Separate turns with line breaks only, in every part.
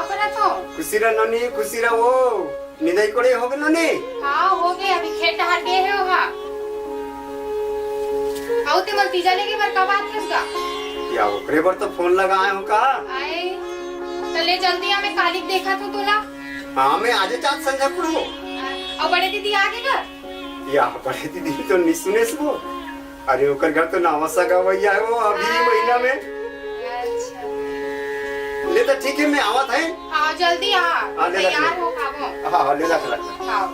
करत हो?
खुशी रह नोनी, खुशी रहो। निदाई कोड़े हो गए नोनी?
हाँ हो गए, अभी खेत डहार गए है वहाँ। आओ ते मन तीजा लेके बर कब आते उसका?
या ओकरे पर तो फोन लगाए हो का?
आए चले जल्दी हमें कालिक देखा तो तोला।
हाँ मैं आज चाँद संझा पढ़ो।
और बड़े दीदी आगे कर?
या बड़े दीदी तो नहीं सुने सो। अरे ओकर घर तो नावसा गवैया है वो अभी महीना में।
अच्छा
ले तो ठीक है मैं आवत है।
हाँ जल्दी आ, तैयार हो खाबो।
हाँ ले रख।
हाँ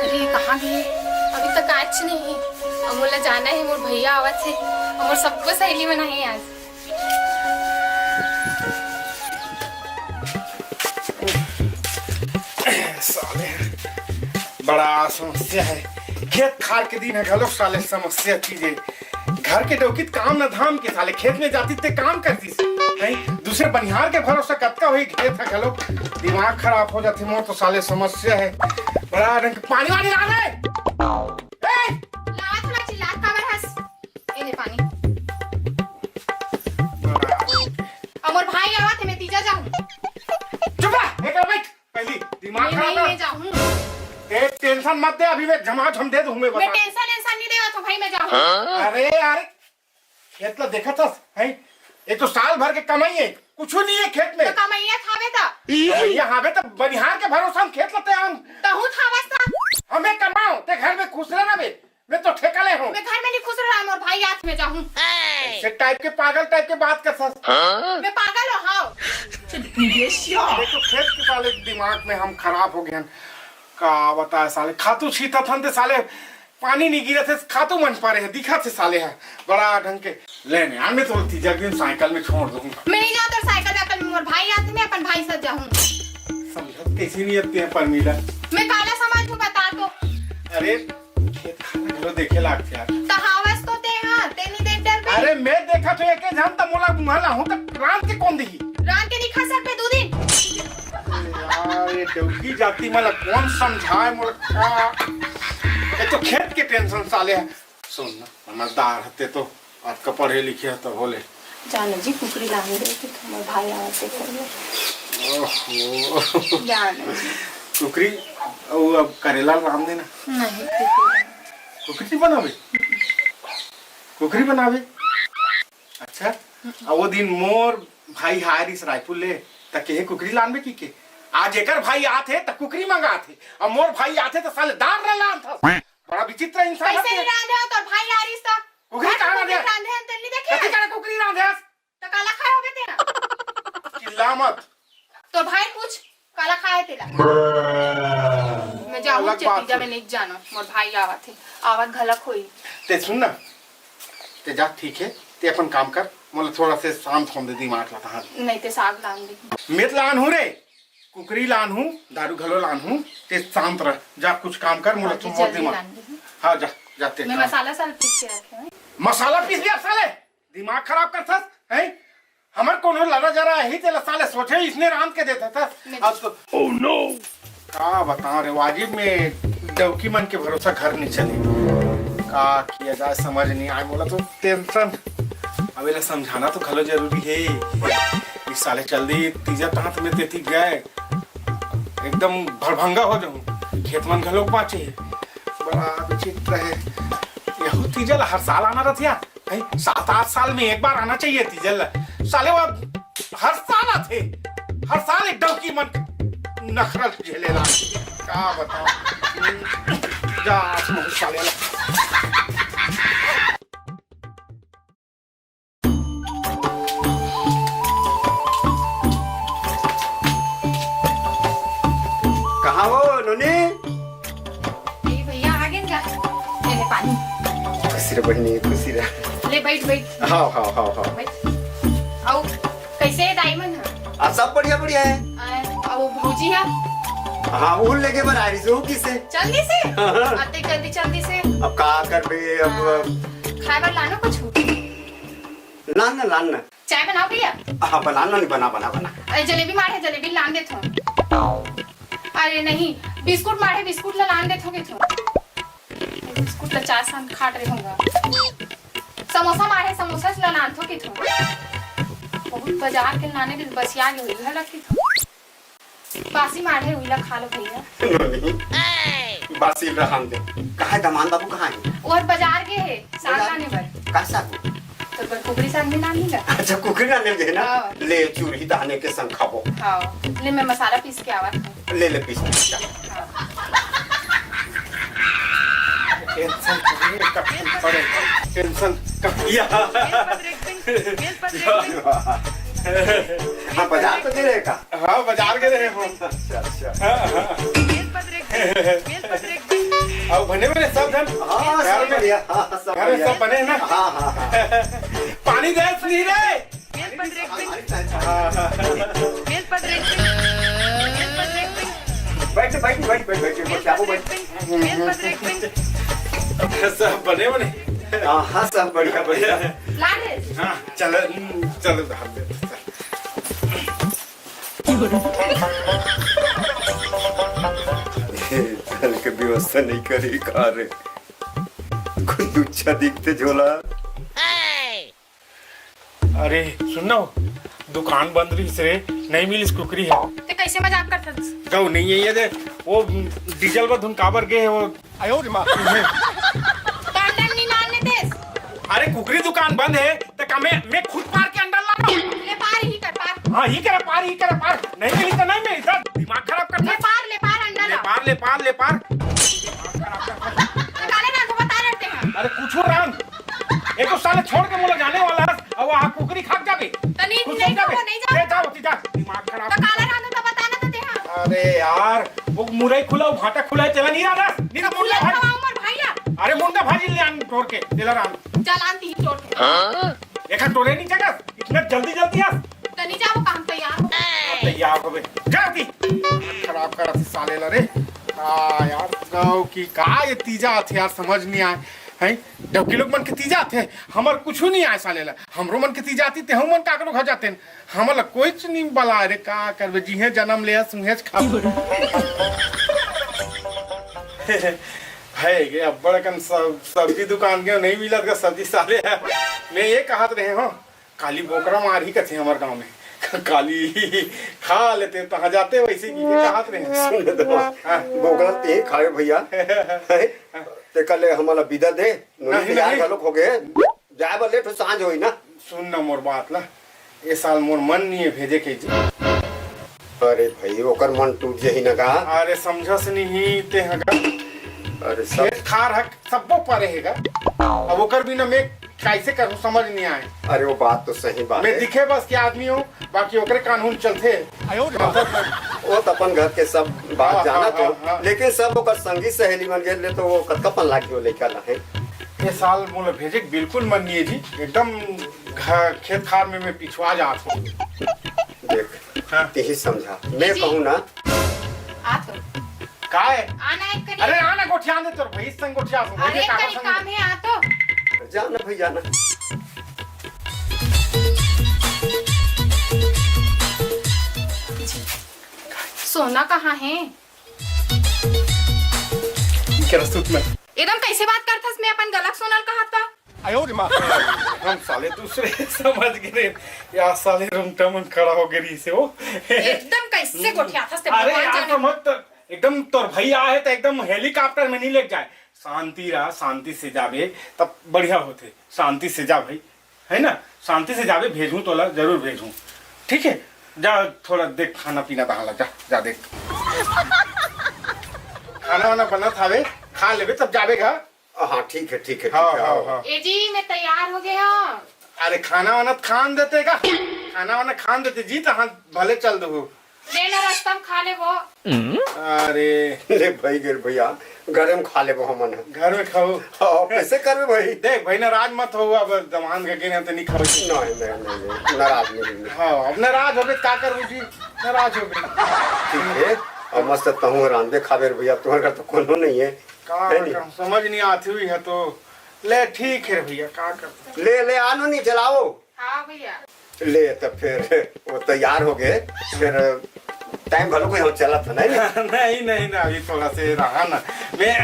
अरे कहाँ गए? अभी तक आज नहीं। अमोला जाना है, मोर भैया आवत है, और सबको सहेली में नहीं आज।
साले बड़ा समस्या है। खेत खार के दिन है घलो साले समस्या चीजें। घर के डोकित काम न धाम के साले खेत में जाती ते काम करती है। दूसरे बनिहार के भरोसा कतका हुई खेत है घलो दिमाग खराब हो जाती मोर तो साले समस्या है। बड़ा रंग पानी वानी ला ले।
ला थोड़ा चिल्लात काबर हंस। इने पानी। अमर भाई आवत है, मैं तीजा जाऊं।
चुप रह, एक बैठ। पहली दिमाग खराब
मैं जाऊं।
एक टेंशन मत दे, अभी मैं जमात हम दे दूं मैं बता।
मैं टेंशन नहीं देगा तो भाई मैं जाऊं।
अरे यार खेत ला देखा था है? एक तो साल भर के कमाई है, कुछ नहीं है खेत में।
तो कमाइया थावे ता।
यहाँ पे तो बनिहार के भरोसा हम खेत लाते हम।
तहु थावस ता।
हमें कमाओ ते घर में खुश रहना बे। मैं तो ठेका ले हूँ।
मैं घर में नहीं खुश रहा, और भाई हाथ में जाऊं।
ऐसे टाइप के पागल टाइप के बात कर सस।
मैं पागल हो हाँ।
देखो खेत के साले दिमाग में हम खराब हो गए हैं। का बता साले खातू छीता थन ते साले पानी नहीं गिरा थे, खातू मन पा रहे दिखा थे साले है बड़ा ढंग के लेने आने तो तीजा दिन साइकिल में छोड़ दूंगा।
मैं नहीं जाता साइकिल में, मोर भाई हाथ में अपन भाई साथ जाऊं।
समझ कैसी नहीं आती है पर मिला।
मैं काला समाज को बता दो।
अरे खेत खाना घरो देखे लागते यार।
तहावस तो ते हां, ते नहीं देख डर बे।
अरे मैं देखा तो एक जानता मोला माला हूं तो रात के कौन देखी?
रात के नहीं खा सकते दो दिन।
यार ये डौकी जाती मला कौन समझाए मोला। एक तो खेत के टेंशन साले है। सुन ना समझदार हते तो आज का पढ़े लिखे तो बोले
जानो जी कुकरी लाने दे के तुम्हारे भाई आते कर।
ओहो
जानो
कुकरी वो अब करेला राम देना
नहीं
कुकरी बनावे। कुकरी बनावे अच्छा। अब वो दिन मोर भाई हारिस रायपुर ले तक के कुकरी लानबे की आज एकर भाई आथे त कुकरी मंगा थे और मोर भाई आथे तो साले दार रे लान था। बड़ा विचित्र इंसान है।
कैसे रांधे हो तो भाई आरिस ता
कुकरी कहां रांधे?
रांधे हैं तल्ली देखे
कथी करे कुकरी रांधे
तो काला खाए होगे तेरा।
चिल्ला मत।
तो भाई पूछ काला खाए तेरा। मैं जाऊं चतीजा में नहीं जानो, मोर भाई आवत है, आवत घलक होई।
ते सुन ना ते जा ठीक है ते अपन काम कर मोला थोड़ा से शांत होने दे दिमाग ला तहां।
नहीं ते साग लान दे।
मेत लान हूं रे कुकरी लान हूं दारू घलो लान हूं ते शांत रह जा कुछ काम कर मोला तुम मोर दिमाग। हां जा जाते
मैं मसाला साल पीस के रखे हैं।
मसाला पीस लिया साले दिमाग खराब करथस है। हमर कोनो लड़ा जरा ही ते साले सोचे इसने रांध के देता था आज तो। ओह नो का बता रे वाजिब में डौकी मन के भरोसा घर नहीं चले। का किया जाए समझ नहीं आए मोला तो टेंशन। अबे समझाना तो खलो जरूरी है। इस साले जल्दी तीजा तांत में तेती गए एकदम भरभंगा हो जाऊं खेत मन घलो पाचे बड़ा विचित्र है। यही तीजल हर साल आना रहती है 7-8 साल में एक बार आना चाहिए तीजल साले वो हर साल आते हर साल एक डौकी मन नखरत झेलेला का बताओ जा साले
कहाँ हो नोनी?
भैया आ गए क्या? ले पानी।
खुशी रह बहनी खुशी रह।
ले बैठ बैठ।
हाँ हाँ हाँ हाँ।
आओ कैसे है डायमंड है?
सब बढ़िया बढ़िया है।
वो भौजी है।
हाँ वो लेके बना रही हूँ किसे?
जल्दी से। आते जल्दी से।
अब का कर बे अब
खाए बार लानो कुछ।
लाना
चाय बनाओ भैया।
हाँ बनाना नहीं बना।
जलेबी मारे जलेबी लान दे थो। अरे नहीं बिस्कुट मारे बिस्कुट ला लान दे थोगे थो। बिस्कुट ला 4 साल खाट रहे होगा। समोसा मारे समोसा ला लान थो के थो। बाजार के नाने के बसिया के हुई है रखी थो बासी मारे हुई ला खा लो भैया
नोनी बासी रहन दे कहाँ दमान बाबू कहाँ है
और बाजार के है साग लाने पर
कैसा
तो पर कुकड़ी साग में ना लीगा
अच्छा कुकरी ना ले ना
हाँ।
ले चूरी दाने के संग खाबो
हाँ ले मैं मसाला पीस के आवा था
ले पीस जा
टेंशन पड़े टेंशन
या हाँ बाजार तो दे रहेगा
हाँ बाजार के रहे हो
अच्छा अच्छा
अब बने बने सब धन
हाँ सब बढ़िया हाँ सब
घर में
बढ़िया
सब बने हैं ना
हाँ हाँ हाँ
पानी दे नहीं रे
बैठ बैठ बैठ बैठ बैठ क्या वो बैठ
सब बने बने
हाँ सब बढ़िया बढ़िया
ला दे
हाँ चलो चलो हाथ दे
चल के व्यवस्था नहीं करी खा रे कुछ अच्छा दिखते झोला
अरे सुनो दुकान बंद रही से नहीं मिली कुकरी है
तो कैसे मजाक करता
गौ नहीं है ये दे वो डीजल पर धुन काबर गए वो आयो रे माँ
कांडन नहीं डालने दे
अरे कुकरी दुकान बंद है तो का मैं खुद पार के अंदर ला रहा हूँ
ले पार ही कर पार
हाँ ही करे पार नहीं मिली तो नहीं मिली तो दिमाग खराब करता
ले पार अंडा
ले
ला
पार ले पार
काले ना को बता रहते हैं
अरे कुछ राम एक तो साले छोड़ के मुझे जाने वाला है और वहाँ कुकरी खाक जाबे
तनी
खुद
नहीं
जाबे
नहीं जा
ले जाओ जा दिमाग खराब
तो काला ना तो बताना तो दे हां
अरे यार वो मुरई खुला वो भाटा खुला चला नहीं रहा नहीं मुंडा भाजी
उमर भैया
अरे मुंडा भाजी ले आन तोड़ के दिला राम
चलान दी तोड़ के
एक हाथ तोड़े नहीं जगह इतना जल्दी आ
तनी जाओ काम तैयार हो
तैयार हो गए जाती खराब कर साले ला रे यार गाँव की का ये तीजा थे यार समझ नहीं आए हैं जब के लोग मन के तीजा थे हमर कुछ नहीं आए साले ला हमरो मन के तीजा आती ते हम मन का करो खा जाते हैं हमला कोई नहीं बला रे का करबे जीहे जन्म ले सुहेज खा है ये अब बड़ा कन सब्जी दुकान के नहीं मिलत का सब्जी साले है मैं ये कहत रहे हो काली बोकरा मार ही कथे हमारे गांव में काली खा लेते कहाँ जाते वैसे की कहत रहे
सुन दो बोगला ते खाए भैया ते कल हमारा विदा दे
नहीं,
यार
नहीं।
गलोक हो गए जाए बले तो सांझ होई ना
सुन ना मोर बात ला ये साल मोर मन नहीं है भेजे के जी
अरे भाई ओकर मन टूट जही ना का
अरे समझस नहीं ते हगा
अरे सब
खेत खार हक सबको परे हैगा अब ओकर बिना मैं कैसे करूं समझ नहीं आए
अरे वो बात तो सही बात
मैं
है
दिखे बस के आदमी हूँ बाकी ओकरे कानून चलते
वो तो अपन घर के सब बात
हाँ,
जाना
हाँ,
तो
हाँ।
लेकिन सब ओकर संगी सहेली बन गए तो वो कतकपन लागी हो लेकर ला है
ये साल मोला भेजे के बिल्कुल मन नहीं है जी एकदम खेत खार में मैं पिछुआ जात हूँ
देख
हाँ।
यही समझा मैं कहूँ ना
आ तो
का है
आना एक करी
अरे आना गोठिया दे तोर भाई संग गोठिया सुन
अरे एक करी काम है आ तो
जाना भाई जाना
सोना कहाँ है
क्या सूत में
एकदम कैसे बात करथस मैं अपन गलत सोनल कहत बा
आयो रे माँ हम साले दूसरे समझ गए यार साले रुमटमन खड़ा हो गई से वो
एकदम कैसे गोठियाथस ते
अरे
भगवान
यार
जाने
तो मत एकदम तोर भैया है तो एकदम हेलीकॉप्टर में नहीं ले जाए शांति रहा शांति से जावे तब बढ़िया होते शांति से जा भाई है ना शांति से जावे भेजूं तो ला जरूर भेजूं ठीक है जा थोड़ा देख खाना पीना बहा जा जा देख खाना वाना बना थावे खा लेवे तब जावेगा
हाँ ठीक है ठीक है
हाँ
ठीक है
हाँ
आओ।
हाँ
ए जी मैं तैयार हो गया
अरे खाना वाना खान देते का खाना वाना खान देते जी तो हाँ भले चल दो
लेना रास्ता में खा ले वो
अरे
ले भाई गिर भैया घर में खा ले वो हमन
घर में खाओ
हाँ, कैसे करबे भाई
देख भाई नाराज मत हो अब दमान का के तो नहीं खाओ
नहीं नहीं नाराज नहीं
हाँ अब नाराज हो गए क्या करूँ जी नाराज हो गए
ठीक है और मस्त तहूँ रांधे खावे रे भैया तुम्हारे घर तो कोनो नहीं है
का
है नहीं?
करूं, समझ नहीं आती हुई है तो ले ठीक है भैया क्या कर
ले ले आनो नहीं जलाओ
हाँ भैया
ले तो फिर वो तैयार हो गए फिर टाइम भलो कोई हम चला था नहीं
नहीं नहीं ना अभी थोड़ा से रहा ना मैं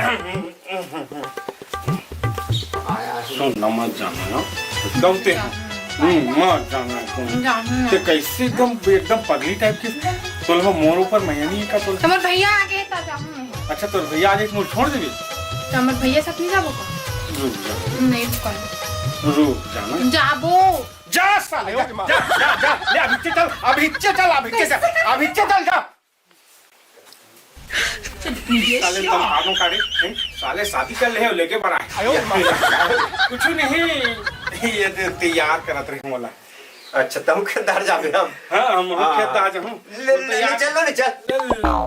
आया
सुन न मत जाना दौते मत जाना तुम
जानू
ते कैसे एकदम पगली टाइप की तोलवा मोर ऊपर मैनी का तो
तमर भैया आगे ता जानू नहीं
अच्छा तो भैया आज मोर छोड़ देबी
तमर भैया साथ नहीं जाबो का
रुक जा
नहीं रुक
रुक जाना
जाबो
जा साले जा ले अभी चल जा साले तुम आगों काटे हैं? साले शादी कर ले हो लेके बड़ा कुछ नहीं ये तैयार करत रही मोला
अच्छा तुम खेदार जाबे हम
हाँ हम खेत आज हूँ
ले चलो ले चल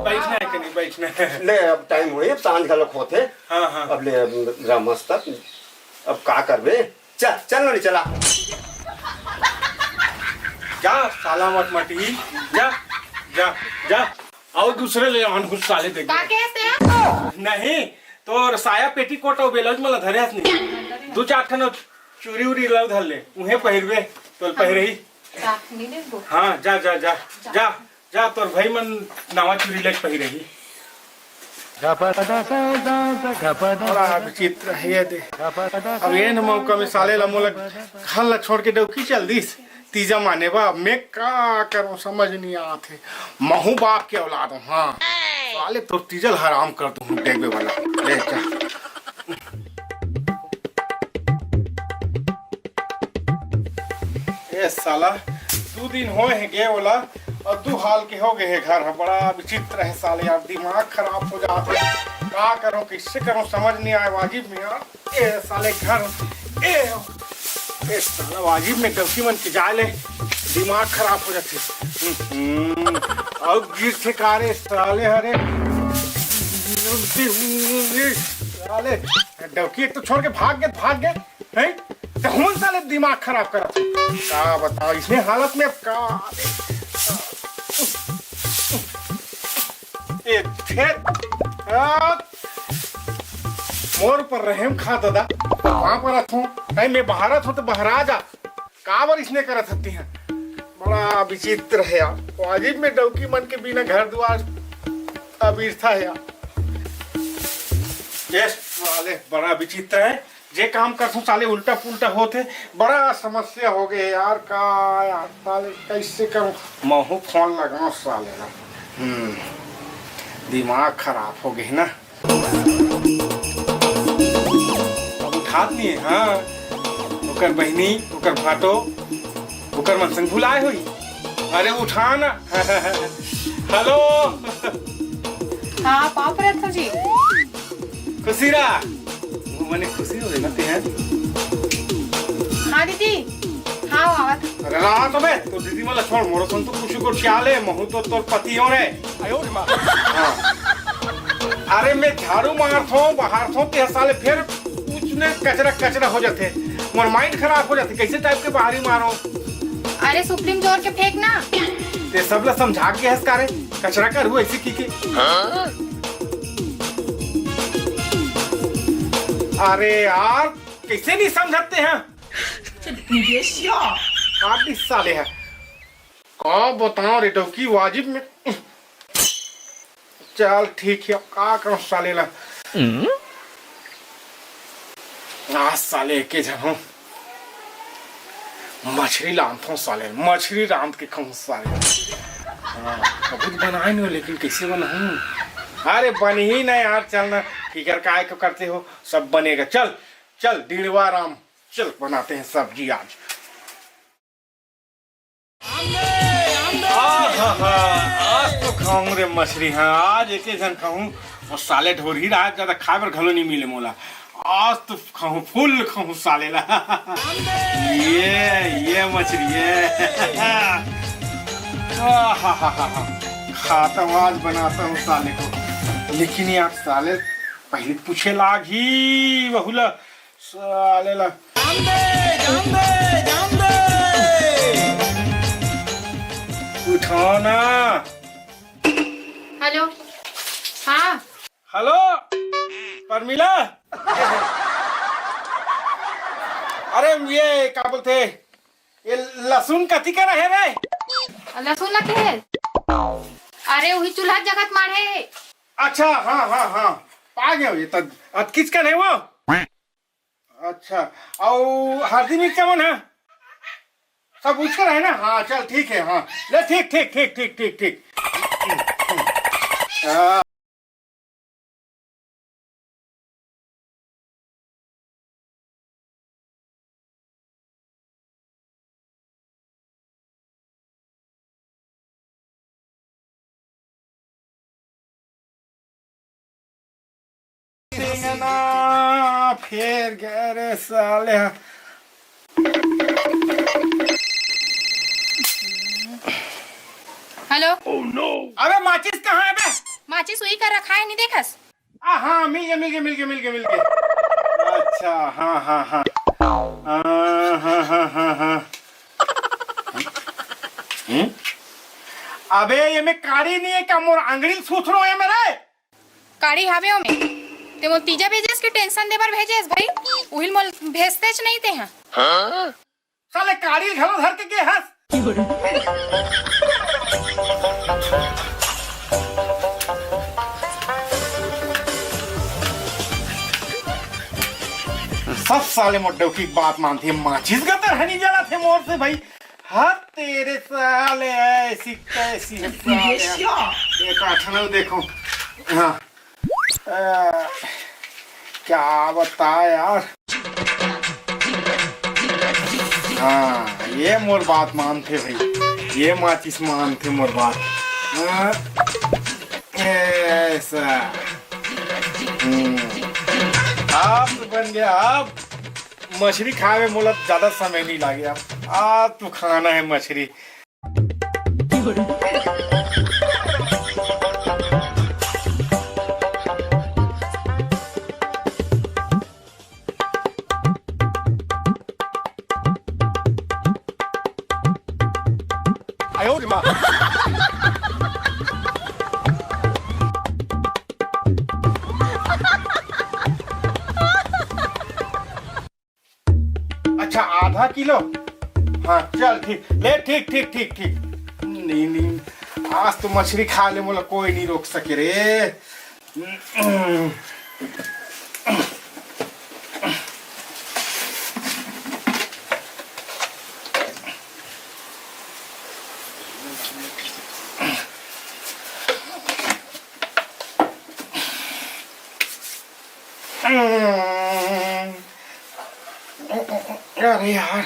बैठना है कि नहीं बैठना है
ले अब टाइम हुई अब सांझ का लोग होते
हाँ हाँ
अब ले रामस तक अब का करबे चल नहीं चला
जा साला मत मटी जा जा जा और दूसरे ले आन कुछ साले देख
का कैसे
नहीं तो साया पेटी कोट और बेलौज मला धरे हाथ नहीं दो चार ठन चूरी उरी लव धर ले उहे पहिरवे तो पहिरही
जा नहीं देखो
हाँ जा जा जा जा जा तोर भाई मन नावा चूरी लेके पहिरही बड़ा विचित्र है ये दे अब ये न मौका में साले ला मोला घर ला छोड़ के डौकी चल दीस तीजा माने बा मैं का करूं समझ नहीं आते महू बाप के औलाद हूं हाँ साले तो तीजल हराम कर दूं देखबे वाला ले जा ए साला 2 दिन होए हैं गे वाला और 2 हाल के हो गए हैं घर बड़ा विचित्र है साले यार दिमाग खराब हो जाते क्या करूं किससे करूं समझ नहीं आए वाजिब में यार ए साले घर ए साला वाजिब में गलती मन के जाले दिमाग खराब हो जाते और गिर से कारे साले हरे साले डौकी एक तो छोड़ के भाग गए हैं तो हम साले दिमाग खराब कर क्या बताओ इसने हालत में का मोर पर रहम खा दादा वहां पर हूँ कहीं मैं बाहर हूँ तो बाहर आ जा काबर इसने करत हती हैं बड़ा विचित्र है यार वाजिब में डौकी मन के बिना घर द्वार अबीरथा है यार वाले बड़ा विचित्र है जे काम करतू साले उल्टा पुल्टा होते बड़ा समस्या हो गए यार का यार साले कैसे करूं महू फोन लगाऊं साले ना दिमाग खराब हो गए ना उठा दिए हाँ ओकर बहनी ओकर भाटो ओकर मन संग भुलाए हुई अरे उठा ना हेलो
हाँ पाप रहता जी
खुशीरा मने खुशी हो गई ना ते हैं
हाँ दीदी हाँ आवत
अरे रहा तो मैं तो दीदी मला छोड़ मोरो सन तो खुशी को ख्याल है महू तो तोर पति हो रे हाँ अरे मैं झाड़ू मारता हूँ बाहर था ते साले फिर कुछ ने कचरा हो जाते मोर माइंड खराब हो जाती कैसे टाइप के बाहरी मारो
अरे सुप्रीम जोर के फेंक ना
ते सब ला समझा के हंस करे कचरा कर हुआ ऐसी की अरे यार कैसे नहीं समझते हैं आप भी साले हैं का बताओ रे डौकी वाजिब में चल ठीक है का करो साले ला आज साले के जनो मछली लानता हूँ साले मछली रांध के खाऊं साले कभी बनाए नहीं लेकिन कैसे बनाऊं अरे बन ही नहीं यार चलना फिकर काय को करते हो सब बनेगा चल डिड़वा राम चल बनाते हैं सब्जी आज आज तो खाऊं रे मछली हाँ आज एक जन खाऊं और साले ढोर ही रात ज्यादा खाए पर घलो नहीं मिले मोला आज तो खाऊं फुल खाऊं साले ला ये मछली है खाता हूँ आज बनाता हूँ साले को लेकिन यार साले पहले पूछे लाग ही बहुला साले ला उठाना
हेलो हाँ
हेलो परमिला अरे ये क्या बोलते ये लहसुन कथी का रहे रे
लहसुन ना के है अरे वही चूल्हा जगत मारे
अच्छा हाँ आ गया ये तब किस का नहीं वो अच्छा और हल्दी मिर्च कौन है सब पूछ कर है ना? हाँ चल ठीक है। हाँ ले ठीक ठीक ठीक ठीक ठीक ठीक। फिर गए रे साले।
हेलो।
अबे माचिस कहाँ है बे?
माचिस सुई कर रखा है, नहीं देखस?
हाँ मिल गए। अच्छा हाँ हाँ हाँ हाँ। अबे ये मैं कारी नहीं है क्या? मोर अंगड़ी सूथ रो है मेरे।
काड़ी हावे ओ में ते मोल तीजा भेजेस के टेंशन देबर भेजेस भाई, उहिल मोल भेजतेच नहीं ते हैं।
साले कारी घरो धर के हंस। सब साले मोटे की बात मानती है। माचिस का तो नहीं जला थे मोर से भाई। हाँ तेरे साले ऐसी कैसी है साले। देखो देखो। हाँ क्या बता यार। हाँ ये मोर बात मानते भाई, ये माचिस मानते मोर बात। ऐसा अब बन गया। अब मछली खावे मोला ज्यादा समय नहीं लगे। अब तू खाना है मछली। आयो रे माँ। अच्छा आधा किलो। हाँ चल ठीक ले। ठीक ठीक ठीक ठीक। नहीं आज तो मछली खा ले मोला कोई नहीं रोक सके रे। अरे यार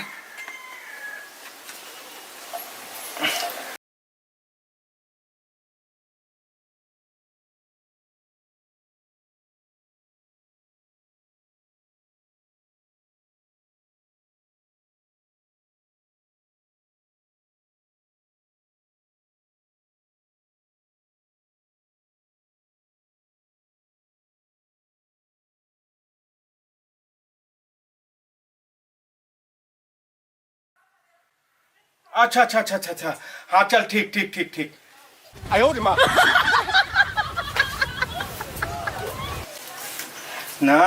अच्छा। हाँ चल ठीक ठीक ठीक ठीक। आयो रे माँ। ना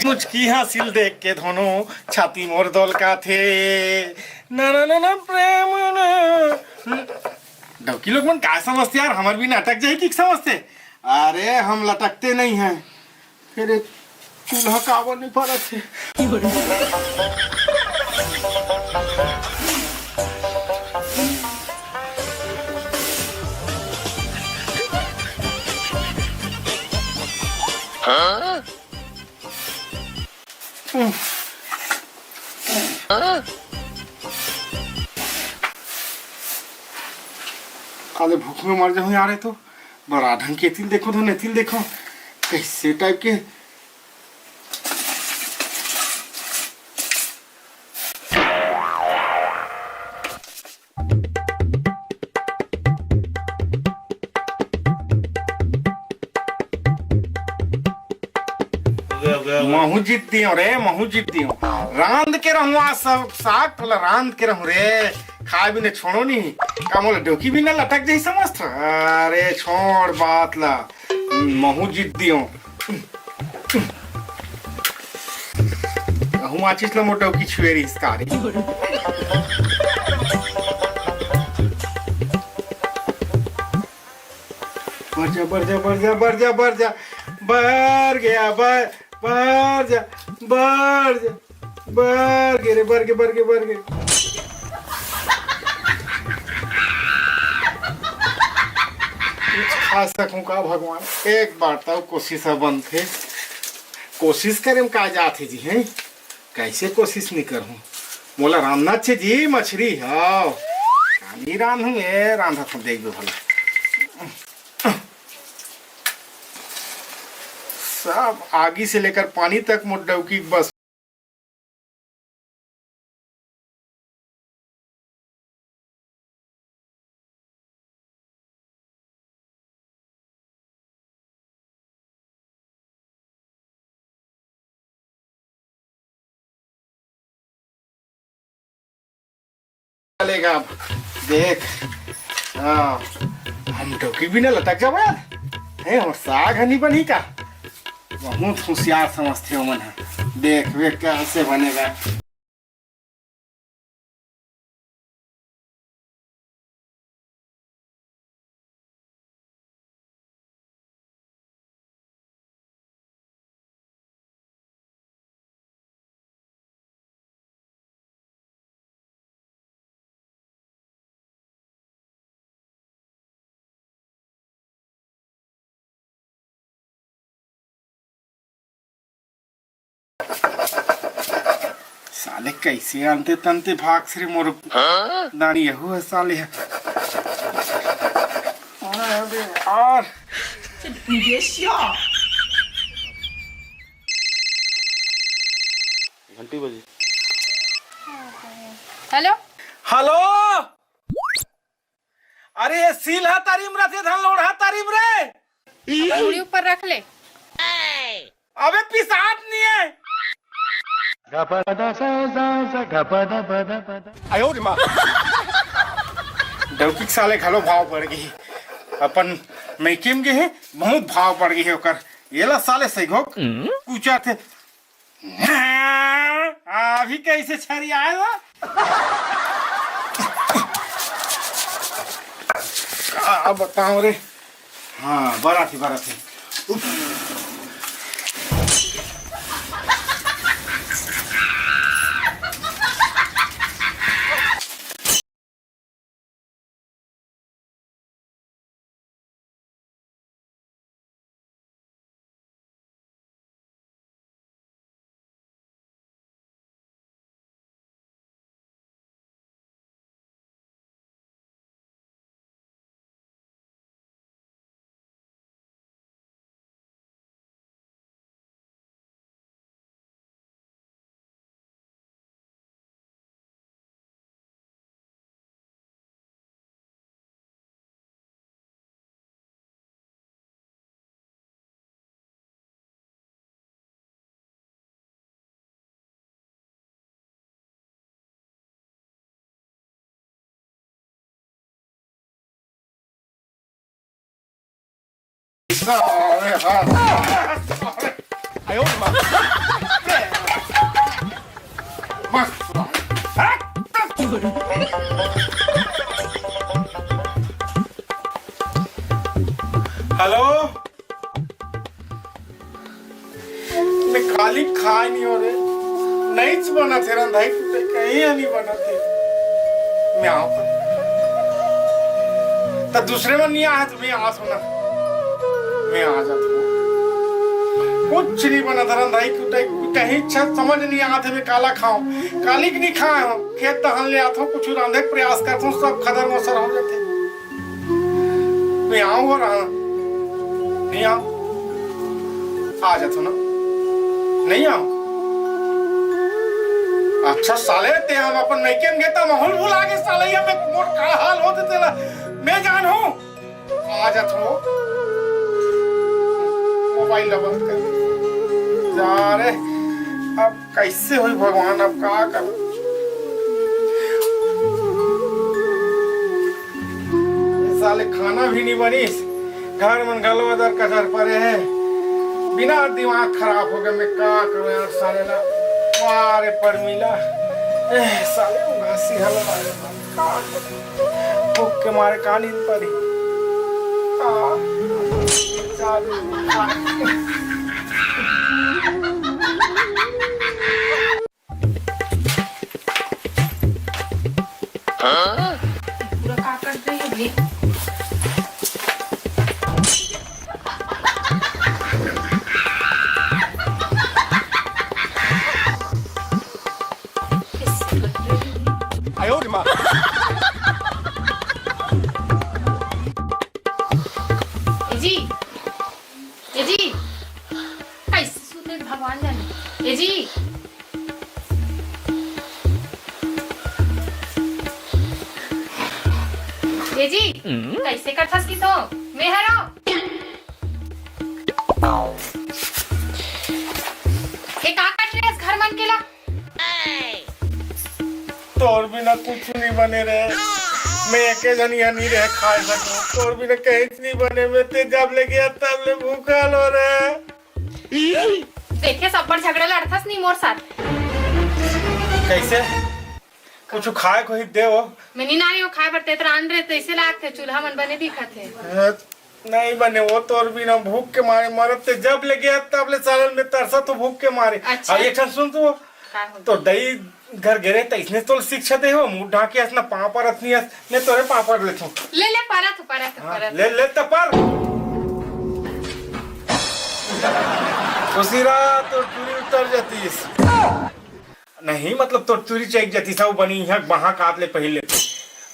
मुझकी हासिल देख के दोनों छाती मोर दौल का थे। ना प्रेम ना। डौकी लोग मन क्या समझते यार? हमार भी नाटक जाए कि समझते? अरे हम लटकते नहीं हैं। फिर एक चूल्हा काबल नहीं पड़ा थे। काले भूख में मर जाऊं यार। तो बड़ा ढंग के तिल देखो, तो नेतिल देखो कैसे टाइप के। महू जीतती हूँ रे, महू जीतती हूँ। रांध के रहूँ आज सब साग पहला रांध के रहूँ रे। खाए भी ने छोड़ो नहीं का मोला डोकी भी ना लटक जाई समझ। अरे छोड़ बात ला, महू जीतती हूँ। हूँ आचिस ला मोटा की छुएरी इसकारी। बढ़ जा बढ़ गया बढ़। बाहर जा, बाहर जा, बाहर गिरे, बाहर गे, बाहर गे, बाहर गे। कुछ खा सकूं का भगवान? एक बार तो कोशिश बंद थे। कोशिश करे का जाते जी हैं, कैसे कोशिश नहीं करूं? मोला रांधना छे जी मछली। हाँ नहीं रांधूं, ये रांधा तो देख दो भला। सब आगी से लेकर पानी तक मोट डौकी बस। चलेगा अब देख। हाँ हम डौकी भी ना लटक जाओ यार है, और साग हनी बनी का बहुत होशियार समझते हो मन है। देख वे कैसे बनेगा। साले कैसे अंते तंते भाग से मोर दानी यहू है साले है। और
घंटी बजी।
हेलो
हेलो, अरे ये सील है तारीम रथे धन लोड़ है तारीम रे।
पूरी ऊपर रख ले।
अबे पिसाट नहीं है। डौकी साले घलो भाव पड़ गई अपन मैकिम के है, बहुत भाव पड़ गई है ओकर। ये ला साले सही हो पूछा थे अभी कैसे छरी आए हो। अब बताओ रे। हाँ बड़ा थी, बड़ा थी। हेलो, मैं खाली खा नहीं हो रहे, नहीं बना थे रंधाई कुटे कहीं नहीं बना थे। मैं आओ तो दूसरे में नहीं आया, तुम्हें आ सुना मैं आ जाता हूँ। कुछ नहीं बना था रंधाई कुटे कहीं इच्छा समझ नहीं आते। मैं काला खाऊं, कालिक नहीं खाया हूँ। खेत दहन ले आता हूँ, कुछ रांधे प्रयास करता हूँ, सब खदर मसर हो जाते। मैं आऊँ और नहीं आओ, आ जाता ना, नहीं आओ। अच्छा साले ते हम अपन मैकेम गेता माहौल भुला के साले ये में मोट का हाल होते तेला मैं जान हूं। आ जाता हो, मोबाइल बंद कर जा रे। अब कैसे हुई भगवान, अब क्या करूं? साले खाना भी नहीं बनी, घर मन गलवा दर कचर पड़े हैं, बिना दिमाग खराब हो गया। मैं क्या करूं यार साले ला मारे पर मिला साले घासी हलवा भूख के मारे का नींद पड़ी। चालू
पूरा का कर रही है भाई। जी ये जी कैसे सुते भगवान जाने। ये जी ये जी कैसे करथस की तो मैं हरो ये का कट रहे घर मन केला
तोर बिना कुछ नहीं बने रहे। मैं एके जनिया नहीं रह खा सकूं। तोर बिना कहीं नहीं बने। मैं ते जब ले गया तब ले भूखा लो रे।
देखे सब पर झगड़ा लड़थस नहीं मोर साथ।
कैसे कुछ खाए को ही दे हो।
मैं नहीं नारी हो खाए बरते रान रहे तो ऐसे लाग थे चूल्हा मन बने दिखा थे।
नहीं बने वो तोर बिना भूख के मारे मरत थे। जब ले गया तब ले सालन में तरसा तो भूख के मारे।
अच्छा।
और ये सुन तो दही घर गिरे तो इसने तो शिक्षा दे हो मुंह ढाके असना पापड़ असनी अस ने तोरे पापड़ ले तू
ले ले पारा
ले ले तपर उसीरा तो चूरी उतर जाती नहीं मतलब तो चूरी चेक जाती सब बनी यहाँ बहा काट ले पहले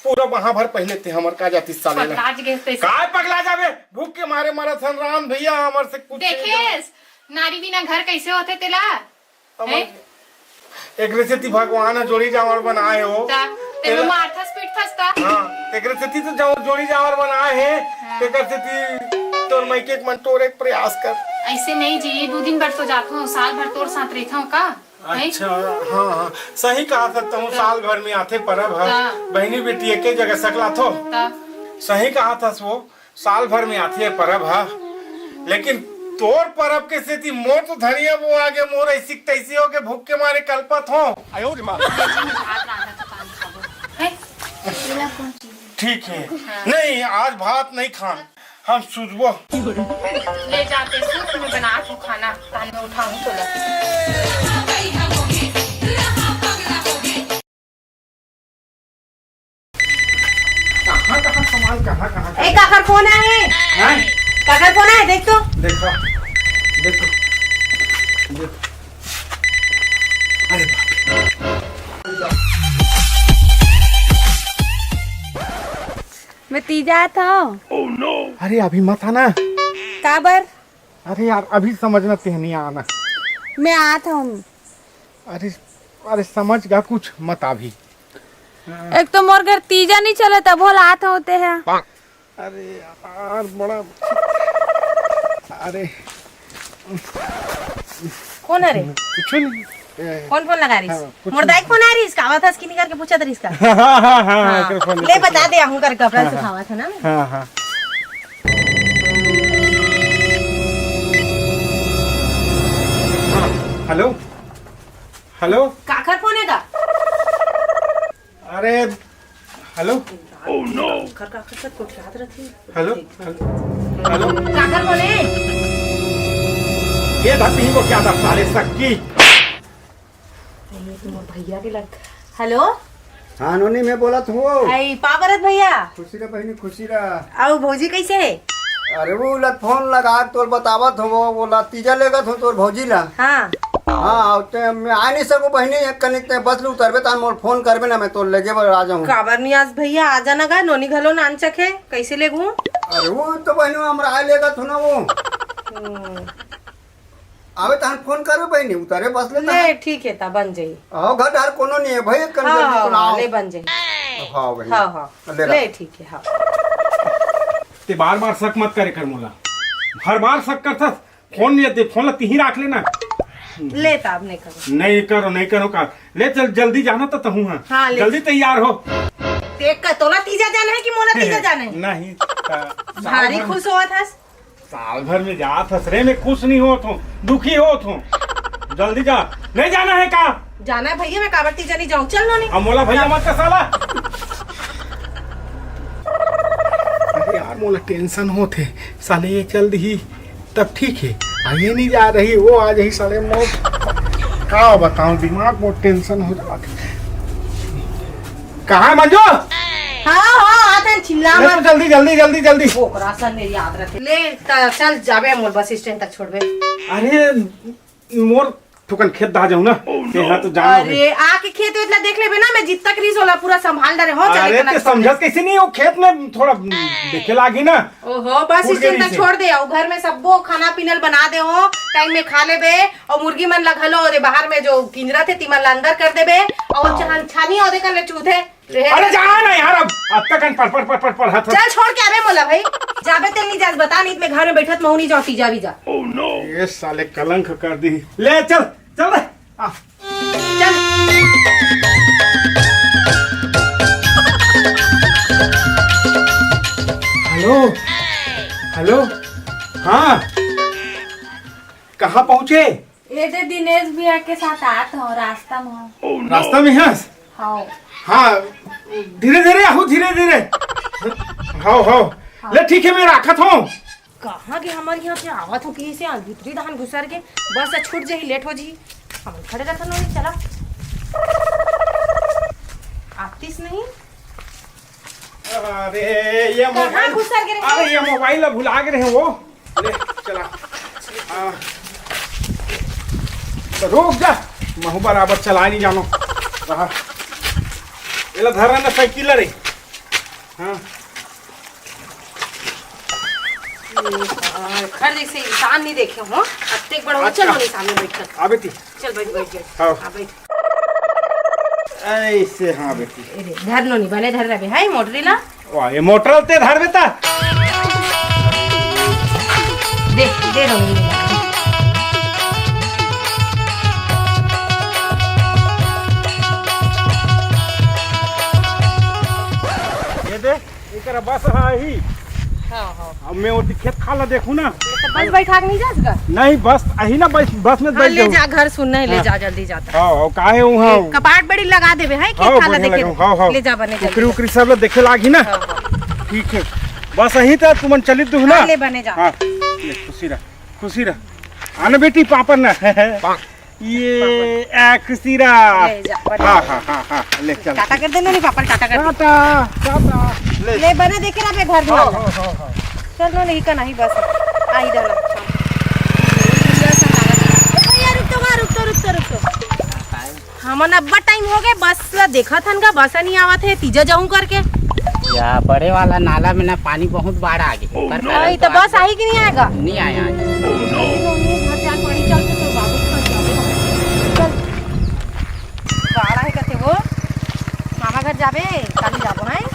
पूरा बहा भर पहले थे हमर का जाती साले
पगलाज गए थे
काय पगला जावे भूख के मारे मारा सन राम भैया हमर से कुछ
देखेस नारी बिना घर कैसे होते तेला
एक रेसिपी भगवान जोड़ी जावर बनाए हो
तेरे माथा स्पीड फसता।
हां एक रेसिपी तो जोड़ी जावर बनाए हैं एक रेसिपी तोर मैं के मन तोर एक प्रयास कर।
ऐसे नहीं जी 2 दिन भर तो जाता हूँ साल भर तोर साथ रहता हूँ का।
अच्छा हाँ सही कहा सकता हूँ। साल भर में आते परब बहनी बेटी एक जगह सकला थो सही कहा था वो साल भर में आती है परब है। लेकिन तोर परब के स्थिति मोर तो धनिया वो आगे मोर ऐसी तैसी हो के भूख के मारे कल्पत हो। ठीक है नहीं आज भात नहीं खान हम सुजबो
ले जाते सूप में बना के खाना तान में उठाऊं तो
कहाँ सामान कहाँ
ए काकर फोन है काकर फोन है देख तो
देखो देखो अरे
मैं तीजा था।
ओह नो अरे अभी मत आना
काबर
अरे यार अभी समझना नहीं आना।
मैं आता हूँ।
अरे अरे समझ गा कुछ मत अभी।
एक तो मोर घर तीजा नहीं चले तब बोल आता होते हैं।
अरे यार बड़ा अरे
कौन है रे
कुछ नहीं
कौन फोन लगा रही
कुछ
मोर दाई फोन आ रही इसका आवा था स्किन करके पूछा था इसका।
हाँ,
ले बता दे हूँ कर कपड़ा से खावा था ना मैं।
हाँ हेलो हेलो
काकर फोन है का
अरे हेलो ओह नो
कर काकर कुछ याद रखी
हेलो हेलो
काकर फोन है
ये धरती को क्या था साले सक्की
भैया के लग हेलो
हाँ नोनी मैं बोला तू
आई पावरत भैया
खुशी रहा बहनी खुशी रहा।
आओ भौजी कैसे है।
अरे वो लग फोन लगा तोर बतावत हो वो बोला तीजा लेगा तो तोर भौजी ला
हाँ
हाँ ते मैं आ नहीं सकूं बहनी कनिक ते बस लू उतरबे तान मोर फोन करबे ना मैं तोर लेके आ जाऊं।
काबर नहीं आज भैया आ जाना का नोनी घलो नानचक है कैसे ले घूम।
अरे वो तो बहनी हमरा आ लेगा तो ना वो आवे तान फोन करबे बहनी उतारे बस ले
ले ठीक है ता बन जाई।
आओ घर धार कोनो नहीं है भाई कन
हाँ,
जल्दी तो
हाँ,
आओ
ले बन जाई।
हाँ बहनी
हाँ हाँ ले ठीक है हाँ।
ते बार बार शक मत करे कर मोला हर बार शक करता फोन नहीं आते फोन ला ही रख लेना
ले ताब नहीं करो
नहीं करो का ले चल जल्दी जाना तो तहू
हाँ,
जल्दी तैयार हो।
देख कर तोला तीजा जाना है कि मोला तीजा जाना है।
नहीं
भारी खुश हुआ था
साल भर में जात हस रे मैं खुश नहीं होत हूँ दुखी होत हूँ। जल्दी जा नहीं जाना है का
जाना है भैया मैं काबर तीजा नहीं जाऊँ चल नोनी
अब मोला भैया मत का साला। अरे यार मोला टेंशन होते साले ये चल दी तब ठीक है आगे नहीं जा रही वो आ जाही साले मौत का बताऊं दिमाग बहुत टेंशन हो जाती। कहाँ है मंजू?
हाँ आते चिल्ला
ले
मत
तो जल्दी जल्दी जल्दी जल्दी।
ओकरा सन मेरी याद रखे ले चल जाबे मोर बस स्टैंड तक छोड़बे।
अरे मोर थुकन खेत दा जाऊं ना यहाँ तो जाना है।
अरे आके खेत वेत देख लेबे ना मैं जितना क्रीज होला पूरा संभाल डरे हो चले
अरे ते समझत कैसे नहीं, वो खेत में थोड़ा देखे लागी ना।
ओहो बस
फूट
स्टैंड
गई
तक
से।
छोड़ दे और घर में सबको खाना पीनल बना दे हो टाइम में खा लेबे और मुर्गी मन लगलो और बाहर में जो पिंजरा थे तिमन ला अंदर कर देबे और छानी और देखन ले चूधे
अरे जाना ना यार, अब तक पर हाथ।
चल छोड़ के आवे मोला भाई जाबे तेल नहीं जास बता नहीं मैं घर में बैठत महू नहीं जाओ तीजा भी जा।
ये साले कलंक कर दी। ले चल चल रे आ।
चल
हेलो हेलो, हाँ कहाँ पहुँचे?
ये दे दिनेश भैया के साथ आत हो रास्ता में।
रास्ता में है?
हाँ
हाँ धीरे धीरे आओ, धीरे धीरे। हाँ ले ठीक है, मैं राखत हूँ।
कहाँ के हमारे यहाँ से आवत हो कि से भीतरी धान घुसर के बस छूट जाही लेट हो जी हम खड़े रहता नहीं चला आतीस नहीं।
अरे ये
कहाँ
मोबाइल,
घुसर के रहे?
अरे ये मोबाइल भुला गए हैं वो। ले चला तो रुक जा, महू बराबर चला नहीं जानो रहा। ये धरा ना साइकिल रे। हाँ
खर जैसे इंसान नहीं देखे हो अत्ते बड़ा
अच्छा।
चल होने सामने बैठ कर
आ बेटी,
चल बैठ बैठ जा
हाँ।
हाँ बैठ
ऐसे। हाँ बेटी,
अरे धर नो नहीं भले धर रहे हाय मोटरी ला
वाह ये मोटर ते धर बेटा।
दे रो
ये दे इकरा बस ही।
हाँ
अब मैं वो खेत खाला देखूं ना।
तो बस बैठा के नहीं जा सका
नहीं बस अही ना, बस में
हाँ,
बैठ
ले
जाऊं।
जा घर सुनना है ले जा जल्दी जाता
हाँ काहे हूँ। हाँ
कपाट बड़ी लगा देवे है
हाँ,
खेत खाला
बढ़िया
देखे
लगा, हाँ, हाँ।
ले जा बने
उकरी
जल्दी
उकरी सब लोग देखे लागी ना।
हाँ, हाँ।
ठीक है बस अही था, तुमन चलित दू ना।
हाँ, ले बने जा
हाँ ले खुशी रह आना बेटी पापा ना। ये खुशी रह।
ले जा बने
हाँ हाँ हाँ हाँ ले चल।
टाटा कर देना नहीं पापा टाटा कर
टाटा टाटा ले।
ले बने देखे ना मैं घर
हाँ
धोला
हाँ हाँ हाँ।
चल नो नहीं का नहीं बस आई डाला हमन अब्बा टाइम हो गए बस ला देखा था का बस नहीं आवत है तीजा जाऊं करके
या बड़े वाला नाला में ना पानी बहुत बाढ़ आ गई पर
आई तो बस आई कि नहीं आएगा
नहीं आया आज।
घर जान पड़ी चल तो बाबू चल बाड़ा है कते वो मामा घर जाबे काली जाबो है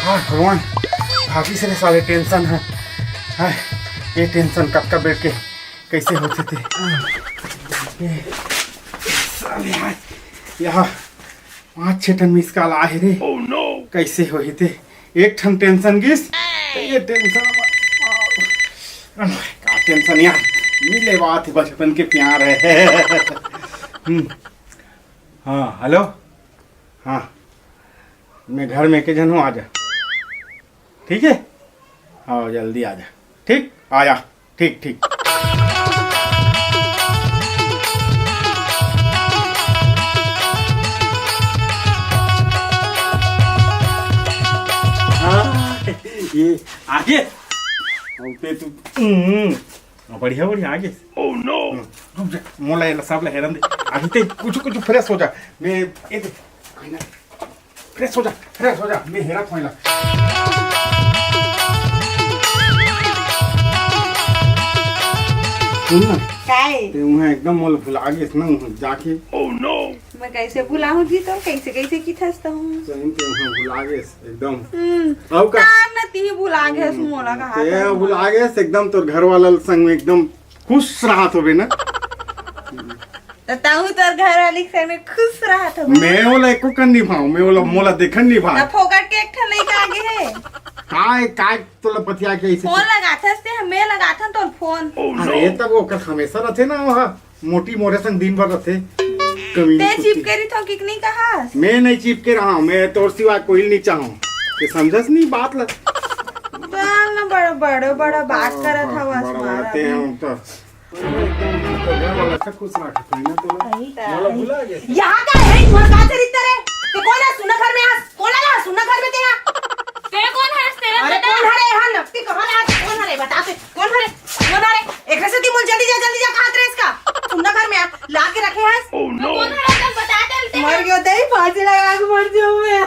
हाँ भगवान भाभी से सारे टेंशन है। हाँ, ये टेंशन कब कब बैठ के कैसे होते थे। ये साले हाय, यहाँ 5-6 टन मिस कॉल आए रे। कैसे हो थे एक ठन टेंशन गिस तो ये टेंशन का टेंशन यार मिले बात है बचपन के प्यार है। हाँ हेलो, हाँ मैं घर में के जन हूँ, आजा ठीक है। हाँ जल्दी आजा, ठीक आया, ठीक ठीक। हाँ ये आगे पे तू बढ़िया बढ़िया आगे। ओह नो रुक जा, मोला ये सब हेरन दे आगे ते कुछ फ्रेश हो जा। मैं ये फ्रेश हो जा मैं हेरा खोला। सुन ना
काय
ते वहाँ एकदम मोल भुला गए ना जाके। ओह नो
मैं कैसे भुलाऊं जी तो कैसे की थसता हूं
सही ते वहाँ भुला गए एकदम। अब का
ना ती भुला गए मोला का
ते भुला गए एकदम, तोर घर वाला संग में एकदम खुश रहत होबे ना।
ताऊ तोर घर वाली संग में खुश रहत हो
मैं ओला एको कर नहीं भाऊ, मैं ओला मोला देखन नहीं भाऊ।
फोकट के एक ठन लइका आगे है
काय तोला पतिया के ऐसे
फोन लगाथस ते हमें लगाथन तोर फोन
अरे तब वो कर हमेशा रहते ना वहाँ मोटी मोरे संग दिन भर रहते कमी
ते चिपकरी तो किक नहीं कहा
मैं नहीं चिपके रहा हूँ, मैं तोर सिवा कोई नहीं चाहूँ। ये समझस नहीं बात ला।
हाल ना बड़ा बड़ा बड़ा बात करत हवस
बड़ा
मारा
बातें हैं हम तो एकदम तो घर वाला सब कुछ रखते हैं ना तो वाला भुला गए
यहाँ का है तुम्हारा का चरित्र है ते कौन है सुना घर में कौन है सुना घर में ते यहाँ
तेरे कौन है तेरा
अरे कौन है यहाँ नक्की कहाँ है कौन है बता पे कौन है एक से दी मुझे जल्दी जा कहाँ है इसका सुना घर में ला के रखे हैं
कौन है तब बता चलते
मर गयो दही फांसी लगा के मर जाऊं मैं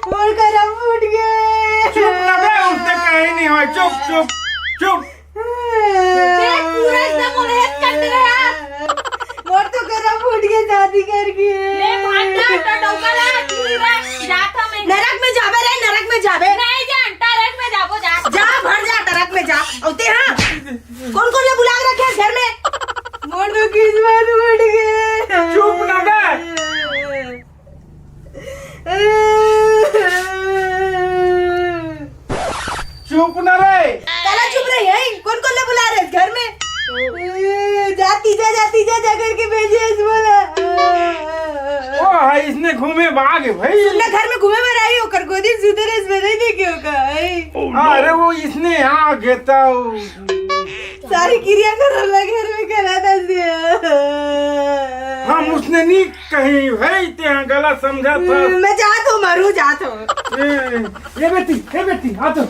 मोर करम फूट गए
चुप ना बे उसने कहीं नहीं हुआ चुप चुप चुप
तेरे पूरा एकदम उन्हें कर रहा
मोर तो करम फूट गया शादी करके
ले भांटा तो डोकला कीरा जाता मैं
नरक में जाबे रे नरक में जाबे
नहीं जान टरक में जाबो जा
जा भर जा नरक में जा औते हाँ कौन कौन ले बुला के रखे हैं घर में
मोर तो किस्मत फूट गए
चुप ना बे चुप ना रे
काला चुप रही है कौन कौन ले बुला रहे हैं घर में
जाती जा करके भेजे इस बोला
ओ हाय इसने घूमे भागे भाई
सुनने घर में घूमे में रही हो
कर गोदी सुधर इस नहीं देखे का
अरे वो इसने यहाँ घेता
सारी क्रिया कर घर में करा था
हम उसने नहीं कही भाई ते यहाँ गलत समझा था
मैं जात हूँ मरू जात हूँ
ये बेटी आ तो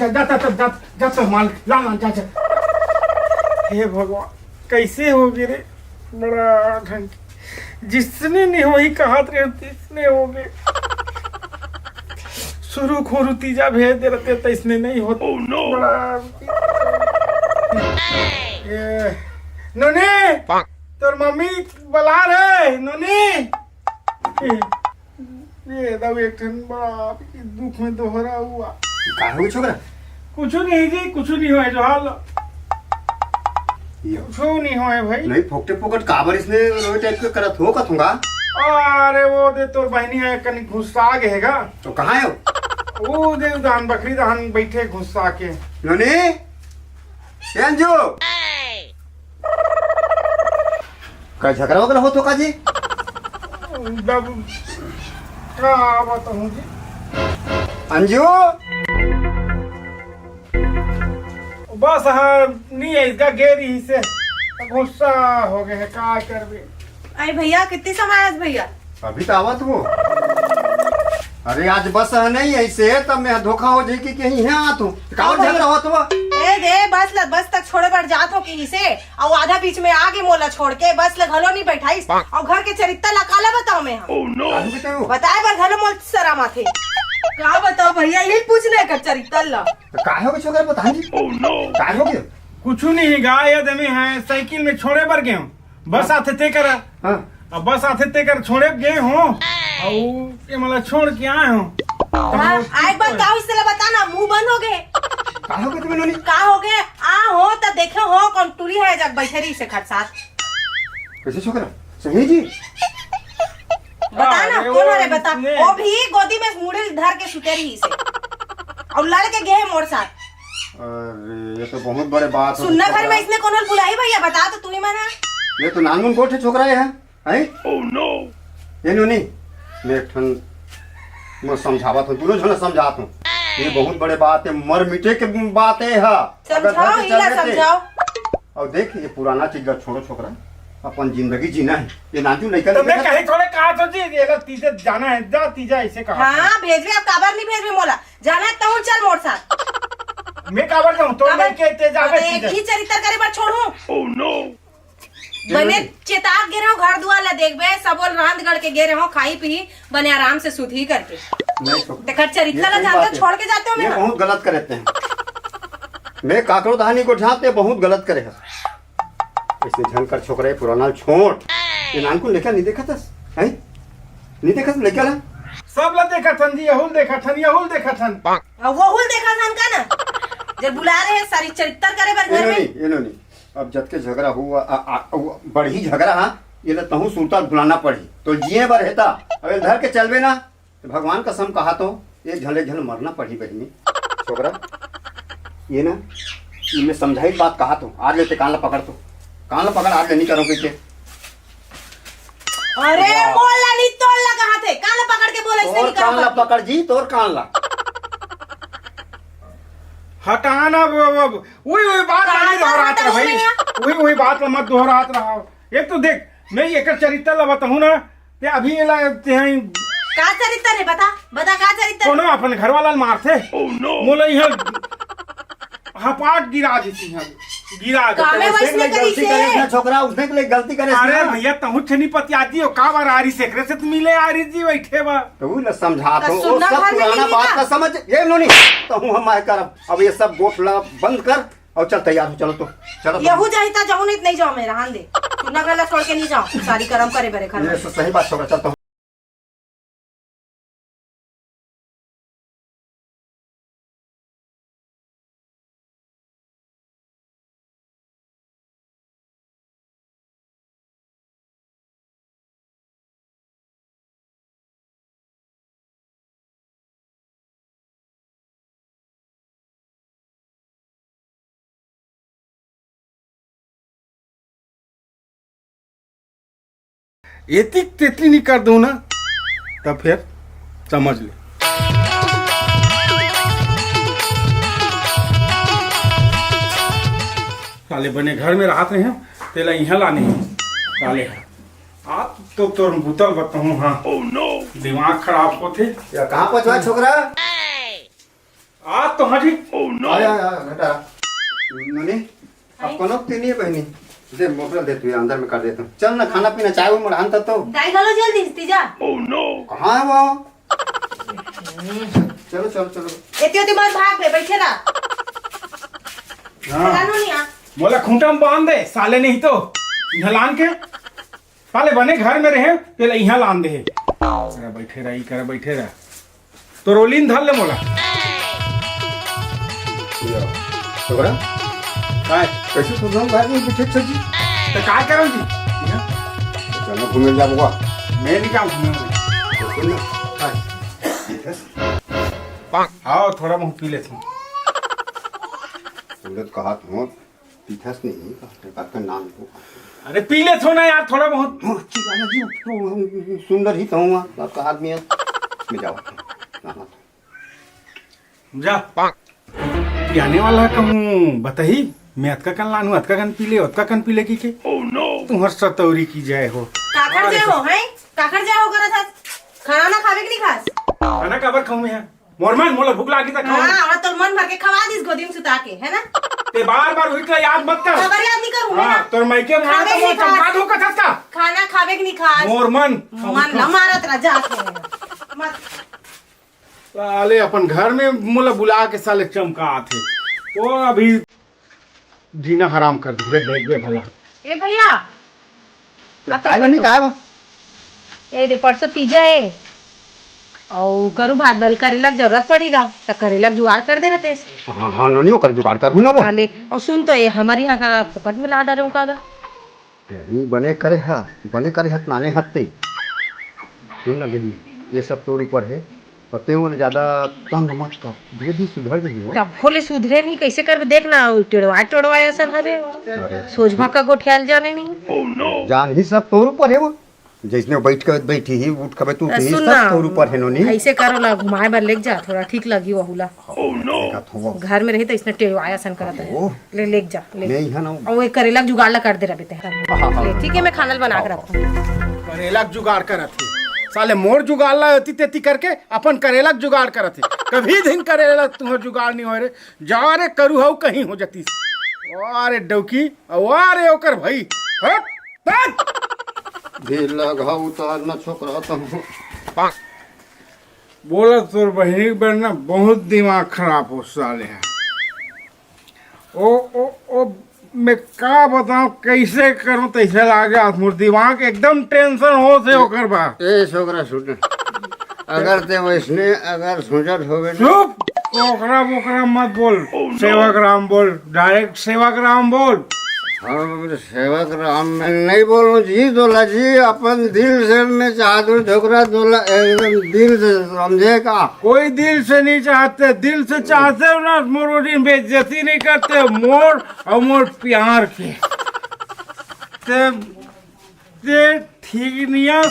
जाता माल ला जा हे भगवान कैसे हो गए रे बड़ा ढंग जिसने नहीं वही कहा इसने हो गए शुरू खोरू तीजा भेज दे रहते तो इसने नहीं होता नोनी तोर मम्मी बुला रहे नोनी ये दब एक ठन बड़ा दुख में दोहरा हुआ
का हो छोकरा
कुछ नहीं जी कुछ नहीं हुआ जो हाल कुछ नहीं हुआ भाई
नहीं फोकटे पोकट काबर इसने रोए टाइप के करत हो कथूंगा
अरे वो दे तोर बहनी है कनी गुस्सा गएगा
तो कहाँ है
वो दे दान बकरी दान बैठे गुस्सा के
नोनी अंजू का झगड़ा वगैरह हो तो का जी
दब क्या बताऊं जी
अंजू
बस हाँ नहीं है इसका गेरी ही से गुस्सा हो गए है क्या करबे
अरे भैया कितनी समय आज भैया
अभी तो आवत वो अरे आज बस है नहीं ऐसे तब मैं धोखा हो जाए कि कहीं है आ तू कावर झगड़ा हो तो
ए दे बस तक छोड़े बढ़ जात हो कहीं से और आधा बीच में आगे मोला छोड़ के बस ले घलो नहीं बैठाई और घर के चरित्र ला काला बताओ मैं हम बताए बर घलो मोल सरा माथे
क्या बताओ भैया यही पूछने का चरित्र ला
तो काहे हो गए छोकरा बता जी काहे हो गए
कुछ नहीं गाय आदमी है साइकिल में छोड़े बर गए बस आते ते कर
हां
अब बस आते ते कर छोड़े गए हो और ये मतलब छोड़ के आए हो
आए बात का इससे बता ना मुंह बंद हो गए
काहे हो गए तुम्हें नोनी
का हो गए आ हो तो देखे हो कौन टूरी है जग बैठे रही से खट साथ
कैसे छोकरा सही जी
बता ना
अरे
कौन
वो
है बता
इसने-
वो भी गोदी में मुड़े धर के सुते रही से और लड़के गए मोर साथ
अरे ये तो बहुत बड़े बात है
सुनना घर में इसने कौन बुलाई भैया बता तो तू ही मना
ये तो नानमुन गोठे छोकरा है हैं ये नोनी मैं एक ठन मैं समझावत हूँ दोनों जन समझात हूँ ये बहुत बड़े बात है मर मिटे के बात है
समझाओ इला समझाओ
और देख ये पुराना चीज छोड़ो छोकरा अपन जिंदगी जीना है ये नाजू लड़का
तो मैं कहीं थोड़े कहा तो जी ये तीजे जाना है जा तीजा ऐसे कहा
हाँ भेजवे अब काबर नहीं भेजवे मोला जाना है तो चल मोर साथ
मैं काबर जाऊं तो लड़के ते जावे
एक
तीजे
ही चरित्र करे बार छोड़ू बने चेताक गे रहो घर दुआर ला देखबे सबोल रांधगढ़ के गे रहो खाई पी बने आराम से सुधी करके
नहीं छोकरा
देखा चरित्र ला
ये सही
जानते
बात है।
छोड़ के जाते हो
ये
मैं
बहुत गलत करते हैं मैं काकरो दहानी को झाते बहुत गलत करे है ऐसे झनकर छोकरे पुराना छोड़ ये नान को लेकर नहीं देखा था हैं नहीं देखा था लेकर
सब ला देखा थन जी यहुल देखा थन
वो हुल देखा था का ना जब बुला रहे हैं सारी चरित्र करे बार घर में
ये नहीं अब जब के झगड़ा हुआ बढ़ी झगड़ा ये तो तहु सुलता बुलाना पड़ी तो जिए बार रहता अगर धर के चलबे ना तो भगवान कसम कहा तो एक झले झल मरना पड़ी बहनी छोकरा ये ना मैं समझाई बात कहा तो आज लेते कान ला पकड़ तो कान ला पकड़ आज नहीं करो पीछे
अरे मोला नहीं तोड़ला कहाँ थे कान ला पकड़ के बोला इसने
तोर
नहीं
कान ला
करो
पकड़ जी तोर कान ला
हटाना वही बात नहीं दोहरात रहा भाई, वही बात मत दोहरात रहा। एक तो देख मैं एक चरित्र ला बताऊं ना ते अभी ला ते
का चरित्र है बता का चरित्र
कोनो अपन घर वाला मारथे मोला यहाँ हपाट गिरा देती है गिरा
कामे
देते।
वैसने करी
गलती करे
से
ना छोकरा, उसने के लिए गलती करे
अरे भैया तहु छनी पतियाती हो का बार आरी से करे से तो मिले आरी जी बैठे बा
तो वो समझा
तो
तो वो
सुनना
सब
घर में
पुराना
नहीं
बात
का?
का समझ ये नोनी तो हूँ हम करब। अब ये सब बोटला बंद कर और चल तैयार हो, चलो तो चलो तो।
यहू जाहिता जाऊं नहीं जाओ मेरा हां दे सुना गला छोड़ के नहीं जाओ सारी कर्म करे बरे घर में।
ये सही बात छोकरा, चल तो।
एती तेती नहीं कर दूं ना तब फिर समझ ले। साले बने घर में राहत रहे हैं तेला यहाँ लाने हैं साले हैं आप तो तोर भूतल बताऊं। हाँ दिमाग खराब होते
या कहाँ पहुँचवा छोकरा?
आज तो हाँ जी
आया घटा नोनी अब कोनो तीन बहनी दे मोकरा दे तू अंदर में कर देता हूँ। चल ना खाना पीना चाय वो मढ़ान तो
दाई गलो जल्दी तीजा
कहाँ है वो? चलो चलो चलो
एती बात भाग बे बैठे रहा
हाँ
चलानो नहीं आ
मोला खूंटा में बांध दे साले नहीं तो यहाँ लान के साले बने घर में रहे पहले यहाँ लान दे। अरे बैठे रही करे बैठे रह तो रोलिन धर ले मोला
छोकरा
काय
कैसे सुन रहा हूँ घर में पीछे सजी
तो काय करो जी
चलो घूमे जा बुआ
मैं नहीं जाऊँ
सुन ना
आओ थोड़ा बहुत पी लेता हूँ।
तुमने तो कहा तुम पीठस नहीं बात का नाम को
अरे पी ले थो ना यार थोड़ा बहुत।
अच्छी गाना जी तो सुंदर ही तो हूँ आपका आदमी है में जाओ नहाना
जा आने वाला कहूँ बताही मैं अतका कन लानू अतका कन पी ले अतका कन पी ले की के तुम्हार सतौरी की जाए हो
काकर जे हो हैं काकर जे हो करत हस खाना ना खावे के नहीं खास
खाना काबर खाऊं मैं मोरमान मोला भूख लागी त खाऊं
हां और तो मन भर के खवा दिस गोदी में सुता के है ना
ते बार उठ के याद मत कर
खबर याद नहीं करूं
हां तोर मायके मारा तो मोर चमका दो का था
खाना खावे के नहीं खास
मोरमान
मन न मारत रह जा के मत
साले अपन घर में मोला बुला के साले चमका आथे तो अभी जीना हराम कर दे देख बे भला
ए भैया
काय नहीं काय बा
ए दे परसों पिज्जा है और करू भात दाल करेला की जरूरत पड़ेगा तो करेला का जुगाड़ कर देना तेज
हाँ हाँ नोनियो कर जुगाड़ कर हूँ ना वो
खाले और सुन तो ये हमारे यहाँ का पकड़ में ला डाले का
यही बने करे हाथ नाने हत्ते सुन ना गिरी ये सब तो ऊपर है पते हो ना ज्यादा तंग मत कर धीरे धीरे सुधर जाएगी
तब भोले सुधरे नहीं कैसे कर देखना टेढ़वा ऐसा हरे सोझभा का गोठियाल जाने नहीं
जान ही सब तोर ऊपर है वो जैसे बैठी ही उठ के तू ही
सुन
सब
ना
तोर ऊपर है नोनी
ऐसे करो ला घुमाए बार लेके जा थोड़ा ठीक लगी वहुला घर में रही तो इसने टेढ़वाया सन करता है ले लेके जा ले
मैं यहाँ ना
और वो करेला का जुगाड़ ला कर दे रहे ठीक है मैं खाना बना के रखूँ
करेला के जुगाड़ करत है साले मोर जुगाड़ ला अति तेती करके अपन करेला के जुगाड़ करत है कभी दिन करेला तुम्हार जुगाड़ नहीं हो रे जा रे करू हऊ कहीं हो जाती अरे डौकी अरे ओकर भाई हट हट
ढेर लगा उतार ना छोकरा तुम
बोला तोर बहनी के बेर बहुत दिमाग खराब हो साले है ओ मैं का बताऊं कैसे करूं तैसे लागे मोर दिमाग एकदम टेंशन हो से ओकर बा
ए छोकरा सुन अगर ते वैसने अगर सोचत होवे
चुप ओकरा बोकरा मत बोल सेवक राम बोल डायरेक्ट सेवक राम बोल
हम सेवक राम मैं नहीं बोलूं जी दोला जी अपन दिल से मैं चाहता हूँ छोकरा दोला एकदम दिल से समझे का
कोई दिल से नहीं चाहते दिल से चाहते हो ना मोर बेइज्जती नहीं करते मोर और मोर प्यार के ते ठीक नहीं है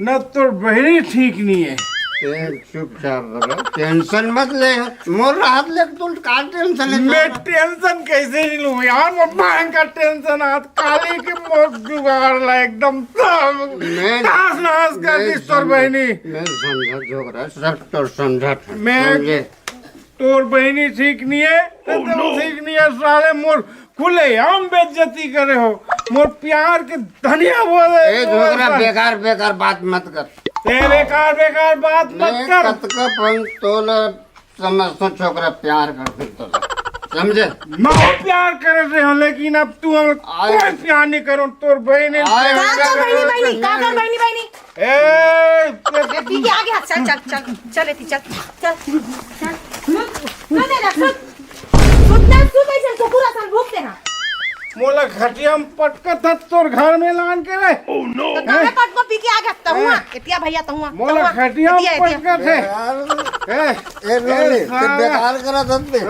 न तो बहनी ठीक नहीं है
चुपचाप रहो, टेंशन मत ले। मोर हाथ ले तू का टेंशन ले?
मैं टेंशन कैसे नहीं लूं यार, वो भयंकर टेंशन हाथ काली की मोट जुगाड़ ला एकदम नाश नाश कर दी तोर बहनी।
मैं समझा झोकरा सब तो समझा था।
मैं तोर बहनी ठीक नहीं है तो ठीक नहीं है साले मोर खुले हम बेइज्जती करे हो, मोर प्यार के धनिया बोले।
ए झोकरा बेकार बेकार बात मत कर।
ते बेकार बात मत कर।
कतका पन तोला समझ तो छोकरा प्यार करते तोला समझे?
मैं प्यार करे थे लेकिन अब तू हम कोई प्यार नहीं करो तोर बहनी। ए
पी के आगे हाथ चल चल चल चल एती चल चल चल सुन दे ना सुन ऐसे तो पूरा साल भूखते ना
मोला घटिया में पटका था तोर घर में लान के रे।
तो कमे पट को पी के आगे हफ्ता हुआ एतिया भैया तो हुआ
मोला घटिया में पटका थे।
ए रोले ते बेकार करा दते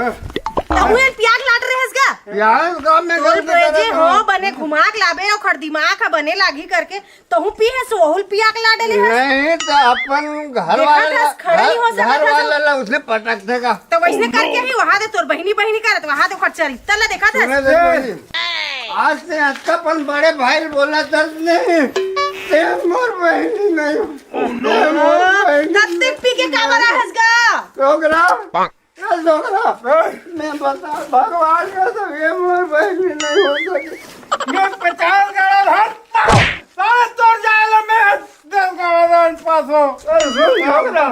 तहुए प्याग लाट रहे हसगा
प्याज गांव में
तोर बेजे हो बने घुमाक लाबे और खड़ दिमाग का बने लागी करके तहु पी है सोहुल पियाक लाडे ले
नहीं तो अपन घर वाला ला उसने पटक देगा।
तो वैसे करके ही वहां दे तोर बहिनी करत वहां दे खर्चरी तल्ला देखा था।
आज से अपन बड़े भाई बोला दर्द नहीं ते मोर बहनी नहीं
तत्ते पी के का बना हसगा
छोकरा मैं बता भगवान का तो ये मोर बहनी नहीं हो सकी।
मैं 50 गाड़ा धरता सारे तोड़ जाएगा मैं 10 गाड़ा पास हो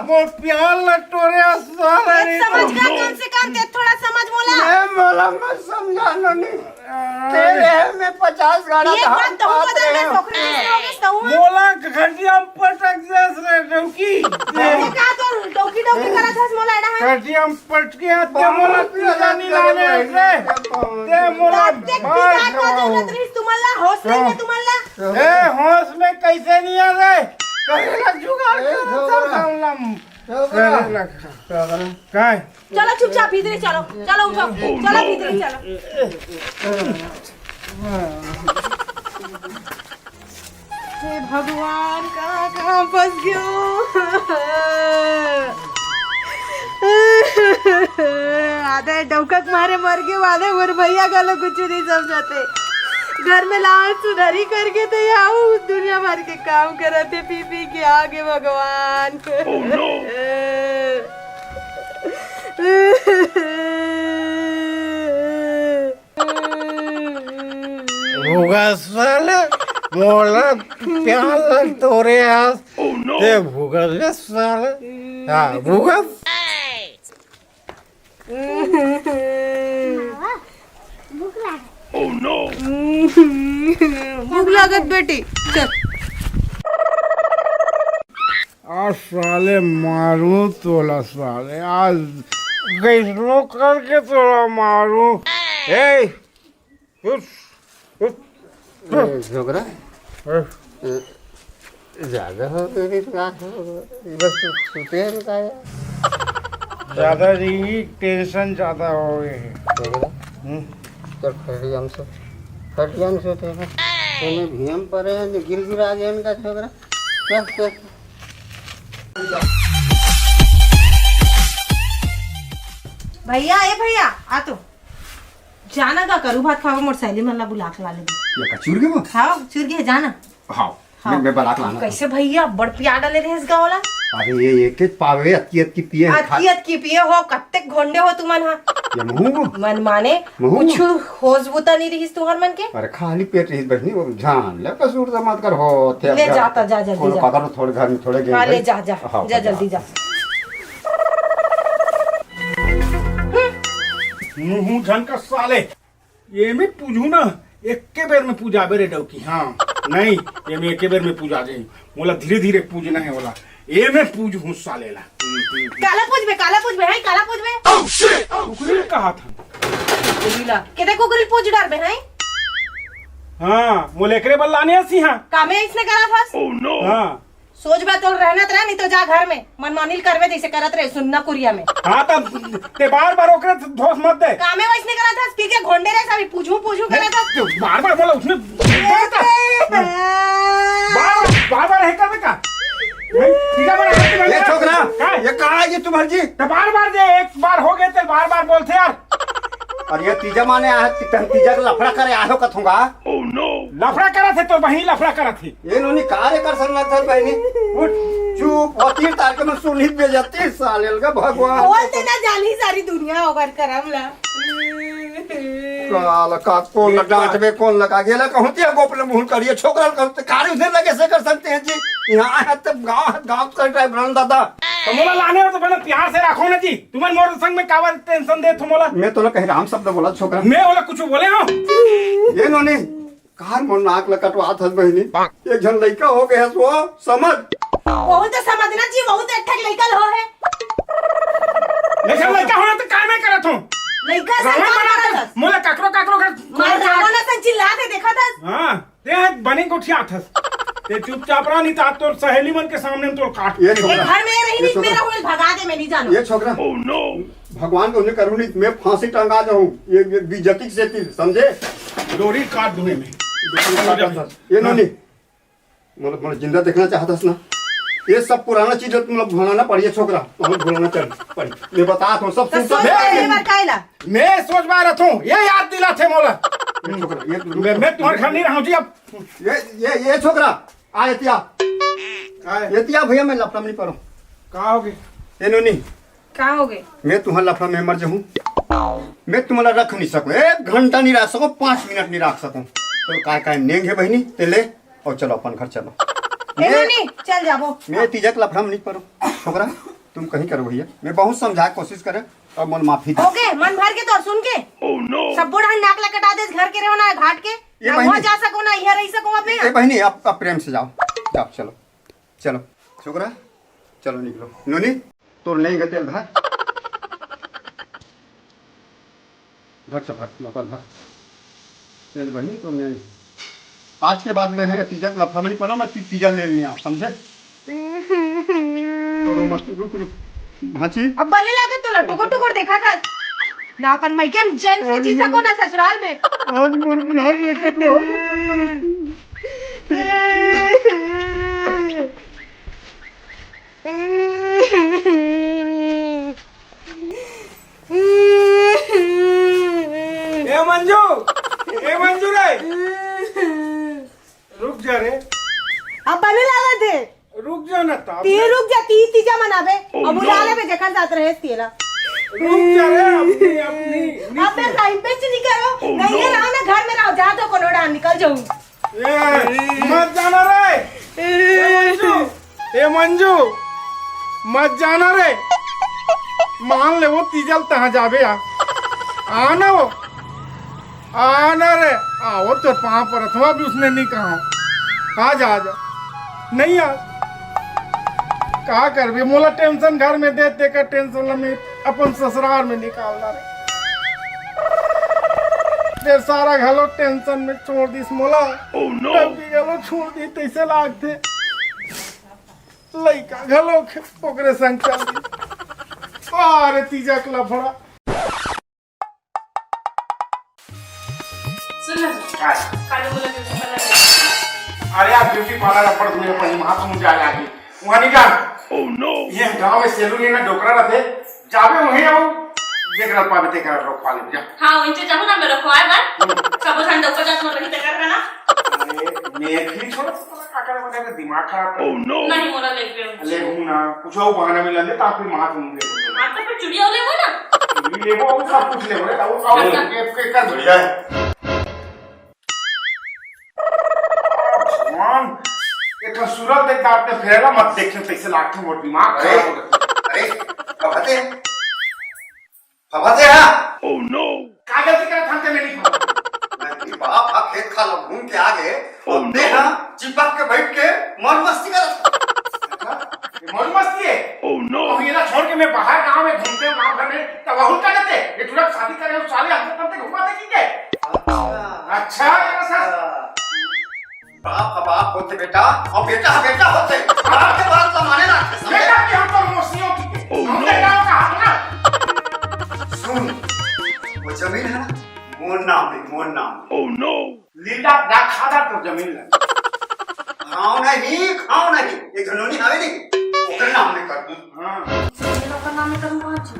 मोर प्यार लटोरे सारे
समझ का कम से कम ते थोड़ा समझ बोला
मैं बोला मैं समझाना नहीं तेरे में 50 गाड़ा
ये बात तो बदल दे सोखरे में होगे तो
मोला घटिया में पटक जैस रे डौकी
ये का तो डौकी करत हस मोला एडा है
घटिया में पटके ते मोला पियानी लाने रे ते मोला
का जरूरत रही तुम्हारा होश नहीं है तुम्हारा
ए होश में कैसे नहीं आ रे करेला जुगाड़ काय
चलो चुपचाप भीतरी चलो चलो उठो चलो भीतरी चलो। हे भगवान कहाँ फंस गयो आधे डौकक मारे मर गए आधे मोर भैया का लोग कुछ नहीं समझते घर में लाल सुधारी करके तो यहाँ दुनिया भर के काम करते पी पी के आगे भगवान।
भूगा साले मोला प्यार तोरे हाथ ते भूगा ले साले हाँ भूगा
भूख लागत बेटी चल
आज साले मारू तोला साले आज कैसनो करके तोला मारू। ए
छोकरा ज्यादा हो गई बस सुते का
ज्यादा नहीं टेंशन ज्यादा हो गई
छोकरा चल खटियान से थे तुम्हें भीम परे गिर गिरा गया इनका छोकरा क्या
भैया ए भैया आ तो जाना का करू भात खाओ मोर सहेली मन ला बुला के ला ले
ये कचूर के वो
खाओ चुर के जाना
हाँ मैं बरात लाना
कैसे भैया बड़ पिया डाले रे इस गावला
अरे ये एक एक पावे अतियत की पिए
अतियत की पिए हो कत्ते घोंडे हो तुमन हा
ये मुंह
मन माने
मुंह।
कुछ होश बुता नहीं रही तुहर मन के
अरे खाली पेट रही बहनी वो जान ले कसूर तो मत कर हो थे
ले जाता जा जल्दी जा
पकड़ो थोड़े घर में थोड़े
हाँ ले जा जा
हाँ,
जा जल्दी जा
मुंह झन का साले ये में पूजू ना एक के बेर में पूजा बेरे डौकी हाँ नहीं ये में एक बेर में पूजा दे बोला धीरे धीरे पूजना है बोला ये में पूज हूँ सालेला
काला पूछ बे है काला पूछ बे
कुकरी कहा था
कुकरीला केते कुकरी पूछ डार बे है
हाँ मोले एकरे बल्लाने हसी हाँ
कामे इसने करा था
हाँ
सोच बा तो रहना रहा नहीं तो जा घर में मनमानी करवे जैसे करत रहे सुनना कुरिया में
हाँ तब ते बार ओकरे धोस मत दे
कामे वैसने करा था पी के घोंडे रहे सभी पूछू करा था
बार बोला उसने बार है करवे का ठीक है बना
ये छोकरा
काय?
ये कहाँ है ये तुम्हारी जी?
तो बार बार दे, एक बार हो गए तो बार बार बोलते यार।
और ये तीजा माने आया तीजा का लफड़ा करे आयो कथूंगा।
लफड़ा करा थे तो वही लफड़ा करा थी।
ये नोनी कार्य कर सन लगता है बहनी। उठ चुप वकील तार के मैं सुनी बेजती सालेल का भगवान।
बोलते ना जानी सारी दुनिया ओकर करम ला।
काला का कौन डांट में कौन लगा गेला कहते हैं गोपल मुंह करिए छोकरा कहते कार्य उधर लगे से कर सकते हैं जी। यहाँ है तब गांव का टाइप रन दादा।
तो मोला लाने हो तो पहले प्यार से रखो ना जी। तुम्हारे मोर संग में कावर टेंशन दे तुम मोला।
मैं तो ना कह राम शब्द बोला छोकरा।
मैं बोला कुछ बोले हो।
ये नोनी कार मोर नाक लकटवात हस बहनी। एक जन लड़का हो गया सो समझ।
बहुत समझना जी, बहुत अच्छा लड़का हो है।
लेकिन लड़का होना तो काय में करत हूं।
लड़का से
रावण
कौन
बना
करत?
मोला काकरो काकरो कर
मार रावण से चिल्लाते देखा था।
हां ते बनी कोठिया थस। ते चुपचाप रहा नहीं ता तो सहेली मन के सामने में तो काट।
ये
एक
छोकरा
घर में रही नहीं मेरा हुल भगा दे, मैं नहीं जानू।
ये छोकरा भगवान को उन्हें करूँ नहीं मैं फांसी टंगा जाऊँ ये बेइज्जती से समझे।
डोरी काट दूंगे मैं।
ये नोनी मतलब जिंदा देखना चाहता ना। ये सब पुराना चीज मतलब भुलाना पड़ी छोकरा। हम भुलाना चल पड़ी मैं बता तो सब
तो
सुन
सोच पहली बार कायला।
मैं सोच पा रहा हूँ ये याद दिला थे मोला।
ये छोकरा
मैं तुम्हारे घर नहीं रहा हूँ जी अब।
ये छोकरा आ एतिया एतिया भैया मैं लफड़ा में नहीं पड़ूं।
कहा होगे
ये नोनी
कहाँ हो गए?
मैं तुम्हारा लफड़ा में मर जाऊँ। मैं तुम्हारा रख नहीं सकूँ 1 घंटा नहीं रख सकूँ 5 मिनट नहीं रख सकूँ। तो काय नेंग है बहनी ते ले और चलो अपन घर चलो।
नहीं चल जाबो।
मैं तीजक लफड़ा में नहीं पड़ूं छोकरा। तुम कहीं करो भैया मैं बहुत समझा कोशिश करे और मन माफी दे।
ओके मन भर के तो सुन के सब बुढ़ा नाक लकटा दे घर के रहो ना घाट के ना वहाँ जा सको ना यहाँ रह सको अपने।
ए बहनी अब प्रेम से जाओ जाओ चलो चलो छोकरा चलो निकलो। नोनी तोर नहीं गते घर घर से भाग चल बहनी तुम नहीं आज के बाद में है तीजक लफड़ा में नहीं पड़ा। मैं तीजा ले लिया समझे। तो मत रुक भाची
अब बने लगे तो टुकुर टुकुर देखा था ना अपन मैं क्या जन से जी सको ना ससुराल में।
आज मोर बुलार लेके ले
ए मंजू रे रुक जा रे।
अब बने लगा थे
रुक जा ना ता।
ती रुक जा तीजा मनाबे अब बुला ले जखन जात रहे तेरा।
रुक जा रे अपनी अपनी
अब मैं टाइम पे नहीं करो नहीं रहो ना घर में रहो जा तो कोनोड़ा निकल जाऊं।
मत जाना रे ए मंजू मत जाना रे। मान ले वो तीजल तहाँ जाबे आना वो आना रे आओ तो पाँव पर अथवा भी उसने नहीं कहा आ जा नहीं आ कहा कर भी मोला टेंशन घर में दे कर टेंशन में अपन ससुराल में निकालना रे। फिर सारा घलो टेंशन में छोड़ दी मोला। घलो छोड़ दी तैसे लागते लइका घलो ओकरे संग चल दी। अरे तीजा के लफड़ा अरे आप ब्यूटी पार्लर अपन तुम्हें पहले महासमुंद जा लागी वहां नहीं जा। ये गांव में सेलून ना डोकरा रहते जाबे वहीं आओ जेकरा पावे ते कर रोक पाले जा।
हां इनसे जाहु ना मेरे खोए बन सब ठंड ऊपर जात मत रही ते कर ना।
अरे मैं भी छोड़ का करे मगर दिमाग खराब
नहीं मोरा ले गयो
ले हूं ना कुछ और बहाना मिला दे ताकि महासमुंद ले
हां तो फिर चुड़िया ले वो ना
ले वो सब कुछ ले वो आओ के कर बढ़िया है। एक सूरत देख आपने फेरा मत देखने पैसे लागते मोर दिमाग खराब हो गया।
अरे फबाते है
ओह नो कागज की तरह थानते में नहीं खा
मैं बाप आ खेत खा लो घूम के आगे और देखा चिपक के बैठ के मौज मस्ती कर
मौज मस्ती है। ओह नो ये ना छोड़ के मैं बाहर गांव में घूमते हूं गांव घर में तब वहुल का करते ये तुरंत शादी करे उस साले हमसे तब तक घुमाते की क्या। अच्छा
बाप होते बेटा और बेटा होते बाप के बाद जमाने ना
बेटा की हम तो मोसियों की हमने गांव का हाथ ना
सुन वो जमीन है मोर नाम
ओह नो लीला खादा तो जमीन लग
खाओ नहीं एक धनोनी हवे नहीं ओकरे नाम में कर दूं।
हाँ
ये लोग का नाम में करूँ कौन सी?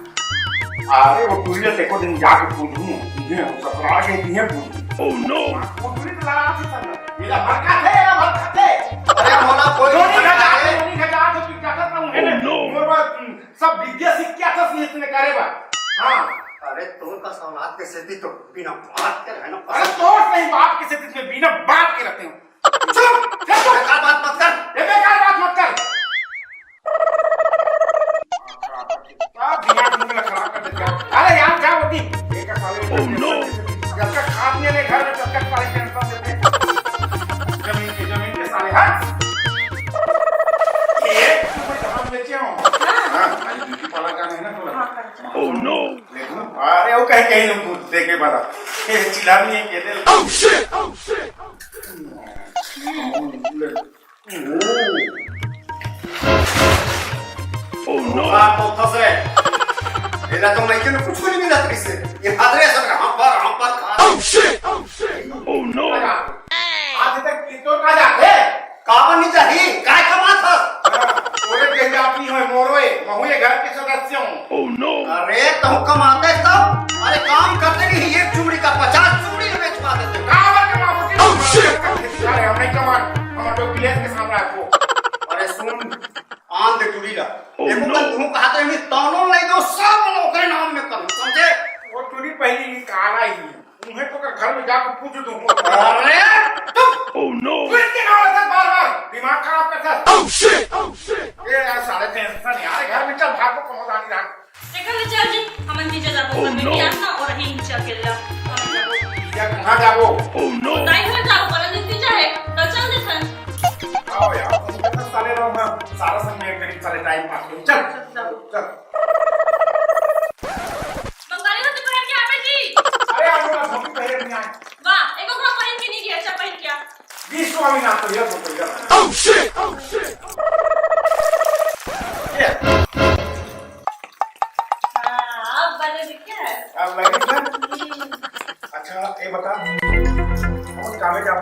अरे वो टूरिया से को दिन जाके पूछूं मुझे ससुराल के दिए पूछूं। ओह नो वो टूरी तो लगा थी सब ये भड़का थे
अरे मोला कोई
नहीं खजा तो तू क्या करता हूं है मोर बात सब विद्या सीख क्या था इसने करे बा। हां
अरे तोर का सवाल के सेती तो बिना बात के रहना।
अरे तोड़ नहीं बाप के से में बिना बात के रहते हो। चलो
बेकार बात मत कर।
ये बेकार बात मत कर। आप दिमाग मुझे खराब कर देते हो। अरे यार क्या होती एक का साले ओह नो जब तक खाने ने घर में तब तक साले टेंशन देते जमीन के साले हट ये तुम्हें जहां बेचे हो। हां आज ब्यूटी पार्लर का है ना थोड़ा। ओह नो देखो अरे वो कहीं लोग दूध दे के बड़ा ये चिल्लानी है के दे। ओह शिट
ओह नो आप तो फंसे। इधर तो मैं क्यों कुछ नहीं मिला तुझसे। ये हादरे सब हम पर खा। ओह नो
आज तक कितो का जाते
कावन नहीं चाहिए काय कमा था।
तोरे जैसे अपनी होए मोरोए महू ये घर के सदस्य हूं। ओह नो
अरे तुम कमाते तब अरे काम करते नहीं एक चुमड़ी का 50 चुमड़ी बेचवा देते।
कावर कमाओ कि अरे हम नहीं कमान हम तो प्लेस के सामने आपको।
अरे सुन आन दे टुड़ी ला देखो मैं तुम कहते हैं तानो नहीं दो सब लोग के नाम में कर समझे।
वो टुड़ी पहली ही काला ही तुम्हें तो घर में जाकर पूछ दूं।
अरे
ओह नो फिर के नाम से बार-बार दिमाग खराब करता है। ओह शिट ये यार सारे टेंशन यार घर में चल भाग को पहुंचानी रहा।
देखो ले चल जी हम नीचे जाबो मैं भी आना और रही नीचे अकेला हम जाबो
या कहां जाबो। ओह नो
नहीं हो जाओ पर नीचे जाए तो चल देखन
आओ यार तुम तो साले रहो ना सारा समय करीब साले टाइम पास करो। चल
बंगाली होते पहन के आवे जी।
अरे आप लोग धोती पहले नहीं आए
वाह एको को पहन के नहीं गया अच्छा पहन क्या
20 को अभी ना तो ये तो यार। ओह शिट ये
अब बने दिखे है
अब लगे ना। अच्छा ये बता हम कहां में जाओ।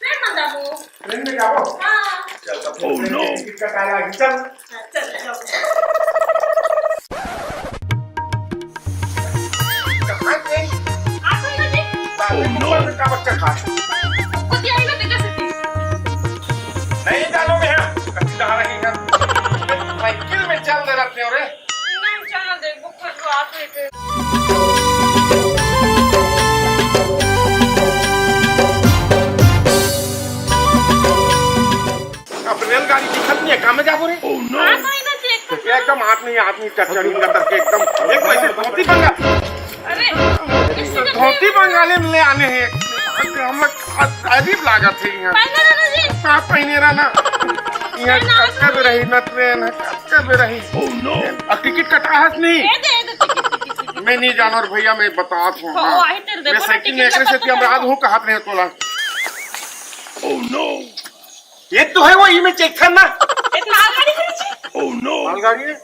ट्रेन में जाबो
ट्रेन में जाओ।
हां
चल तो ओह नो टिकट का काला चल
चल जाओ
कहां ट्रेन
आसन में जी
ओह नो का बच्चा खा
कुछ आई ना दिखा सकती
नहीं डालोगे यहां कच्ची दहा रही है साइकिल में चल दे रहे हो रे।
नहीं चल देख बुक कर आप लेके
अब रेलगाड़ी दिखत नहीं है कहां में जाबो रे। ओह नो
हां कोई ना देख
एकदम आदमी चढ़ी अंदर के एकदम एक वैसे धोती बंगाल
अरे
धोती बंगाली में ले आने हैं हम लोग अजीब लागत है यहाँ।
पहले ना जी
कहाँ पहने रहना यहाँ कब रही न ट्रेन कब रही। ओह नो अब टिकट कटा है नहीं
दे टिकट
मैं नहीं जाना और भैया मैं बतात हूँ।
ओ आई तेरे
मैं
देखो
साइकिल में एक से कि हम रात हूँ कहत रहे तोला। ओह नो ये तो है वो ई में चेक करना।
एक मालगाड़ी है जी
ओह नो मालगाड़ी है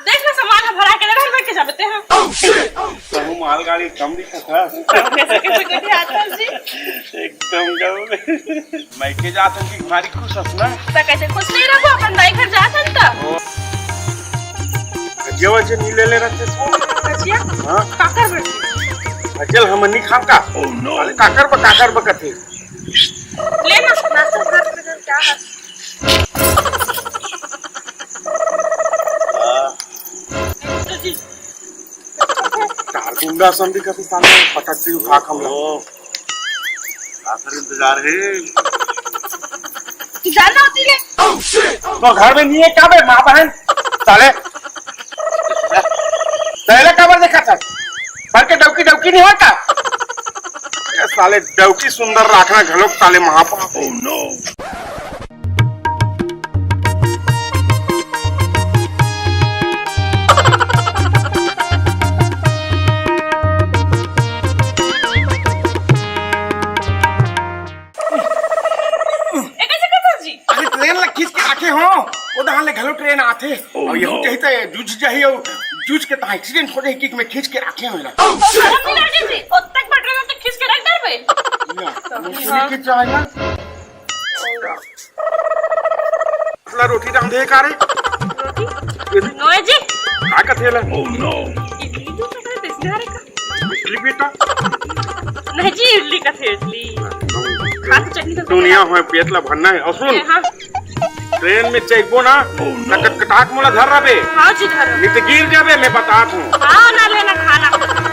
देख ना सामान भरा के घर में के जाते हैं
तो मालगाड़ी कम दिखत है
कैसे कैसे गड्ढे आता है जी
एकदम गम मैं के जात हूँ कि भारी खुश हस ना
तो कैसे खुश नहीं रहो अपन दाई घर जात हन त
जेवा जे नीले ले रहते सो
बचिया
हां
काकर बेटी
चल हम नहीं खाम का। ओह नो काकर बकथे
ले ना नाश्ता कर क्या है तो जी
चार गुंडा समझी कभी सामने पटक दी उठा हम लोग आखिर इंतजार है
जाना होती है
तो घर में नहीं है क्या बे माँ बहन साले पहले कबर देखा था पर के डौकी नहीं होता ये साले डौकी सुंदर रखना घलोक साले महापाप। ओह नो घलो ट्रेन आथे और यहू कहते जूझ जाही और जूझ के ता एक्सीडेंट हो जाही किक में खींच के रखे होला
शर्म नहीं लगे थी तक पेट्रोल तो खींच के रख दर बे
मुझे के चाहिए पतला रोटी रांधे का रे
नोए जी
का कथेला
इडली तो सगळे दिसणार आहे का
इडली बेटा
नाही जी इडली का थे इडली खात चटणी तो
दुनिया है पेटला भरना है और सुन
हां
ट्रेन में चेकबो ना कटकटाक मोला धर रबे
हां जी धर
नहीं तो गिर जाबे मैं बतात हूँ
हां ना लेना खाना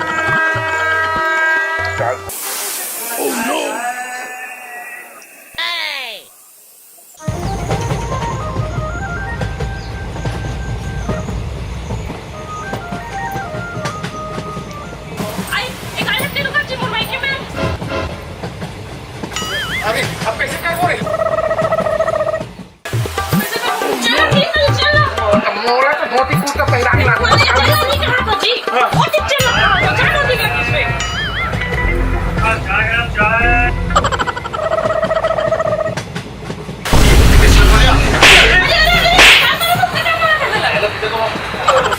आई एक आले तेरे का जी मुंबई के में
अरे अब कैसे कर बोले
चलो ठीक है चलो
मोला तो धोती कुर्ता पहना के लागो
चलो नहीं कहा जी वो ठीक चलो चलो ठीक है इसमें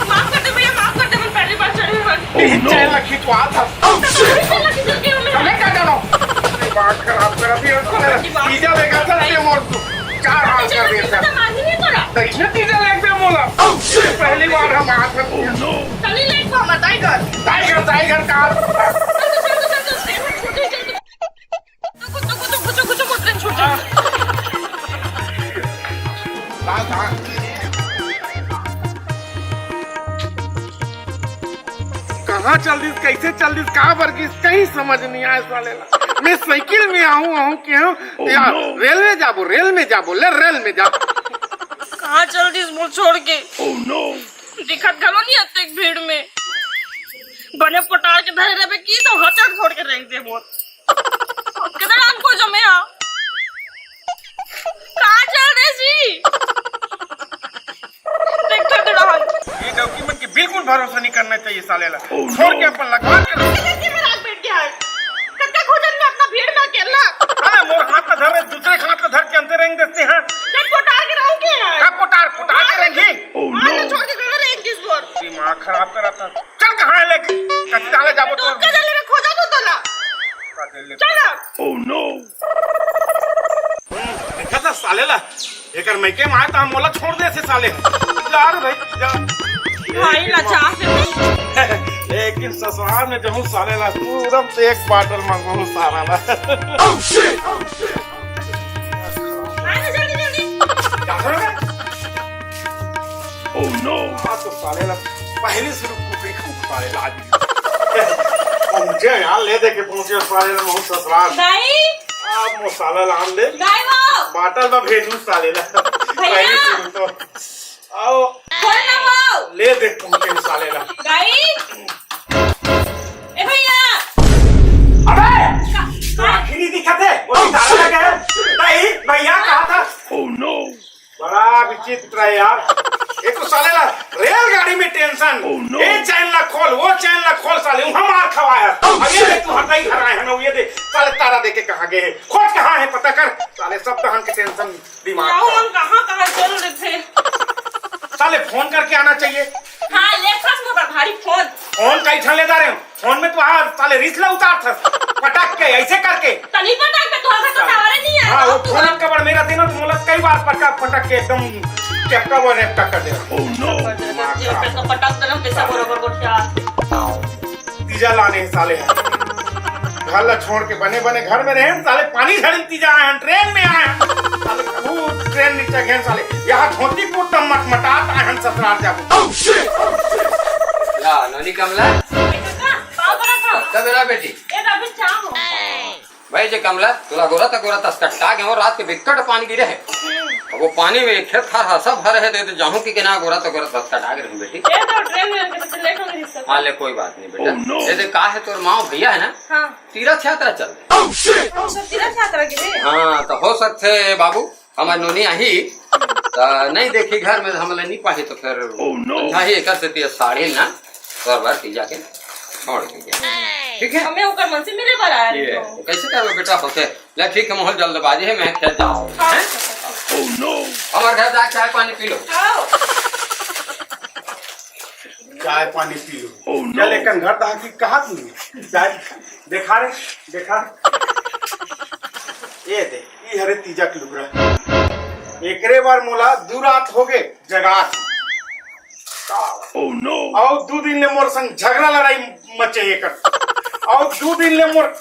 माफ कर दे भैया माफ कर दे मैं पहली बार चढ़ी हूं
चल लखी तो आता हमें क्या जानो बात खराब कर दी तीजा लेगा चल ये मोर तू चार हाल कर दिया तो इसने तीजा लेग पे मोला पहली बार हम आते
चली ले को मत
टाइगर का कहाँ चल दी कैसे चल दी कहाँ वर्गीस कहीं समझ नहीं आया साले ला मैं साइकिल में आऊँ क्यों यार रेल में जाबो ले रेल में जा
कहाँ चल दी बोल छोड़ के दिखत गलो नहीं आते एक भीड़ में बने पटार के धरे रहे की तो हचड़ छोड़ के रख दे बोल किधर आपको जो मैं आ कहाँ चल रहे जी देखते तो रहा
ये डॉक्यूमेंट की बिल्कुल भरोसा नहीं करना चाहिए साले ला छोड़ के अपन लगवा कर
बैठ गया है कत्ता खोजन में अपना भीड़ में अकेला
अरे मोर हाथ का धर दूसरे हाथ का धर के अंदर रेंग देते हैं
जब पटार के रहूंगे
कब पुटार के रेंगी
आज छोड़ के घर एक किस बोर
दिमाग खराब करा था चल कहाँ है लेके कच्चा जाबो
तो
तो
कदले में खोजा तो तला चल
देखा था साले ला एकर मैके मार तो हम मोला छोड़ दे से साले यार भाई जा
भाई लचा
लेकिन ससुराल में जब साले ला पूरब से एक बाटल मांगू सारा ला
आने जल्दी जल्दी
क्या करोगे ओह नो बात तो साले ला पहले से कुकड़ी खूब साले ला मुझे यार ले दे के पहुंचे साले ला बहुत ससुराल
दाई
अब मसाला लान ले
दाई वो
बाटल में भेजू साले ला पहले से तो आओ
खोल ना वो
ले दे पहुंचे साले ला
दाई ए भैया
अबे आखिरी दिखा थे वो ताला लगा है नहीं भैया कहा था ओह नो बड़ा विचित्र है यार ये तो साले ला रेलगाड़ी में टेंशन ये चैन ला खोल वो चैन ला खोल साले हम मार खवाया अब ये देख तू हटाई घर आए हैं ना ये देख साले तारा देके कहाँ गए खोज कहाँ है पता कर साले सब दहन के टेंशन दिमाग
हम कहाँ चल रहे थे
साले फोन करके आना चाहिए
हाँ ले खास मोटर भारी फोन
फोन कई ठन ले जा रहे हो फोन में तो आज साले रिसला उतार था पटक के ऐसे करके
तनी पटाक पे तो तो टावर नहीं है
हाँ वो फोन कवर मेरा देना तो मोला कई बार पटक के एकदम चक्का वो रेप कर दे ओह नो
पे तो पटाक तो कैसा बरोबर गोठिया
तीजा लाने हैं साले घर ला छोड़ के बने बने घर में रहे साले पानी झड़ी तीजा आए हैं ट्रेन में आए हैं साले वो ट्रेन नीचे गए साले यहाँ धोती को तम मटमटात आए हैं ससुराल जाबो
ला नोनी कमला
पाव बड़ा था
कब मेरा बेटी
ए रवि चाहो
भाई जे कमला तुला गोरा तस्कट्टा के और रात के बिकट पानी गिरे है वो पानी में खेत खार सब भरे है तो जाहू की ना गोरा तस्कट्टा गिरे बेटी
ए तो ट्रेन में कितने लेट हो गई सब
हाँ ले कोई बात नहीं बेटा ये देख का है तोर माँ भैया है ना
हां
तीरथ यात्रा चल रहे
सब तीरथ यात्रा के
हाँ तो हो सकते बाबू हमारी नोनी आई तो नहीं देखी घर में हम नहीं पाही तो फिर ही कर सकती साड़ी ना तोर बार की जाके छोड़ के ठीक है
हमें ऊपर मन से मिले बार आया
ये कैसे करोगे बेटा होते ले ठीक है मोहल जल्दबाजी है मैं खेत जाऊँ हमारे घर जाके चाय पानी पी लो
चाय पानी पी लो क्या लेकिन घर दहा की कहा तू चाय देखा रे देखा ये दे ये हरे तीजा की लुगरा एकरे बार मोला 2 रात हो गए जगा और 2 दिन ले मोर संग झगड़ा लड़ाई मचे एकर और 2 दिन ले मोर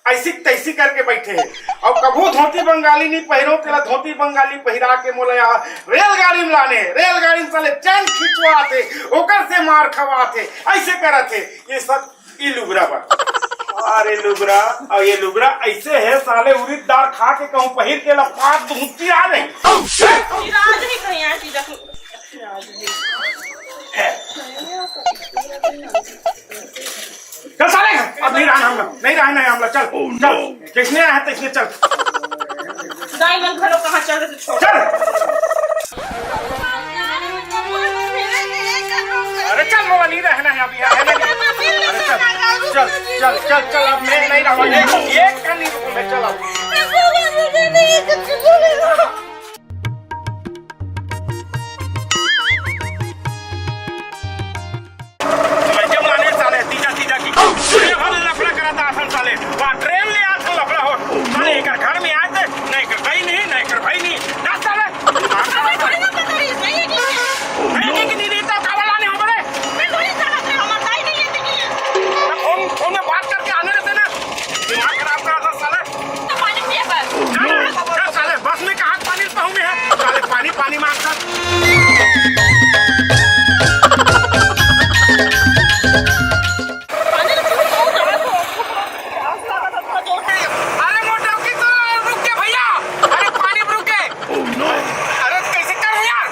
ऐसी तैसी करके बैठे है और कभू धोती बंगाली नहीं पहिरो तेला धोती बंगाली पहिरा के मोला यहाँ रेलगाड़ी में लाने रेलगाड़ी में साले चैन खिंचवाते ओकर से मार खवाते ऐसे करते ये सब ई लुगरा बा। अरे लुगरा और ये लुगरा ऐसे है साले उड़ीदार खा के कहूँ पहिर के लपाट धूती आ रही
राज ही कहीं ऐसी देखो
चल साले अब नहीं रहना हम लोग नहीं रहना है हम लोग चल चल किसने आया तो इसने चल
डायमंड घरों कहाँ चल रहे थे छोड़
चल अरे चल मोला नहीं रहना है अभी है नहीं अरे चल चल चल चल चल अब मैं नहीं रहूँगा एक का नहीं रुकूंगा चल अब पानी मांगता अरे मोटा की तो रुक के भैया अरे पानी रुके अरे कैसे कर यार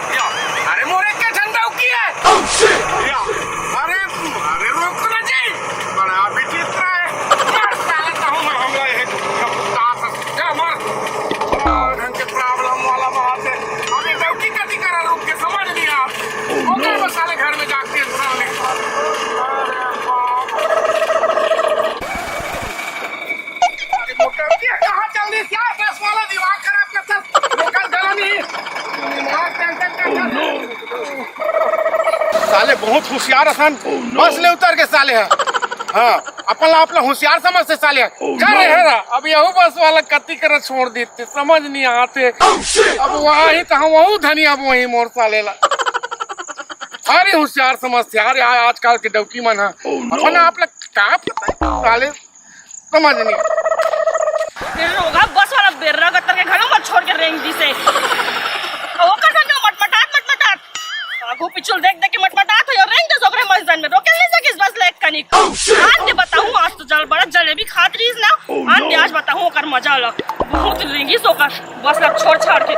अरे मोरे के ठंडा की है अरे अरे रुक ना जी बड़ा विचित्र है मार साले कहूं मैं हम लोग है क्या मार ढंग के प्रॉब्लम वाला बात है अभी डौकी कति करा रुक के समझ नहीं आप ओके बस साले घर में जाके साले कहाँ चल रही क्या बस वाला दिमाग खराब करता लोकल गला नहीं दिमाग टेंशन साले बहुत होशियार हसन बस ले उतर के साले है हाँ अपन आप लोग होशियार समझ से साले कर रहे हैं अब यहू बस वाला कति कर छोड़ देते समझ नहीं आते अब वहाँ ही तो हम वहू धनिया वही मोर साले ला सारे होशियार समझते यार आजकल के डौकी मन है अपन आप लोग क्या पता साले समझ नहीं
होगा बस वाला बेर्रा गत्तर के घरों मत छोड़ के रेंग दी से वो कर जो मटमटात आगू पिछुल देख देख के मटमटात हो रेंग दे सोकरे मस्जिद में रोके नहीं सकिस बस लेक कनिक आज दे बताऊं आज तो जल बड़ा जलेबी खात रहीस ना आज दे आज बताऊं कर मजा लग बहुत रेंगी सोकर बस लग छोड़ छाड़ के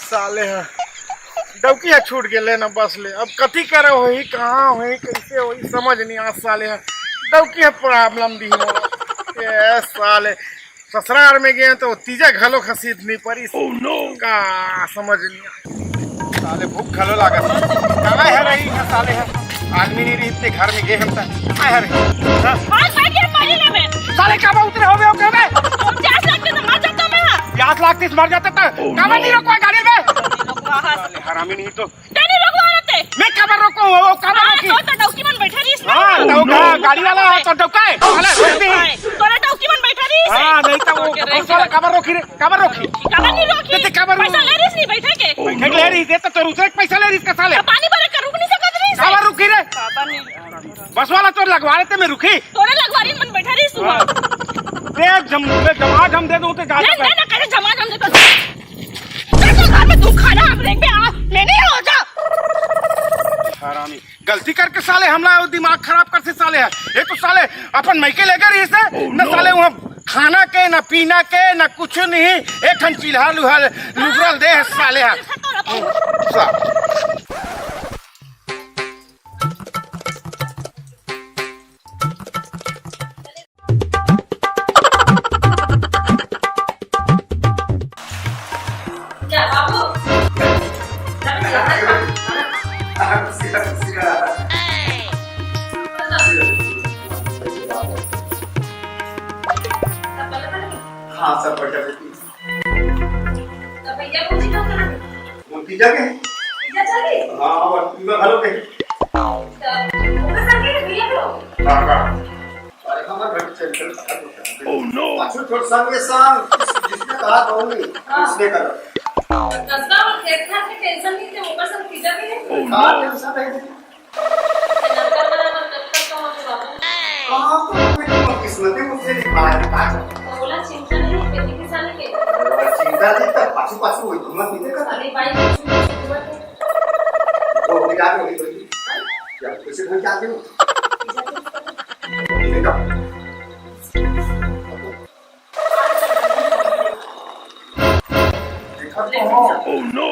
साले है डौकी है छूट गेले ना बस ले अब कथी करे होई कहाँ होई कैसे होई समझ नहीं आ साले है डौकी है प्रॉब्लम दी ये साले ससुराल में गए तो तीजा घलो खसीद नहीं पड़ी का समझ नहीं साले भूख घलो लागत कहाँ है रही है साले है आदमी नहीं रही इतने घर में गए हम तक कहाँ है रही
आज बैठ के पानी ले में
साले कब उतरे हो गए कब
प्यास लगती तो मर जाता मैं
प्यास लगती मर जाता था कब नहीं रोको गाड़ी में साले हरामी नहीं तो
नहीं रोकवा रहते
मैं कब रोको वो कब रोकी
तो डौकी मन बैठा रही
हां डौका गाड़ी वाला तो डौका है साले रोक दे
तोरा डौकी मन बैठा रही
हां नहीं तो वो बस वाला कब रोकी रे कब रोकी
ते कब पैसा ले रही बैठे के
बैठे ले रही दे तो तोर उतरे पैसा ले रही का साले
पानी भरे कर रुक नहीं सकत रही
कब रुकी रे बस वाला तो लगवा लेते मैं रुकी
तोरे लगवारी मन बैठा रही सुबह
दे जमा हम दे दूं तो गाड़ी
नहीं ना करे जमा हम दे तो घर में तू खाना हम रेंग पे आ मैं नहीं हो जा
हरामी गलती करके साले हमला दिमाग खराब करते साले है ये तो साले अपन मैके लेकर ही से न साले वहाँ खाना के न पीना के न कुछ नहीं एक खन चिल्हा लुहा लुगरल दे है साले है
क्या बाबू
हाँ सब बढ़िया बेटी
तो भैया पूछी ना करा
मोती जाके
भैया चले
हाँ और तुम्हें हेलो के
ओके सर के भैया को
हाँ हाँ अरे हमारे घर चल ओह नो छोड़ संग ये संग जिसने कहा तो नहीं इसने करो
दसरा और खेत खात के टेंशन नहीं थे, ऊपर से पिज्जा भी है।
हाँ, टेंशन है जी। कहाँ तो कोई किस्मत मुझसे लिखा है का
बोला चिंता नहीं, खेती किसानी के
चिंता नहीं तब पाछू पाछू होई तुम पीते का
अरे भाई
तो हो गया या कैसे घर जाते हो देखा
ओह नो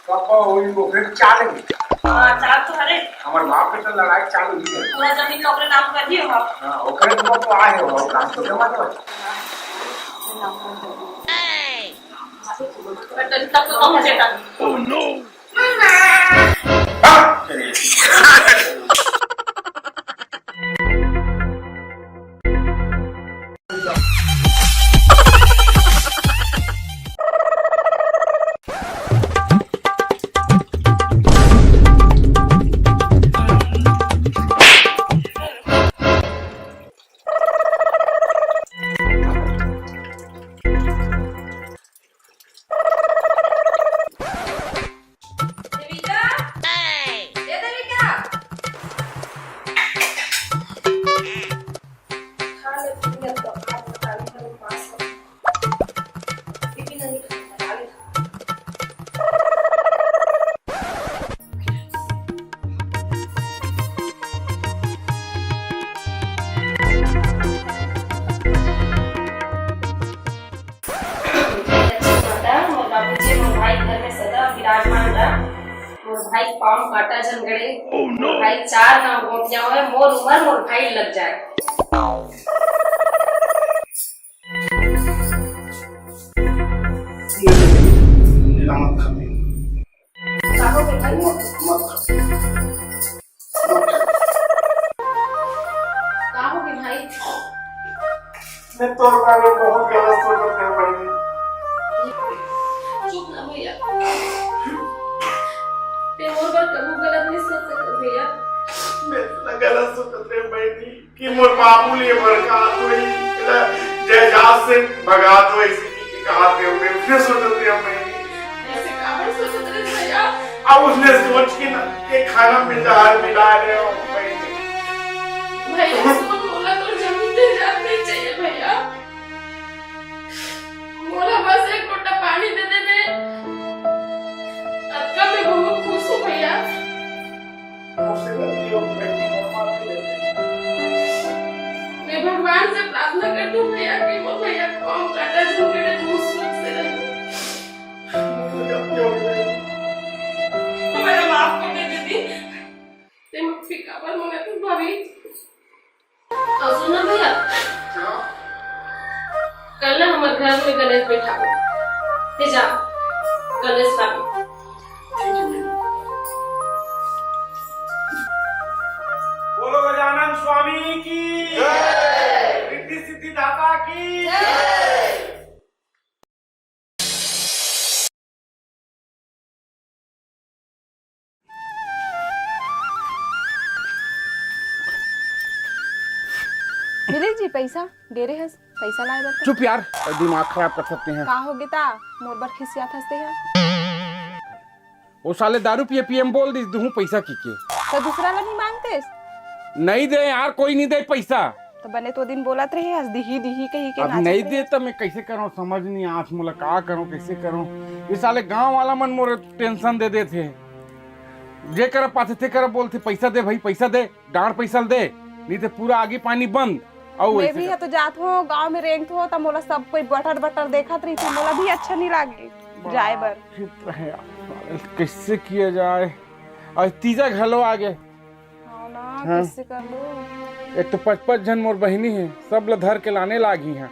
कब होई वो फिर चालेंगे।
हां चार तो हरे
हमार बाप के तो लड़ाई चालू ही है।
पूरा जमीन का ओकरे नाम कर दियो आप।
हां ओकरे तो आए हो काम तो जमा दो।
बेटा तब तो कम चेता।
ओह नो
भाई पाँव काटा जनगड़े भाई चार गाँव गोपियां हुए मोर उमर मोर भाई लग जाए। भाई
मैं तो बारे में बहुत गलत सोच रहा हूँ।
चुप ना भैया, ते और बार कबू गलत नहीं सोच सकते भैया।
मैं इतना गलत सोच रहे बहनी कि मोर मामूली बरका तो ही जयजात से भगा दो ऐसे की कहा थे मैं फिर सोचते हैं बहनी
ऐसे काबर सोचते रहे भैया।
अब उसने सोच के ना ये खाना मिला रहे हो बहनी।
भैया सुन बोला तो जमीन दे जाते चाहिए भैया। बोला बस एक लोटा पानी दे दे मैं अक्का मैं बहुत खुश हूँ भैया।
मुझसे गलती हो बहनी माफ कर दे।
मैं भगवान से प्रार्थना करती हूँ भैया कि वो भैया कौन काटा झुकड़े बहुत सुख से रहे।
गलती हो गई
मेरा माफ कर दे दीदी। ते माफी काबर मांगती भाभी। और सुनो भैया कल ना हमारे घर में गणेश बैठा हो ते जा गणेश बाबू।
बोलो गजानन स्वामी की जय, रिद्धि सिद्धि दाता की जय।
मिले जी पैसा दे रहे हस पैसा लाए बता।
चुप यार दिमाग खराब कर सकते हैं।
का हो गया मोर बर खिसियात हंसते हैं।
वो साले दारू पिए पीएम बोल दी दूं पैसा की के
तो दूसरा ला नहीं मांगते
नहीं दे यार कोई नहीं दे पैसा।
तो बने तो दिन बोलत रहे हस दिही दिही कही के
अब
नाचत
नहीं
रहे।
दे तो मैं कैसे करूं समझ नहीं आठ मोला का करूं कैसे करूं। ये साले गांव वाला मन मोरे टेंशन दे थे जे कर पाते थे कर बोलते पैसा दे भाई पैसा दे डांड पैसा दे नहीं तो पूरा आगे पानी बंद।
मैं भी है तो जात हो गांव में रेंगत हो तो मोला सब कोई बटर बटर देखत रही थी मोला भी अच्छा नहीं लागे जाए बर।
कैसे किया जाए और तीजा घलो आगे
हाँ ना
हाँ।
कैसे कर लो।
एक तो 55 जन मोर बहिनी है सब ल धर के लाने लागी हैं।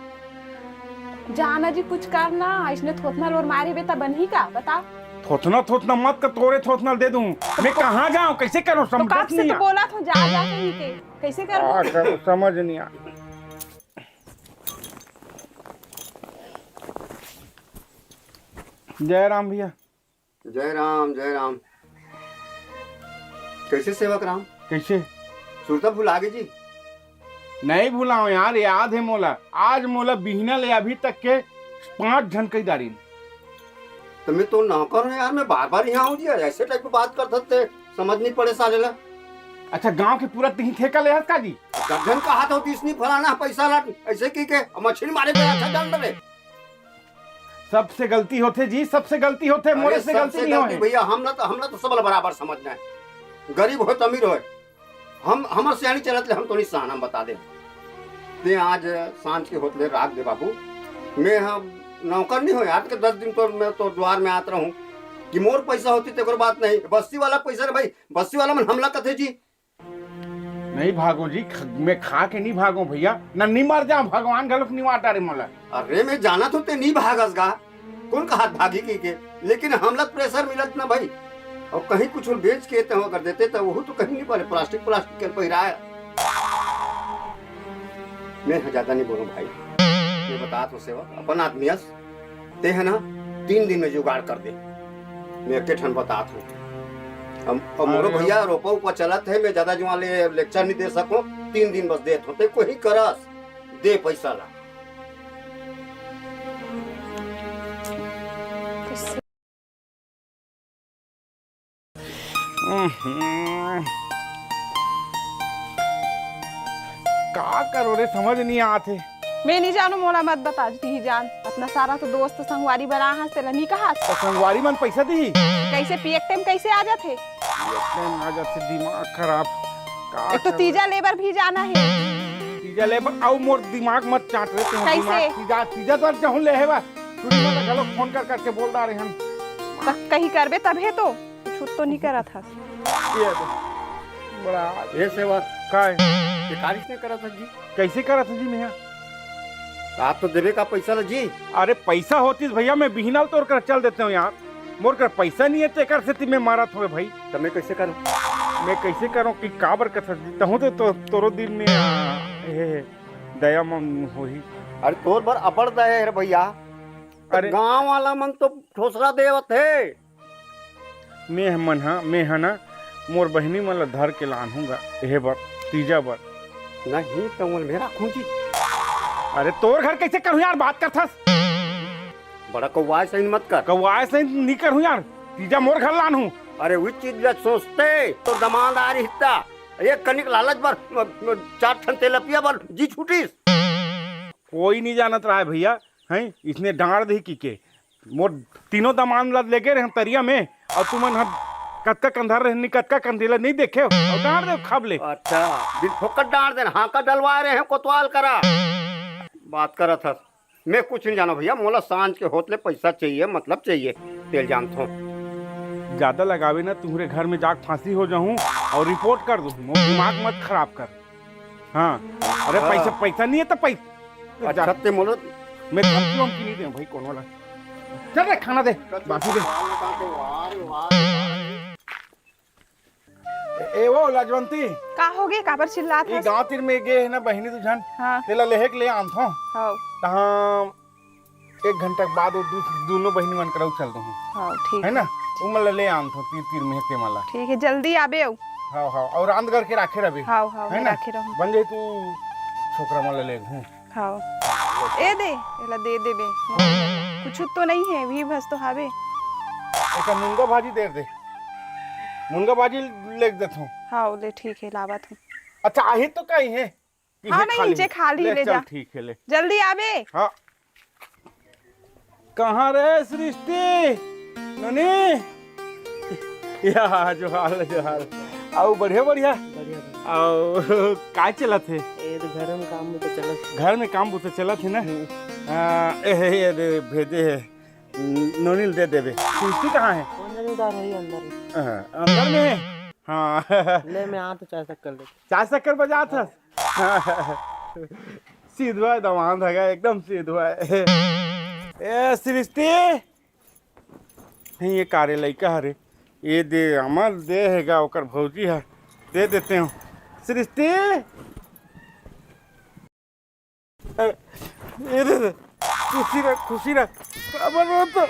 जाना जी कुछ करना इसने थोथना लोर मारी बेटा बनही का बता।
थोथना मत कर तोरे थोथना दे दूं मैं कहाँ जाऊं कैसे करूं
तो
समझ
कब से
नहीं
तो बोला था जा जा कहीं के कैसे कर
समझ नहीं आ। जय राम भैया।
जय राम जय राम। कैसे सेवक राम
कैसे
सुरता भुला गए जी।
नहीं भूलाओ यार याद है मोला आज मोला बिहना ले अभी तक के 5 जन कई दारी
तो मैं तो नौकर हूँ यार, मैं बार बार यहाँ हूँ जी, ऐसे टाइप की बात करते थे, समझ नहीं पड़े साले ला।
अच्छा गांव के पूरा तीन ठेका ले का जी?
गर्दन का हाथ होती इसने फलाना पैसा ला ऐसे की के मछली मारे पे अच्छा डाल दे।
सबसे गलती होते जी, सबसे गलती होते, मोरे से गलती नहीं होए
भैया। हमला तो सब बराबर समझना है, गरीब हो अमीर हो, हम हमारे सियानी चलत ले, हम तो नहीं सहना, हम बता दे ते आज सांझ के होतले रात दे बाबू। मैं हम नौकर नहीं हो यार के 10 दिन तो मैं तो द्वार में आता रहूं कि मोर पैसा होती तो बात नहीं, बस्ती वाला पैसा रे भाई, बस्ती वाला मन हमला कथे जी।
नहीं भागो जी, मैं खा के नहीं भागो भैया, ना नहीं मर जाऊं, भगवान गलत नहीं मारता रे मोला।
अरे मैं जाना तो ते नहीं भागस गा, कौन कहा भागी के, लेकिन हमला प्रेशर मिलत ना भाई, और कहीं कुछ बेच के तो कर देते तो वो तो कहीं नहीं पड़े, प्लास्टिक के पहिरा है। मैं ज्यादा नहीं बोलूं भाई, ये बता तो सेवा अपन आदमी ते है ना 3 दिन में जुगाड़ कर दे, मैं एक ठन बतात हूँ। अब मोरो भैया रोपा ऊपर चलत है, मैं ज्यादा जुआ ले लेक्चर नहीं दे सकूं, 3 दिन बस देत होते कोई करस दे पैसा ला।
का करो रे, समझ नहीं आते।
मैं नहीं जानू, मोला मत बता दी जान, अपना सारा तो दोस्त संगवारी बना हां से नहीं कहा।
तो संगवारी मन पैसा दी
कैसे पिए टाइम कैसे आ जाते?
आ जाते, दिमाग खराब।
एक तो तीजा लेबर भी जाना है।
तीजा लेबर आओ, मोर दिमाग मत चाट रे तू।
कैसे?
तीजा तो जहूं ले है बा, तू मत गलो फोन कर करके बोल दा रे हम।
कहीं करबे तबे तो छूट तो नहीं करा था।
ये तो बड़ा
ये सेवा
काय
बेकारी ने करा था जी।
कैसे करा था जी? मैं
आप तो देवे का पैसा ला जी।
अरे पैसा होती भैया, मैं बिहनल तोड़ कर चल देते हूँ यार, मोर कर पैसा नहीं है तेकर से मैं मारा थोड़े भाई।
तो मैं कैसे करूं?
मैं कैसे करूं कि काबर कर कहूं तो तोरो दिल में दया मन होही।
अरे तोर बर अपर दया है भैया। अरे गांव वाला मन तो ठोसरा देवत है।
मैं है ना मोर बहनी मन ला धर के लानूंगा एहे बर तीजा बर।
नहीं तो मेरा खूंजी।
अरे तोर घर कैसे करूं यार, बात कर थस।
बड़ा कौवाय सही मत कर।
कौवाय सही नहीं करूं यार, तीजा मोर घर लानू।
अरे वो चीज ला सोचते तो दमानदारी हिस्सा एक कनिक लालच बर 4 ठन तेलपिया बर जी छूटीस।
कोई नहीं जानत रहा है भैया, हैं इसने डांड दी की मोर तीनों दमान ला लेके रहे तरिया में, और तुमन कतका कंधार रहनी कतका कंधेला नहीं देखे हो, और डांड दे खब ले।
अच्छा बिन फोकट डांड देना, हाँ का डलवा रहे हैं कोतवाल करा बात करा था। मैं कुछ नहीं जाना भैया, मोला सांझ के होतले पैसा चाहिए, मतलब चाहिए तेल जानता हूँ।
ज्यादा लगावे ना, तुम्हारे घर में जाग फांसी हो जाऊं और रिपोर्ट कर दूं, दिमाग मत खराब कर। हाँ अरे पैसा नहीं है तो पैसा
अच्छा ते मोला
मैं धमकी वमकी नहीं दे भाई, कौन वाला चल रे खाना दे बाकी दे। ए वो लाजवंती
का हो गए, काबर चिल्लात
ये
है?
गांव तीर में गे है ना बहनी तुझन,
हाँ
तेला लेहे के ले आन थो
हाँ
तहां 1 घंटा के बाद वो दोनों बहनी मन कराऊ चल दूं
हाँ ठीक
है ना, वो मला ले आन थो तीर में के मला।
ठीक है, जल्दी आबे आओ।
हाँ हाँ और रांध करके राखे रबे।
हाँ हाँ
है ना,
रखे रहूं।
बन जाई तू छोकरा मला ले हूं।
हाँ ए दे एला दे देबे, कुछ तो नहीं है भी बस तो हावे।
एक मुंगा भाजी दे दे, मुंगा भाजी ले देता हूं।
हाँ ले ठीक है, लावत हूँ।
अच्छा आहे तो कहीं है?
हाँ नहीं नीचे खाली ले जा,
ठीक है ले
जल्दी आबे।
हाँ कहाँ रे सृष्टि ननी या जो हाल आओ बढ़िया बढ़िया आओ काय चला थे?
ये तो घर में काम तो चलत,
घर में काम तो चला थे ना। ये भेजे है नोनील दे देवे। सृष्टि कहाँ है?
उधर है अंदर।
अंदर में है। हाँ
ले मैं आ तो चाय शक्कर ले,
चाय शक्कर बजा था। सीधवा दमान था एकदम सीधवा। ए सृष्टि नहीं ये कारे लइका हरे, ये दे अमल दे हैगा ओकर भौजी है, दे देते हूँ। सृष्टि ये दे खुशी रख काबर हो तो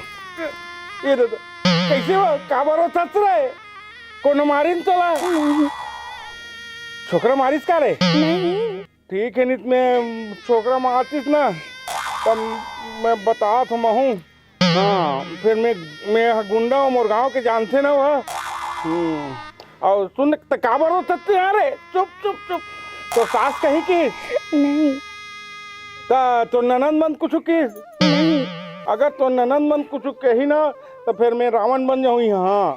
ये दे कैसे हो काबर हो थस रे कोनो मारिन तोला छोकरा मारिस का रे?
नहीं
ठीक है नित में छोकरा मारतीस ना तब मैं बता तो महूँ हाँ फिर मैं गुंडा हूँ मोर गाँव के जानते ना वह। और सुन तो काबर हो सकते यारे, चुप चुप चुप। तो सास कही कि
नहीं
तो ननद मन कुछ किस
नहीं।
अगर तो ननद मन कुछ कही ना तो फिर मैं रावण बन जाऊँ यहाँ।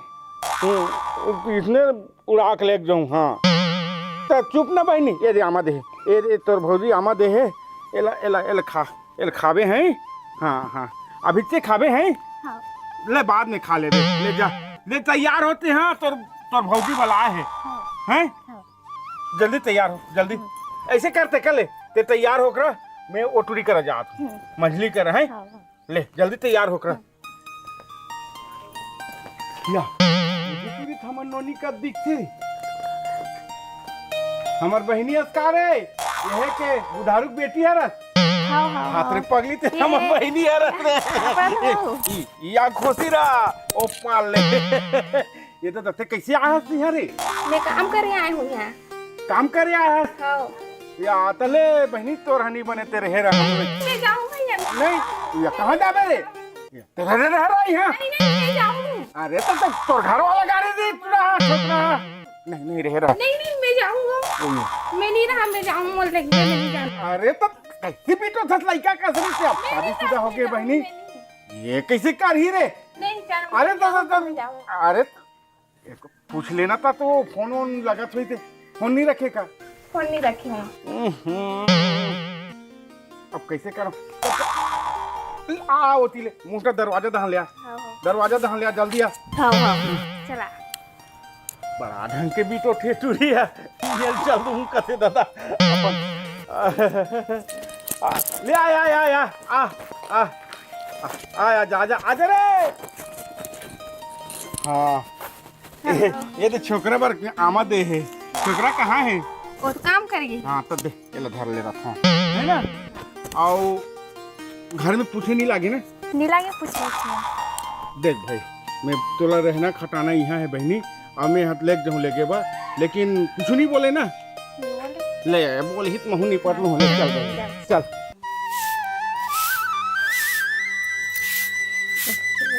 इसने उड़ा के ले जाऊँ। हाँ तो चुप ना बहनी, ये दे आमा दे, ये तोर भौजी आमा दे है। एला एला एला खा, एला खावे हैं। हाँ हाँ अभी से खावे हैं।
हाँ।
ले बाद में खा ले, ले जा, ले तैयार होते हैं। तोर भौजी वाला है हैं। जल्दी तैयार हो, जल्दी ऐसे करते कल ते तैयार होकर मैं ओटुरी कर जात मछली कर है। ले जल्दी तैयार होकर या हमर नोनी कब दिखती हमर बहनी अस्कार है यह के बुधारुक बेटी है रस। हाथ रे पगली ते हमर बहनी है रस या खुशी रहा ओ पाल ले। ये तो तते कैसे आया है रे?
मैं काम करे आए हूँ यहाँ।
काम करे आया है
हाँ।
या तले बहनी तो रहनी बने तेरे है रहा।
मैं जाऊँ भैया।
नहीं या कहाँ जाबे रे? तेरे रह रहा यहाँ।
नहीं जाऊँ।
अरे तो घर वाला गाड़ी दे रहा। नहीं रह रहा।
नहीं मैं जाऊँगा। मैं नहीं रहा, मैं जाऊँ बोल रही मैं नहीं जाना।
अरे तो कैसे पीटो थस लड़का कसरी से अब शादीशुदा हो गए बहनी। ये कैसे कर ही रे?
नहीं जाना।
अरे तो अरे पूछ लेना था तो फोन वोन लगा थोड़ी थे। फोन नहीं रखेगा?
फोन नहीं रखी हूँ।
अब कैसे करो? आ होती ले मुंह दरवाजा दहन लिया। दरवाजा दहन लिया जल्दी आ।
चला
बड़ा ढंग के भी तो ठेठुरी है। ये चल दूँ कथे दादा अपन ले आया आ जा आजा रे। हाँ ये तो छोकरा बर आमा दे है। छोकरा कहाँ है?
वो तो काम करेगी।
हाँ तो दे ये धर ले रखा है ना। आओ घर में पूछे नहीं लागे ना?
नहीं लागे पूछे।
देख भाई मैं तोला रहना खटाना यहाँ है बहनी और मैं हाथ लेके जाऊँ लेके बा लेकिन कुछ नहीं बोले ना। ले बोल हित महू नहीं पड़ लूँ। चल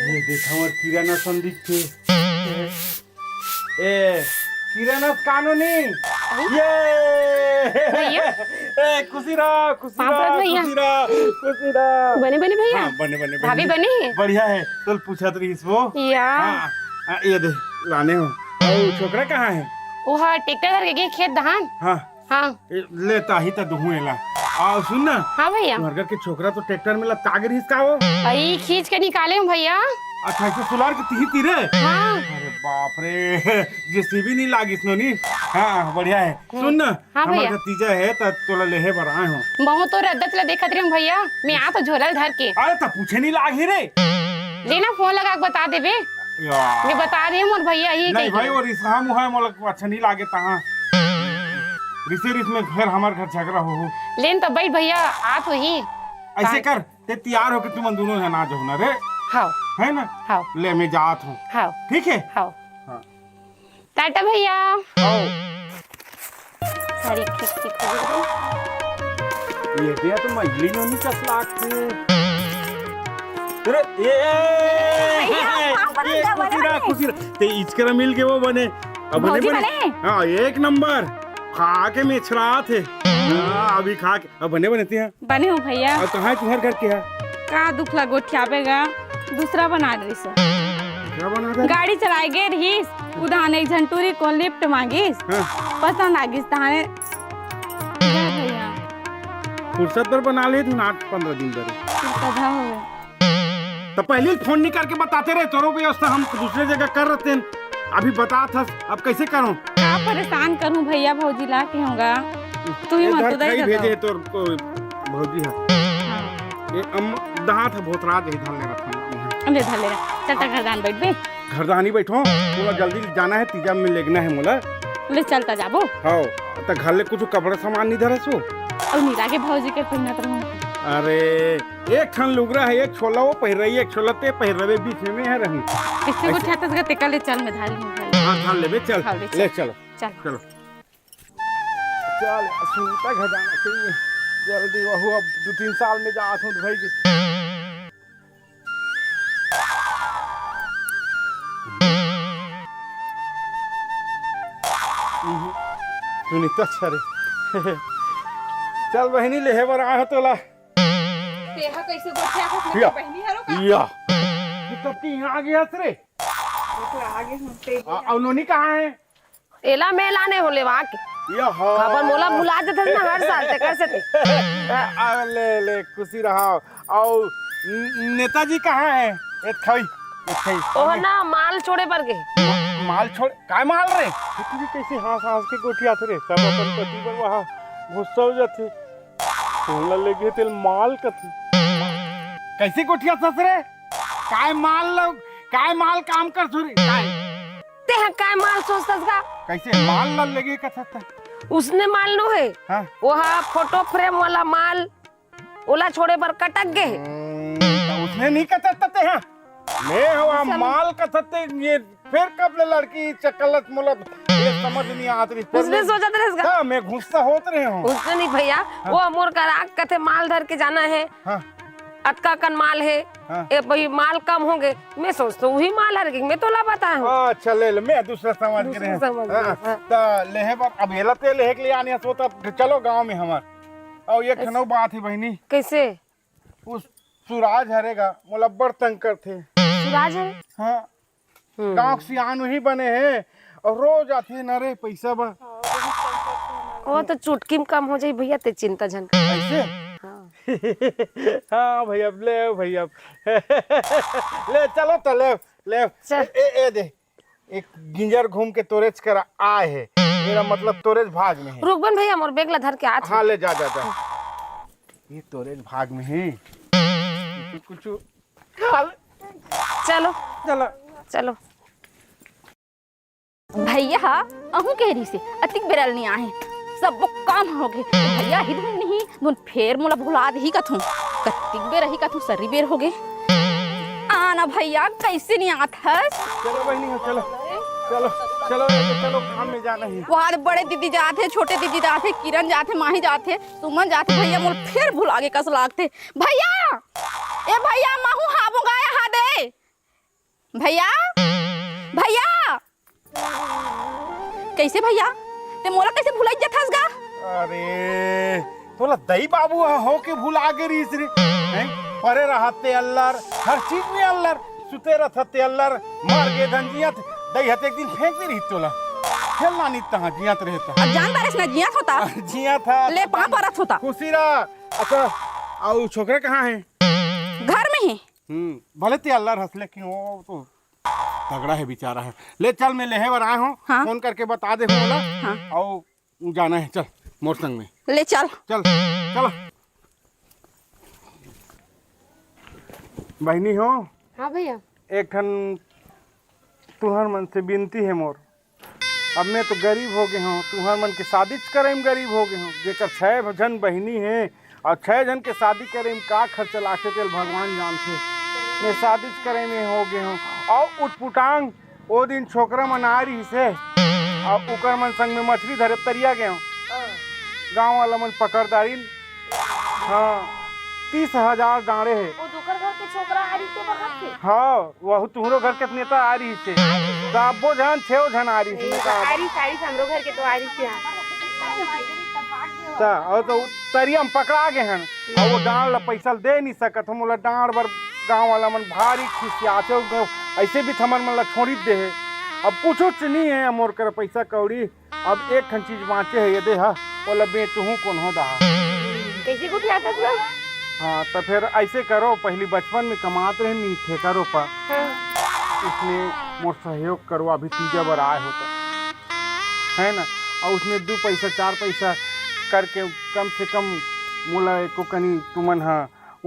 ये देखा और किराना संदीप थे। ए किराना कानूनी ये खुशी रहा
बने भैया।
हाँ, बने
भाभी बने
बढ़िया है। तो पूछा तो रहीस वो ये दे लाने हो। छोकरा कहाँ है?
वो हाँ ट्रैक्टर करके गए खेत दहान। हाँ
ले ताही तो दुहुएला। आओ सुन ना।
हाँ भैया।
घर के छोकरा तो ट्रैक्टर में लग कागर हिसका हो।
भाई खींच के निकाले हूँ भैया।
अच्छा ऐसे सुलार के तीही तीरे।
हाँ।
अरे बाप रे जेसीबी नहीं लागी इसनोनी। हाँ बढ़िया है। सुन ना हमारा भतीजा है तो तोला लेहे बर आए हो।
बहुत तो रद्दत ला देखत रही हूँ भैया। मैं आ तो झोला धर के।
अरे तो पूछे नहीं लागी रे।
लेना फोन लगा के बता देबे। मैं बता रही हूँ भैया ही
नहीं भाई और इसहा मुहा मोला अच्छा नहीं लागे तहाँ रिसे रिस में फिर हमार घर झगड़ा हो।
लेन तो बैठ भैया आ तो ही
ऐसे कर ते तैयार हो के तुम दोनों है ना जो ना रे।
हाँ
है ना।
हाँ
ले मैं जात हूँ।
हाँ
ठीक है।
हाँ
हाँ
टाटा भैया।
आओ
सारी खिचड़ी खो
ये दिया तो मजली नोनी का लाख थे। तेरे ये खुशी ते इचकरा मिल के वो बने अब बने। हाँ एक नंबर खा के मेछरा थे। अभी खा के अब बने थे।
बने हो भैया।
और कहाँ तुम्हारे घर के है?
का दुख ला गोठियाबेगा दूसरा बना रही से।
क्या बना रहा?
गाड़ी चलाए गे रहीस उदाहरण एक झंटूरी को लिफ्ट मांगीस। पसंद आगिस तहाने भैया
फुर्सत पर बना ले तू 8-15 दिन दरे
कधा हो
तो पहले फोन नहीं करके बताते रहे तोरो व्यवस्था हम दूसरे जगह कर रहे थे। अभी बता था अब कैसे करूं?
का परेशान करूं भैया भौजी ला के होगा। तू ही मत उधर
भेजे तो भौजी है ये दहा था बहुत रात यही धान ले रखा।
ले धर ले चल तक घरदान बैठ बे।
घरदान ही बैठो पूरा जल्दी जाना है तीजा में लेगना है मोला।
ले चलता जाबो।
हां त घर ले कुछ कपड़ा सामान नहीं धरसो
और नीला के भौजी के पहिनत रहूं।
अरे एक ठन लुगरा है एक छोला वो पहिर रही है एक छोला ते पहिर रहे बीच में है रहूं।
किसी को छातस के टिकल ले चल में धार लूं भाई।
हां धार ले चल ले चलो
चल
चल सूता घर जाना चाहिए जल्दी। वहू अब 2-3 साल में जात हूँ भाई सुनीता छरे चल बहनी लेहे बर आ तोला
तेहा कैसे गोठिया का
या
बहनी हरो का
या तब की यहाँ आ गया रे
आगे होते
और नोनी कहाँ है
एला में लाने होले वहाँ के
या हाँ
खबर मोला भुला देते ना हर साल ते कैसे थे
ले खुशी रहा और नेताजी कहाँ है
ओह ना माल छोड़े पर गए
माल छोड़ काय माल रे तुझे कैसे हाथ हाथ के गोठी आते रे सब अपन पति पर वहाँ गुस्सा हो जाते सोला लेके तेल माल कथी कैसे गोठिया ससरे काय माल काम कर सुरी काय
ते काय माल सोचतस का
कैसे माल न लगे कथा
उसने माल नो है
हाँ
वहाँ फोटो फ्रेम वाला माल ओला छोड़े पर कटक गए
तो उसने नहीं कथते हैं मैं हुआ माल कथते ये फिर कब ले लड़की चकलत मुलब ये समझ नहीं आत रही
उसने सोचा था इसका
हाँ मैं गुस्सा होत रहे हूँ
उसने नहीं भैया वो मोर का राग कथे माल धर के जाना है
हाँ
अटका कन माल है
हाँ।
ए भाई माल कम होंगे मैं सोचता हूँ वही माल हर मैं तो ला पता हूँ
अच्छा ले ले मैं दूसरा समझ के
दूसरा समझ
रहे
गया,
हाँ, तो लेहे पर अब येला ते लेहे के लिए आने सो तब चलो गांव में हमार और ये खनो बात है बहनी
कैसे
उस सुराज हरेगा मोला बड़ तंग करते
सुराज है
हाँ गांव के सियान वही बने हैं और रोज आते न रे पैसा बा
वो तो चुटकी में कम हो जाए भैया ते चिंता झन
ऐसे हाँ भैया ले ले चलो तो ले
चल।
ए दे एक गिंजर घूम के तोरेज कर आए है मेरा मतलब तोरेज भाग में है
रुकबन भैया मोर बेगला धर के आत
हाँ ले जा ये तोरेज भाग में है कुछ
चलो
चलो
चलो भैया अहू कह रही से अतिक बेरल नहीं आए सब वो काम हो गए भैया ही नहीं दुन फेर मोला भुला दही कथू कतिक बेर रही कथू सरी बेर हो गए आना भैया कैसे नहीं आत है
चलो बहनी चलो चलो चलो चलो काम में जाना है
वहाँ बड़े दीदी जाते छोटे दीदी जाते किरण जाते माही जाते सुमन जाते भैया मोल फिर भुला के कस लागते भैया ए भैया माहू हाँ बुगाया हा दे भैया भैया कैसे भैया ते मोला कैसे भुलाई जथास गा
अरे तोला दई बाबू हो के भुला के रीस रे हैं परे रहते अल्लाह हर चीज में अल्लाह सुते रहते अल्लाह मार के धंजियत दई हते एक दिन फेंक दे रही तोला खेलना नहीं तहां जियात रहता
अब जानता रे ना जिया होता
जिया था
ले पा परत होता
खुशी रहा अच्छा और छोकरा कहाँ है
घर में ही
भले ते अल्लाह हंसले कि वो तो तगड़ा है बेचारा है ले चल मैं लेहे बर आया हूँ
हाँ?
फोन करके बता दे बोला
हाँ?
और जाना है चल मोर संग में
ले चल
चल चलो बहनी हो
हाँ भैया
एक ठन तुहर मन से विनती है मोर अब मैं तो गरीब हो गए हूँ तुहर मन के शादी करे में गरीब हो गए हूँ जेकर 6 जन बहनी है और 6 जन के शादी करे में का खर्चा लाखे तेल भगवान जानते मैं शादी करे में हो गए हूँ और उठपुटांग वो दिन छोकरा मन आ रही से और उकर मन संग में मछली धरे तरिया गए गाँव वाला मन पकड़दारी हाँ 30,000 डाँड़े है
वो दुकर घर के छोकरा आ रही थे बगल के
हाँ वह तुम्हारो घर के नेता आ रही से साबो जन 6 जन आ रही से
हमरो घर के तो आ रही थी
और तो तरिया में पकड़ा गए हैं और वो डांड ला पैसा दे नहीं सकत हम डांड बर गाँव वाला मन भारी खिसियाते ऐसे भी थमन मन ला छोड़ी दे है अब कुछ नहीं है मोर कर पैसा कौड़ी अब एक खन चीज बाँचे है ये दे हा बोला बेचूँ कौन हो दहा
कैसे को क्या था
हाँ तो फिर ऐसे करो पहली बचपन में कमाते रहे नहीं ठेका रोपा इसमें मोर सहयोग करो अभी तीजा बार आए होता है ना और उसमें 2 पैसा 4 पैसा करके कम से कम मोला एको कनी तुमन हाँ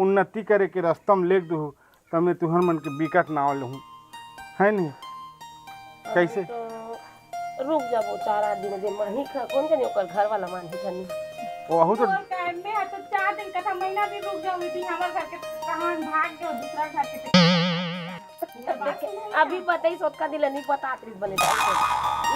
उन्नति करे के रास्ता में लेख दू तब मैं तुहर मन के बिकट ना लहूँ है नहीं कैसे
रुक जा वो 4 दिन दे माही खा कौन जाने ओकर घर वाला मानी जानी
वहू तो
में है तो 4 दिन कथा महीना भी रुक जाऊंगी थी हमारे घर के कहां भाग गए दूसरा घर के
अभी पता ही सोच का दिल नहीं पता आतरी बने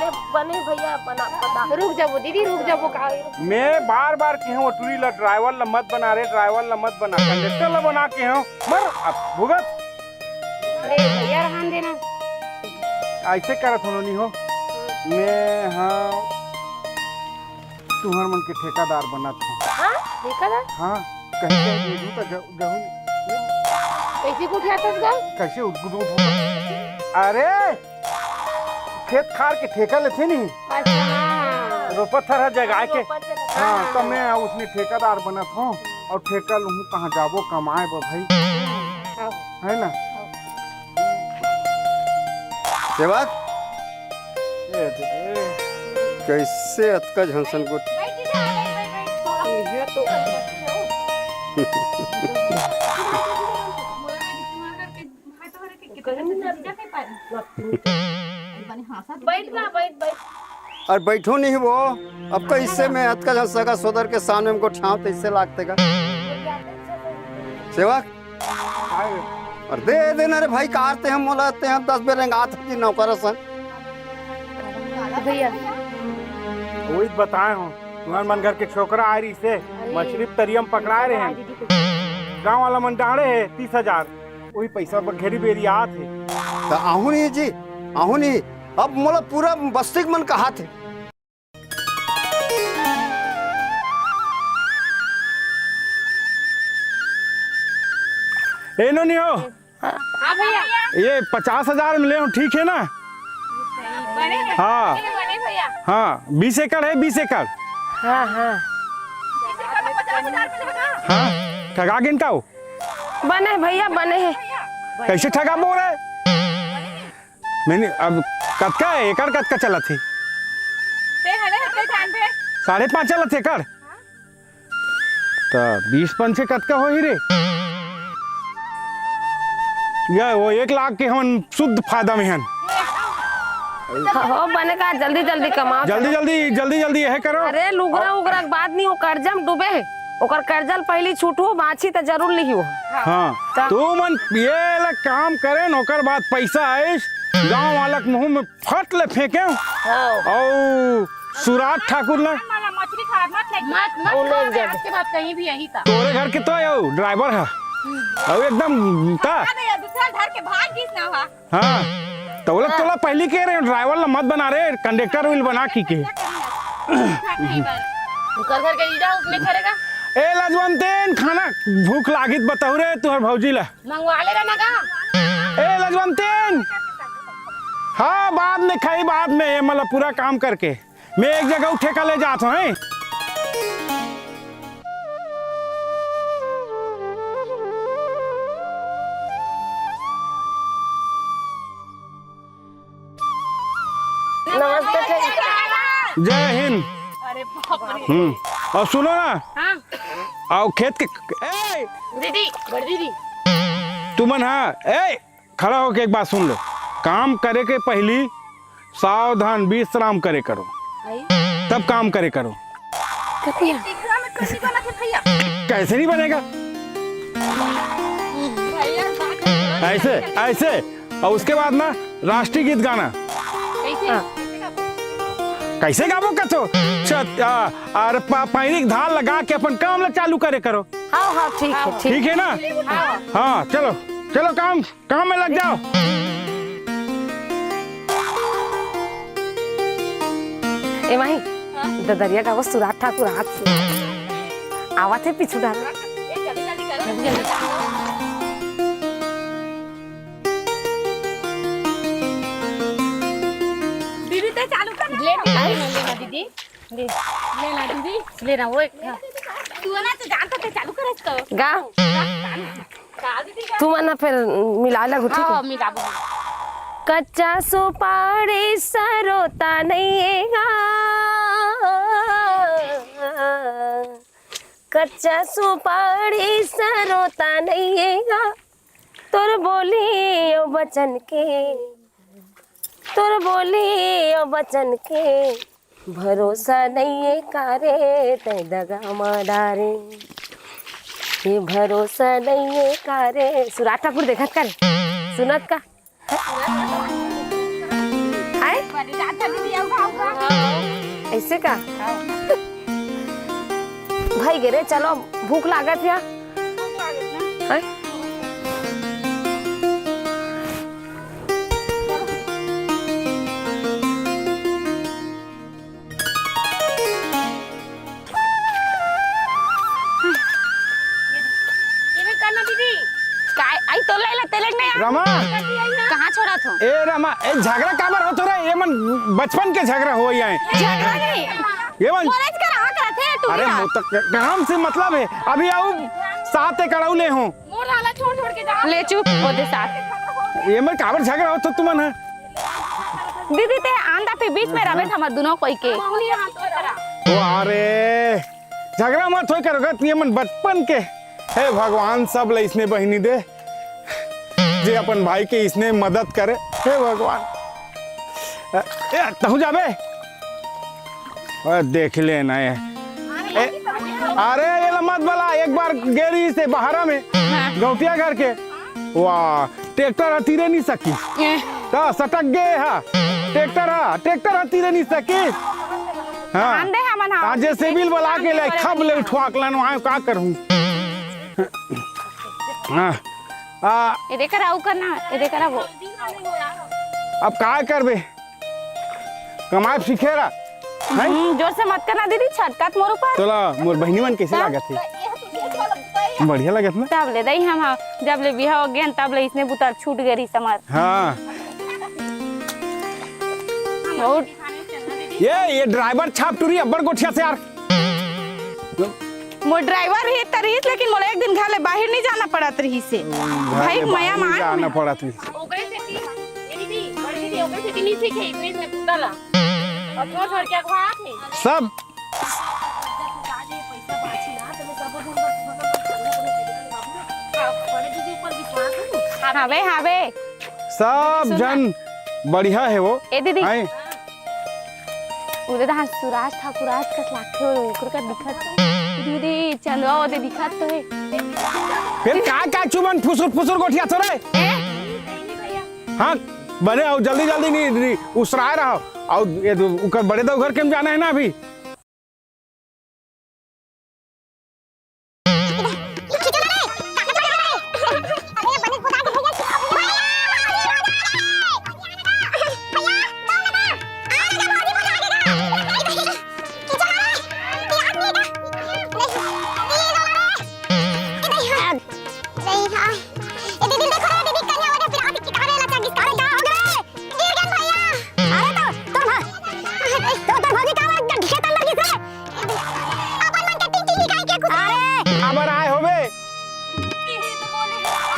ले बने भैया बना पता रुक जा वो दीदी रुक जा वो का
मैं बार बार की हूँ टूरी ला ड्राइवर ला मत बना रे ड्राइवर ला मत बना कंडक्टर ला बना के हूँ मर अब भुगत
अरे भैया रहन देना
ऐसे करत हो नहीं हो मैं हाँ तुम्हार मन के ठेकेदार बना था।
हाँ ठेकेदार?
हाँ कहीं कहीं भेजू तो जहूँ
कैसे उठातस गा?
कैसे उठगुदू होगा। अरे खेत खार के ठेका लेते नहीं।
अच्छा
रोपा थरा जगह के। हाँ तो मैं उसने ठेकेदार बना था और ठेका लूँ कहाँ जाबो कमाए बो भाई, है ना।
सेवक कैसे अतका झंसन को और बैठो नहीं वो अब कैसे में अतका झंसा का सोदर के सामने हमको ठाव तो इससे लागते का सेवक और दे देना रे भाई कारते हम मोलाते हम 10 बेर रंगात की नौकर सन
भैया
वही बताए हो तुम्हारे मन घर के छोकरा आ रही से मछली तरियम पकड़ाए रहे हैं। गांव वाला मन डाले है 30,000 वही पैसा बखेरी बेरी आत है।
तो आहू नहीं जी आहू नहीं अब मोला पूरा बस्ती मन कहा थे।
ए नो नहीं हो
हाँ भैया
ये 50,000 मिले हो ठीक है ना। हाँ हाँ 20 एकड़ है 20 एकड़।
हाँ हाँ
हाँ ठगा गिन का हो
बने भैया बने हैं।
कैसे ठगा बोल रहे मैंने अब कतका एकड़ कतका चला थी 5.5 चला थे एकड़ तो 20 से कतका हो ही रे या वो 1 लाख के हम शुद्ध फायदा में हैं।
हो बने का जल्दी जल्दी कमाओ
जल्दी यह करो।
अरे लुगरा उगरा के बात नहीं हो कर्जा में डूबे है ओकर कर्जल पहली छूटू बाछी तो जरूर लिहियो।
हाँ तू मन ये ला काम करे नौकर बाद पैसा आइस गांव वाला के मुंह में फट ले फेंके और सुराज ठाकुर ने
आपके बात कहीं भी यही था
तोरे घर के तो यो ड्राइवर है और एकदम ता हाँ तोला पहली कह रहे ड्राइवर ला मत बना रहे कंडक्टर विल बना की के
घर के ईजा उसमें करेगा।
ए लजवंतेन खाना भूख लागित बताऊ रे तुहर भौजी ला
मंगवा लेगा ना का।
ए लजवंतेन हाँ बाद में खाई बाद में ये मतलब पूरा काम करके मैं एक जगह ठेका ले जाता हूँ।
नमस्ते
जय हिंद। और सुनो ना
हाँ
आओ खेत के ए
दीदी बड़ी दीदी
तुमन हाँ ए खड़ा होके एक बात सुन लो काम करे के पहली सावधान विश्राम करे करो तब काम करे करो। कैसे नहीं बनेगा ऐसे ऐसे और उसके बाद ना राष्ट्रीय गीत गाना कैसे गाबो कथो और पैरिक धार लगा के अपन काम ला चालू करे करो।
हाँ हाँ ठीक
है ना। हाँ चलो चलो काम में लग जाओ।
ए माही ददरिया का वो सुराज ठाकुर हाथ से आवा थे पीछू डाल
दीदी तो चालू कर लेना दीदी लेना दीदी
लेना वो
तू ना तो जानता तो चालू कर इसको
गा तू मना फिर मिला लगू ठीक है
मिला
कच्चा सुपारी सरोता नहीं कच्चा सुपारी सरोता नहीं तोर बोली ओ बचन के भरोसा नहीं है कारे ते दगा मारे ये भरोसा नहीं है कारे। सुराज ठाकुर देखत कर सुनत का ऐसे का भाई गिरे चलो भूख लागत है
जानत हो।
ए रमा ए झगड़ा काबर होत रे? ये मन बचपन के झगड़ा हो आए।
झगड़ा नहीं
ये मन
कॉलेज का रहा करते तू।
अरे काम से मतलब है। अभी आऊ 7 एकड़ ले हूं।
मोर वाला छोड़ के जा। ले चुप ओदे साथ।
ये मन काबर झगड़ा होत तुमन है?
दीदी ते आंदा पे बीच में रहे हमर दोनों कोई के।
ओ अरे झगड़ा मत होय करगत। ये मन बचपन के हे भगवान सब ले इसने बहिनी दे जे अपन भाई के इसने मदद करे। हे भगवान ए तहु जाबे देख लेना है। अरे ये मत बोला। एक बार गेरी से बहारा में गौतिया घर के वाह ट्रैक्टर हतीरे नहीं सकी तो सटक गए हा। ट्रैक्टर हतीरे नहीं सकी। हाँ आज जैसे बिल बोला के ले खब ले उठवा के लानो आयो का करूं। हाँ
इधर कराऊ करना इधर करा वो।
अब का करबे कमाए सीखेरा।
जोर से मत करना दीदी छटकत मोर ऊपर।
चला मोर बहनी मन कैसे लागत है? बढ़िया लागत ना।
तब ले दई हम जब ले बिहा हो गया तब ले इसने बुतार छूट गई समार।
हाँ ये ड्राइवर छाप टूरी अब्बर गोठिया से यार।
मोर ड्राइवर है तरीस लेकिन मोला एक दिन घर ले बाहर नहीं जाना पड़त रही से। भाई माया मान
जाना पड़त रही।
ओकरे से दीदी बड़ी दीदी ओकरे से नहीं सीखे इंग्लिश में पूछला और छोड़ के हाथ में
सब
हावे हावे
सब जन बढ़िया है वो।
ए दीदी उधर हाँ सुराज ठाकुर आज कस लाखे और ओकर का दिखत दीदी चंदवा ओदे दिखत तो है।
फिर का चुमन फुसुर गोठिया छोड़े। हाँ बने आओ जल्दी जल्दी नहीं उसराए रहो और ये उकर बड़े दो घर के जाना है ना अभी।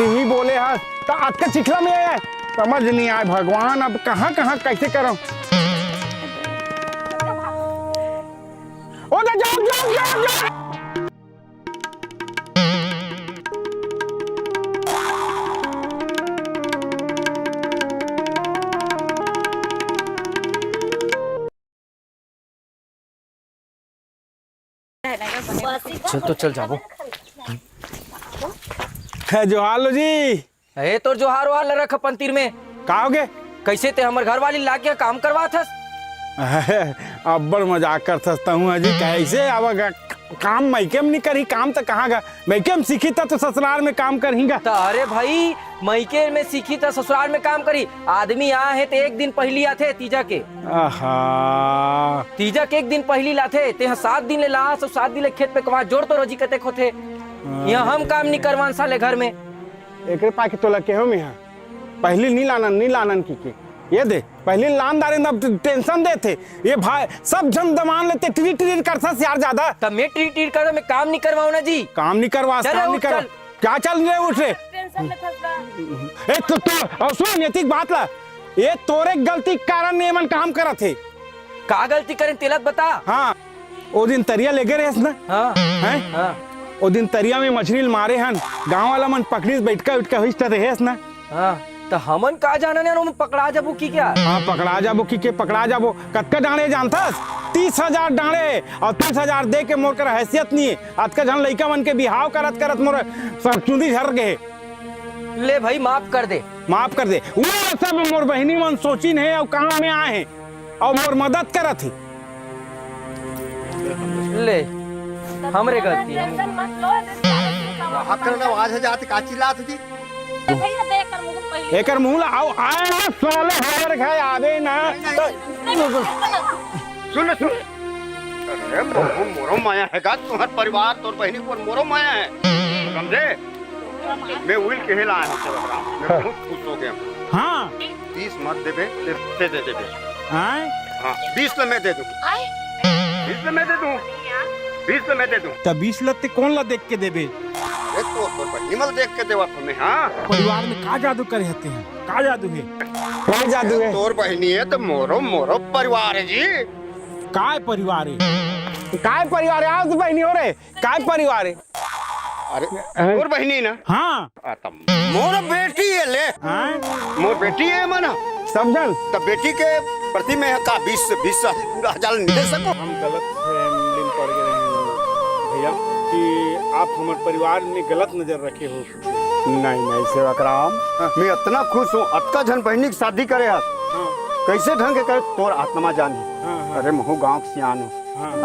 ही बोले हाँ तो आज का चिखला में आया समझ नहीं आए भगवान। अब कहाँ कहाँ कैसे करो। ओ जाओ।
चल तो चल जाओ।
जोहार लो जी।
ए तोर जोहार वाल रख अपन तीर में
का होगे?
कैसे ते हमर घर वाली लाके काम करवा थस?
अब्बड़ मजाक कर सकता हूँ अजी। कैसे अब काम मैके में नहीं करी काम तो कहाँ गा? मैके में सीखी तो ससुराल में काम करेंगा।
तो अरे भाई मैके में सीखी तो ससुराल में काम करी। आदमी आ है तो एक दिन पहली आते तीजा के। तीजा के एक दिन पहली लाते ते 7 दिन ले ला 7 दिन ले खेत पे कमा जोड़ तो रोजी कते होते। यहाँ हम काम नहीं करवान साले घर में।
एक पाके तो लगे हो में पहली नहीं लानन की ये दे पहले लानदार टेंशन देते ये भाई सब जन दमान लेते ट्रीट कर सा यार ज्यादा।
तब मैं ट्रीट कर मैं काम नहीं करवाऊं ना जी।
काम नहीं करवा क्या चल रहे उठ रहे ए तो सुन नैतिक बात ला ये तोरे गलती कारण ये मन काम करा थे।
का गलती करें तेलत बता।
हाँ वो दिन तरिया ले गए ना।
हाँ
हैं
हाँ
वो दिन तरिया में मछली मारे हन गांव वाला मन पकड़ी बैठ का हिस्सा रहे ना।
हाँ तो हमन का जाना नहीं पकड़ा जाबो की क्या?
हाँ पकड़ा जाबो की के पकड़ा जाबो। कतका डांडे जानता 30,000 डांडे और 30,000 दे के मोर कर हैसियत नहीं है। आज का जन लड़का मन के बिहाव करत करत मोर चुंदी झर गए।
ले भाई माफ कर दे
वो सब मोर बहनी मन सोची है और कहाँ में आए हैं और मोर मदद करत है।
ले हमरे गलती
आवाज है जाते काची लात जी
एकर मुंह आओ आए ना साले हर खाए आवे ना।
सुन अरे मोरो माया है का तुम्हार परिवार तोर बहनी को मोरो माया है समझे। मैं विल के हिला है मैं बहुत खुश हो गया।
हाँ
30 मत देबे दे देबे।
हाँ
हाँ 20 मैं दे दूँ। 20 मैं दे दूँ। 20 मैं दे दूँ।
तब 20 लत्ते कौन ला देख के देबे?
अरे तो निमल देख के देवा तुम्हें। हाँ
परिवार में का जादू करे होते हैं? का जादू है?
क्या जादू है?
तोर बहनी है तो मोरो मोरो परिवार है जी।
काय परिवार है?
काय परिवार है? आज बहनी हो रहे काय परिवार है?
अरे तोर बहनी ना।
हाँ
मोर बेटी है ले।
हाँ
मोर बेटी है मना
समझल
तब बेटी के प्रति में का 20 हजार नहीं दे सको।
हम गलत फहमी में पड़ गए हैं भैया कि आप हमारे परिवार में गलत नजर रखे हो।
नहीं सेवक राम मैं इतना खुश हूँ। अतका जन बहनी की शादी करे हाथ कैसे ढंग के करे तोर आत्मा जानी। अरे महू गाँव के सियान हो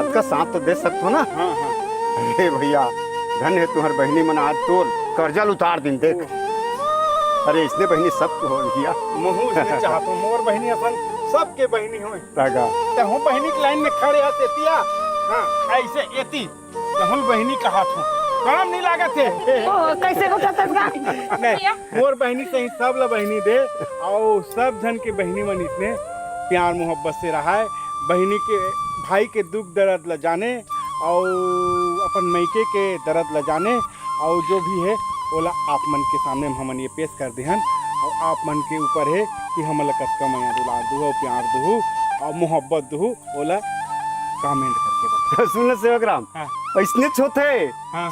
अतका साथ तो दे सकते हो ना। अरे भैया धन है तुम्हारी बहनी मना आज तोर कर्जा उतार दिन देख। अरे इसने बहनी सब हो गया
महू इसने चाहता हूँ मोर बहनी अपन सबके बहनी हो तो हूँ बहनी की लाइन में खड़े हते तिया। हाँ ऐसे एती तो हम बहनी का हाथ हूँ काम नहीं लागा थे।
कैसे को
नहीं मोर बहनी से ही सब ला बहनी दे और सब धन के बहनी मन इसने प्यार मोहब्बत से रहा है। बहनी के भाई के दुख दर्द ला जाने और अपन मैके के दर्द ला जाने और जो भी है बोला आप मन के सामने हमन ये पेश कर दे और आप मन के ऊपर है कि हम कतका मया दुलार दू प्यार दू और मोहब्बत दू बोला कमेंट करके बता।
सुन सेवक राम ऐसने छोथे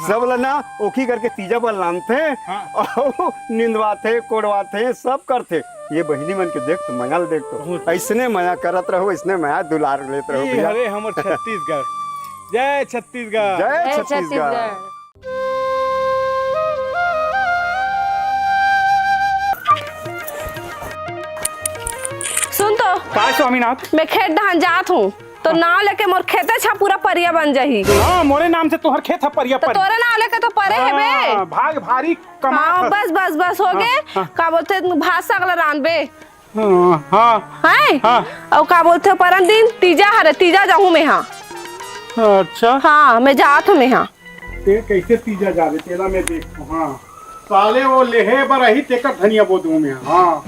सब लना ओखी करके तीजा बल लानते और निंदवाते कोड़वाते सब करते। ये बहिनी मन के देख तो मया देख तो ऐसने मया करत रहो इसने मया दुलार लेत रहो भैया।
अरे हमर छत्तीसगढ़ जय छत्तीसगढ़
जय छत्तीसगढ़।
सुन तो
का स्वामीनाथ
मैं खेत धान जात हूँ तो नाव लेके मोर खेते छा पूरा परिया बन जाही।
हाँ मोरे नाम से तोहर खेत है परिया
तो तोरे नाव लेके तो परे है बे।
भाग भारी कमा।
हाँ बस हो गए। का बोलते भात सागला रानबे।
हाँ
हैं और का बोलते परन दिन तीजा हरे तीजा जाऊँ मैं। हाँ
अच्छा
हाँ मैं जात हूँ मैं। हाँ
ते कैसे तीजा जावे तेरा मैं देखू। हाँ साले वो लेहे बर ही तेकर धनिया बो दूं मैं। हाँ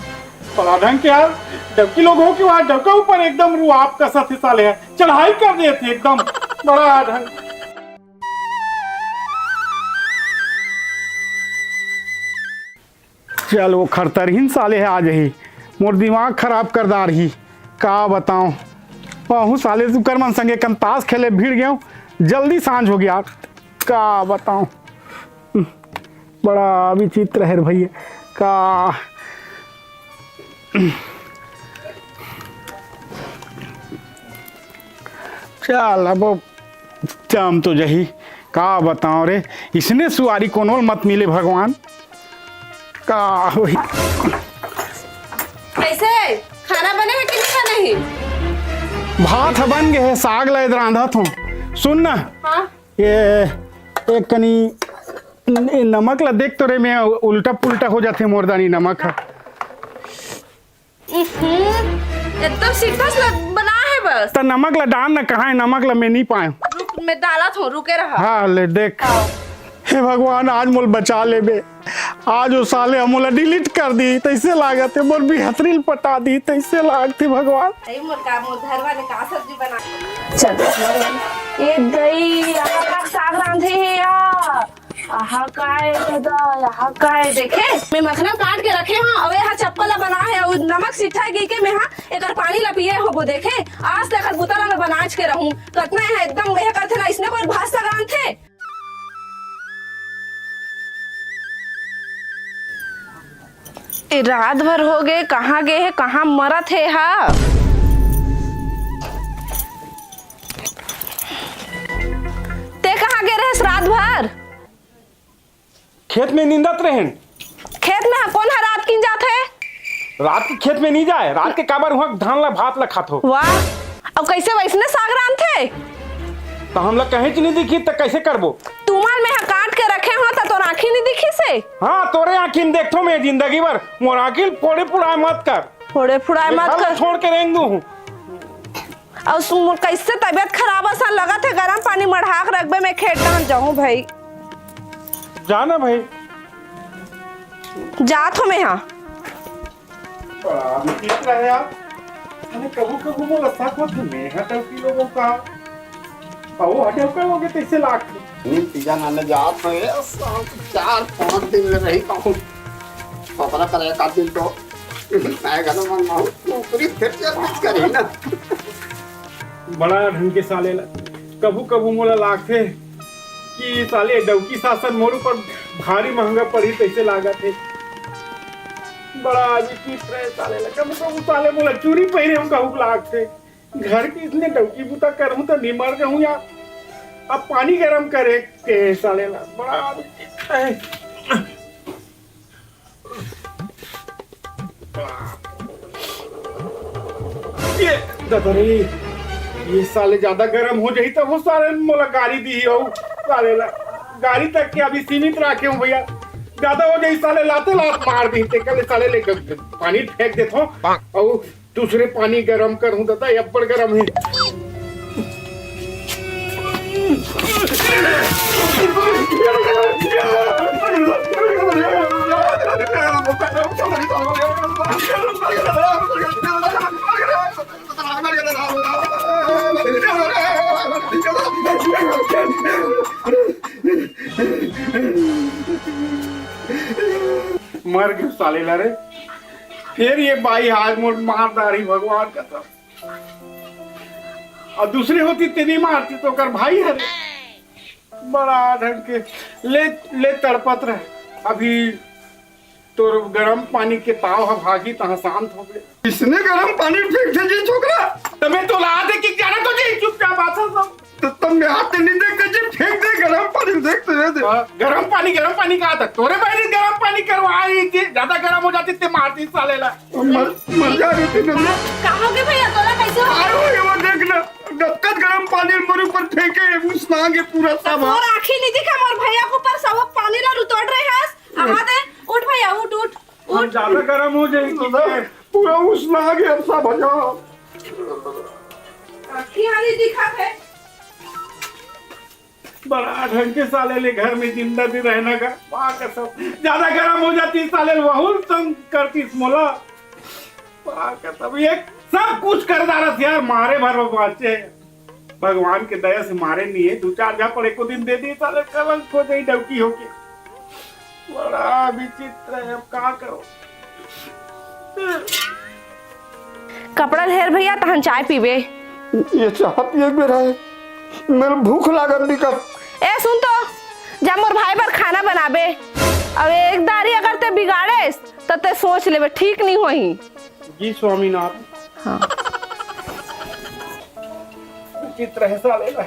पला ढंग के यार डबकी लोग हो कि वहाँ डबका ऊपर एकदम रुआब का साथ साले है चढ़ाई कर दिए थे एकदम बड़ा ढंग। चल वो खरतरहीन साले है आज ही मोर दिमाग खराब कर दार ही का बताऊं। आहू साले तू कर मन संगे कंतास खेले भीड़ गया जल्दी सांझ हो गया का बताऊं। बड़ा विचित्र है भैया का। चल अब जाम तो जही का बताऊं रे इसने सुआरी कोनो मत मिले भगवान का होई।
कैसे खाना बने है कि नहीं बने?
भात बन गए है साग लैद रांधा थो। सुन ना
हाँ
ये एक कनी नमक ला देख तो रे मैं उल्टा पुल्टा हो जाते मोरदानी नमक है।
एकदम सीधा से बना है बस।
तो नमक ला डाल ना कहाँ है नमक ला मैं नहीं पाया।
रुक मैं डाला था रुके रहा।
हाँ ले देख हे भगवान आज मोल बचा ले बे। आज वो साले हमोला डिलीट कर दी तैसे लागत है मोर बिहतरीन पटा दी तैसे लागती भगवान।
मोर घर वाले का सब्जी बना चल ये दही यहाँ का साग रांधे है यार। यहाँ का है देखे मैं मखना काट के रखे हाँ और यहाँ चप्पल बना है और नमक सिठा गी के मैं हाँ एक पानी ला पिए हो वो देखे आज तक बुतला में बनाच के रहूं कतना है एकदम यह करते ना इसने कोई भाषा गान थे। रात भर हो गए कहाँ गए है कहाँ मरत है। हाँ ते कहाँ गए रहे रात भर?
खेत में नींदत रहे।
खेत में कौन है रात किन जात है?
रात के खेत में नहीं जाए रात के काबर वहाँ धान ला भात ला खात हो।
वाह अब कैसे वैसने साग रान थे
तो हम लोग कहीं नहीं दिखी तो कैसे करबो।
तुम्हार में काट के रखे हो तो आँखी नहीं दिखी से।
हाँ तोरे आँखी देखो मैं जिंदगी भर मोर आँखी फोड़े फुड़ाए मत कर।
फोड़े फुड़ाए मत कर
छोड़ के रेंग दूँ।
और कैसे तबियत खराब सा लगा थे गर्म पानी मढ़ाक रखबे मैं खेत डाल जाऊँ भाई।
जाना भाई
जात हो मैं। हाँ
बड़ा विचित्र है यार। मैंने कबू कबू वो लस्सा को मैं हटल की लोगों का वो हटल कर लोगे कैसे लाख
पिज्जा नाने जात है 4-5 दिन में रही कहूँ पपरा करे का दिन तो मैं घर में माहौल पूरी फिर से कुछ करे ना।
बड़ा ढंग के साले कबू कबू मोला लागथे कि साले डौकी शासन मोर ऊपर भारी महंगा पड़ी कैसे लागत है। बड़ा विचित्र है साले कबू कबू साले मोला चूड़ी पहने हम कहूँ लागथे घर की इसलिए डौकी बूता करूँ तो नहीं मर जाऊँ यार। अब पानी गरम करे के साले ला बड़ा विचित्र है। ये ददरी ये साले ज्यादा गर्म हो जाई तो वो साले मोला गाड़ी दी हो साले ला गाड़ी तक के अभी सीमित रखे हूँ भैया। ज्यादा हो जाई साले लाते लात मार दी ते कल साले ले पानी फेंक देता हूँ और दूसरे पानी गरम करूँ तो अब्बड़ गरम है। मर गए साले लरे फिर ये बाई हाथ मोड़ मारदारी भगवान का तो और दूसरी होती तेरी मारती तो कर भाई है बड़ा ढंग के ले तड़पत रहे। अभी तो गरम पानी के ताव है भागी तहाँ शांत हो गए।
इसने गरम पानी फेंक दे जी छोकरा
तुम्हें तो ला दे कि जाना तो जी चुपचाप बात है सब
तो तुम हाथ नहीं देख के जी फेंक दे गरम पानी देखते रहते।
गरम पानी कहा था तोरे बहनी गरम पानी करवाई थी ज्यादा गरम हो जाती थी मारती साले ला
मर जा रही थी ना
कहोगे भैया तोला कैसे हो
अरे वो देखना डक्कत गरम पानी मेरे ऊपर फेंके उसनागे पूरा सब
और आखी नहीं दिखा मोर भैया को ऊपर सब पानी ला रुतोड़ रहे हैं आवा दे उठ भैया उठ
ज्यादा गरम हो जाएगी तो
पूरा उसनागे अब सब हो जाओ
आखी हाली दिखा थे
बड़ा ढंग के साले ले घर में जिंदा भी रहना का वहाँ का सब ज्यादा गर्म हो जाती साले बहुत तंग करती मोला वहाँ का सब ये सब कुछ कर डाला यार मारे भर बच्चे भगवान के दया से मारे नहीं है 2-4 जा पड़े को दिन दे दिए साले कलंक हो गई डबकी होके बड़ा विचित्र है। अब क्या करो
कपड़ा ढेर भैया तहन चाय पीबे
ये चाह पिए मेरा है मेरे भूख लागत भी कब
ए सुन तो जब मोर भाई पर खाना बनाबे अब एक दारी अगर ते बिगाड़े तो ते सोच लेबे ठीक नहीं होही
जी स्वामीनाथ।
हाँ
विचित्र है साले ला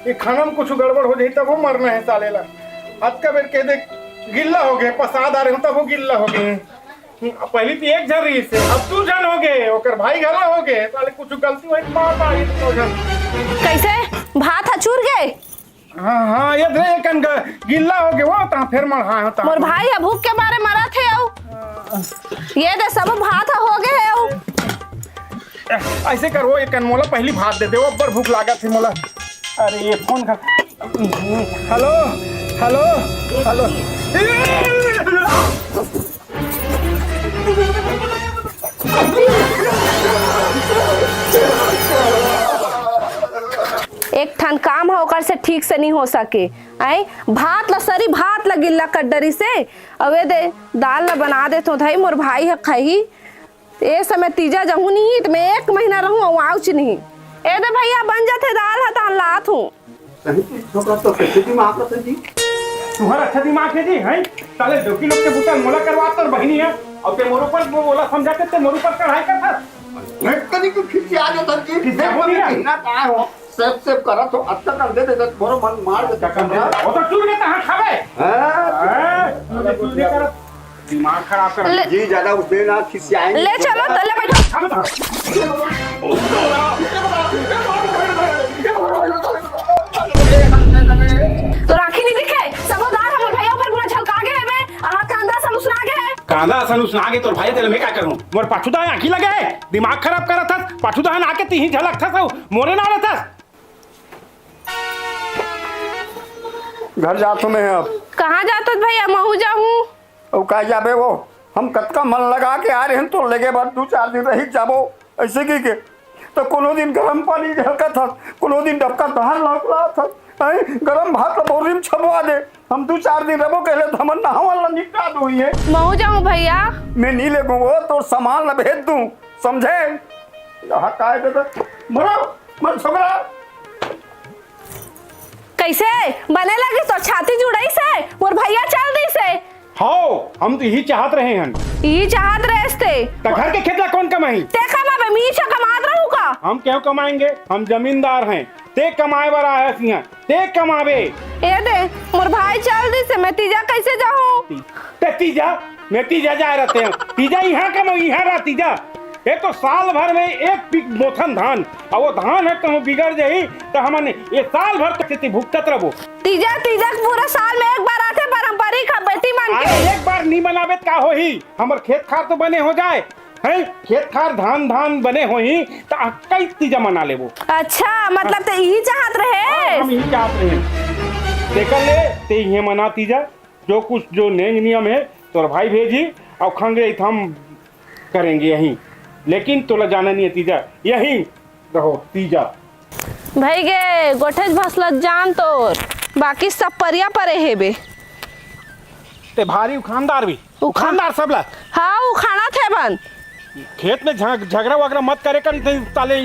ये खाना में कुछ गड़बड़ हो जाए तब वो मरना है साले ला। आज का बेर कह दे गिल्ला हो गए पसाद आ रहे हो तब वो गिल्ला हो गए पहली तो एक जन रही से अब 2 जन हो गए ओकर भाई गला हो गए साले कुछ गलती हुई मार
कैसे भात हचूर गए।
हाँ ये देख गिल्ला हो गए वो ता फिर मर होता
मोर भाई भूख के मारे मरा थे औ ये दे सब भात हो गए है औ
ऐसे करो एक मोला पहली भात दे दे अब्बर भूख लागत थी मोला। अरे ये फोन कर हेलो हेलो हेलो
एक ठन काम है ओकर से ठीक से नहीं हो सके आई भात ला सरी भात ला गिल्ला कड्डरी से अवे दे दाल ला बना दे तो धई मोर भाई है खाई ए समय तीजा जाऊं नहीं तो मैं 1 महीना रहूं आउच नहीं ए दे भैया बन जाते दाल है तान लात हूं
छोकरा तो कैसे दिमाग का जी
तुम्हारा अच्छा दिमाग है जी हैं साले डोकी लोग के बूटा मोला करवा तो बहनी है और ते मोर ऊपर वो बोला समझाते ते मोर ऊपर चढ़ाई कर था
मैं कभी को खिंच आ जाता जी
खिंचा हो नहीं
ना का हो सेव करा तो अच्छा कर दे दे मोरो मन मार दे
कर दे वो तो चूर के कहां खावे
हां
चूर के कर दिमाग खराब कर
जी ज्यादा उसने ना खिसियाएंगे
ले चलो तले बैठो तो राखी नहीं दिखे सबोदार हमर भैया ऊपर पूरा झलका गए में आहा कांदा सन उसना गए
कांदा सन उसना गए तो भाई तेल में क्या करूं मोर पाछुदा आंखी लगे है दिमाग खराब करत था पाछुदा आके तीही झलक था मोरे ना रहता
घर जातो मैं अब
कहां जातो भैया महू जाऊं
और का जाबे वो हम कतका मन लगा के आ रहे हैं तो लगे बाद 2-4 दिन रही जाबो ऐसे की के तो कोनो दिन गर्म पानी झलका था, कोनो दिन डबका धान लग रहा था, गरम भात बोरी में छबवा दे। हम 2-4 दिन रहो कहले तो हमन नहावल निपटा दो ये
महू जाऊं भैया,
मैं नहीं ले गो तो सामान ल भेज दूं, समझे? हटाए दे मर छोकरा
कैसे बने लगी तो छाती जुड़ई से मोर भैया चल दी से।
हाँ हम तो यही चाहत रहे हैं।
यही चाहत रहे थे
तो घर के खेतला कौन कमाई?
ते कमाबे मी छ कमात रहू का?
हम क्यों कमाएंगे? हम जमींदार हैं। ते कमाए बर आया सिया, ते कमावे।
ए दे मोर भाई चल दी से मैं तीजा कैसे जाऊं?
ते तीजा मैं तीजा जा रहते हैं। तीजा यहाँ कमाई यहाँ रहा तीजा। ये तो साल भर में एक पिक मोथन धान और वो धान है तो बिगड़ जाई तो हमने ये साल भर तो भुगतत रहो।
तीजा पूरा साल में एक बार आते पारंपरिक बेटी मान के।
एक बार नहीं बनावे का हो ही हमर खेत खार तो बने हो जाए है, खेत खार धान बने हो ही तो कई तीजा मना लेबो।
अच्छा मतलब ते यही चाहत रहे?
हम यही चाहत रहे। देखल ले ते ये मना तीजा जो कुछ जो नियम है तोर भाई भेजी और खंगे हम करेंगे यहीं, लेकिन तोला जाना नहीं है तीजा यहीं रहो तीजा।
भाई गे गोठेज भसलत जान तोर बाकी सब परिया परे हेबे
ते भारी उखानदार भी उखानदार सबला।
हाँ उखाना थे बन
खेत में झगड़ा वगड़ा मत करे कर ताले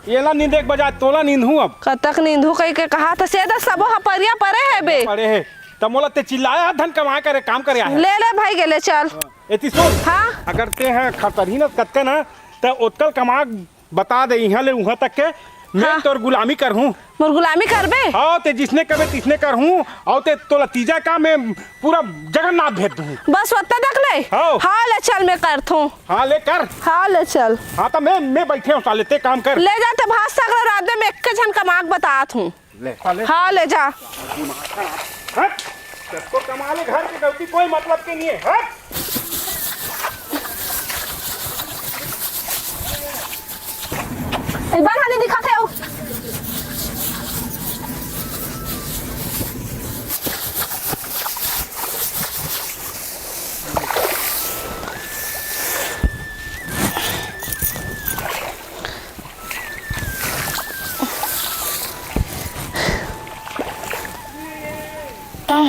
येला नींद एक बजा तोला नींद हूँ अब
कतक नींद कह के कहा था से सबो परिया परे हेबे
परे है तब मोला ते चिल्लाया धन कमा करे काम करे आया।
ले भाई गेले चल
एती सुन।
हाँ
अगर ते हैं खतरही न कतके ना तो उत्कल कमा बता दे यहाँ ले वहाँ तक के मैं
हाँ।
तोर गुलामी कर हूँ।
मोर गुलामी करबे?
हाँ ते जिसने कबे तिसने कर हूँ और ते तोला तीजा का मैं पूरा जगन्नाथ भेज दूँ।
बस वत्ता तक ले। हाँ ले चल मैं करथूं।
हाँ ले कर।
हाँ ले चल।
हाँ तो मैं बैठे हूँ साले ते काम कर
ले जाते भात सगरा रात में एक जन कमाक बतात हूँ। हाँ ले जा।
सबको कमा ले घर की गलती कोई मतलब के नहीं है।
एक बार हानि दिखाते हो।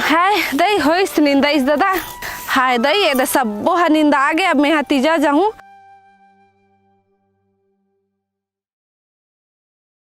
हाय दई होइस निंदा इस दादा हाय दई ये सबो हा निंदा आ गया अब मैं तीजा जाऊं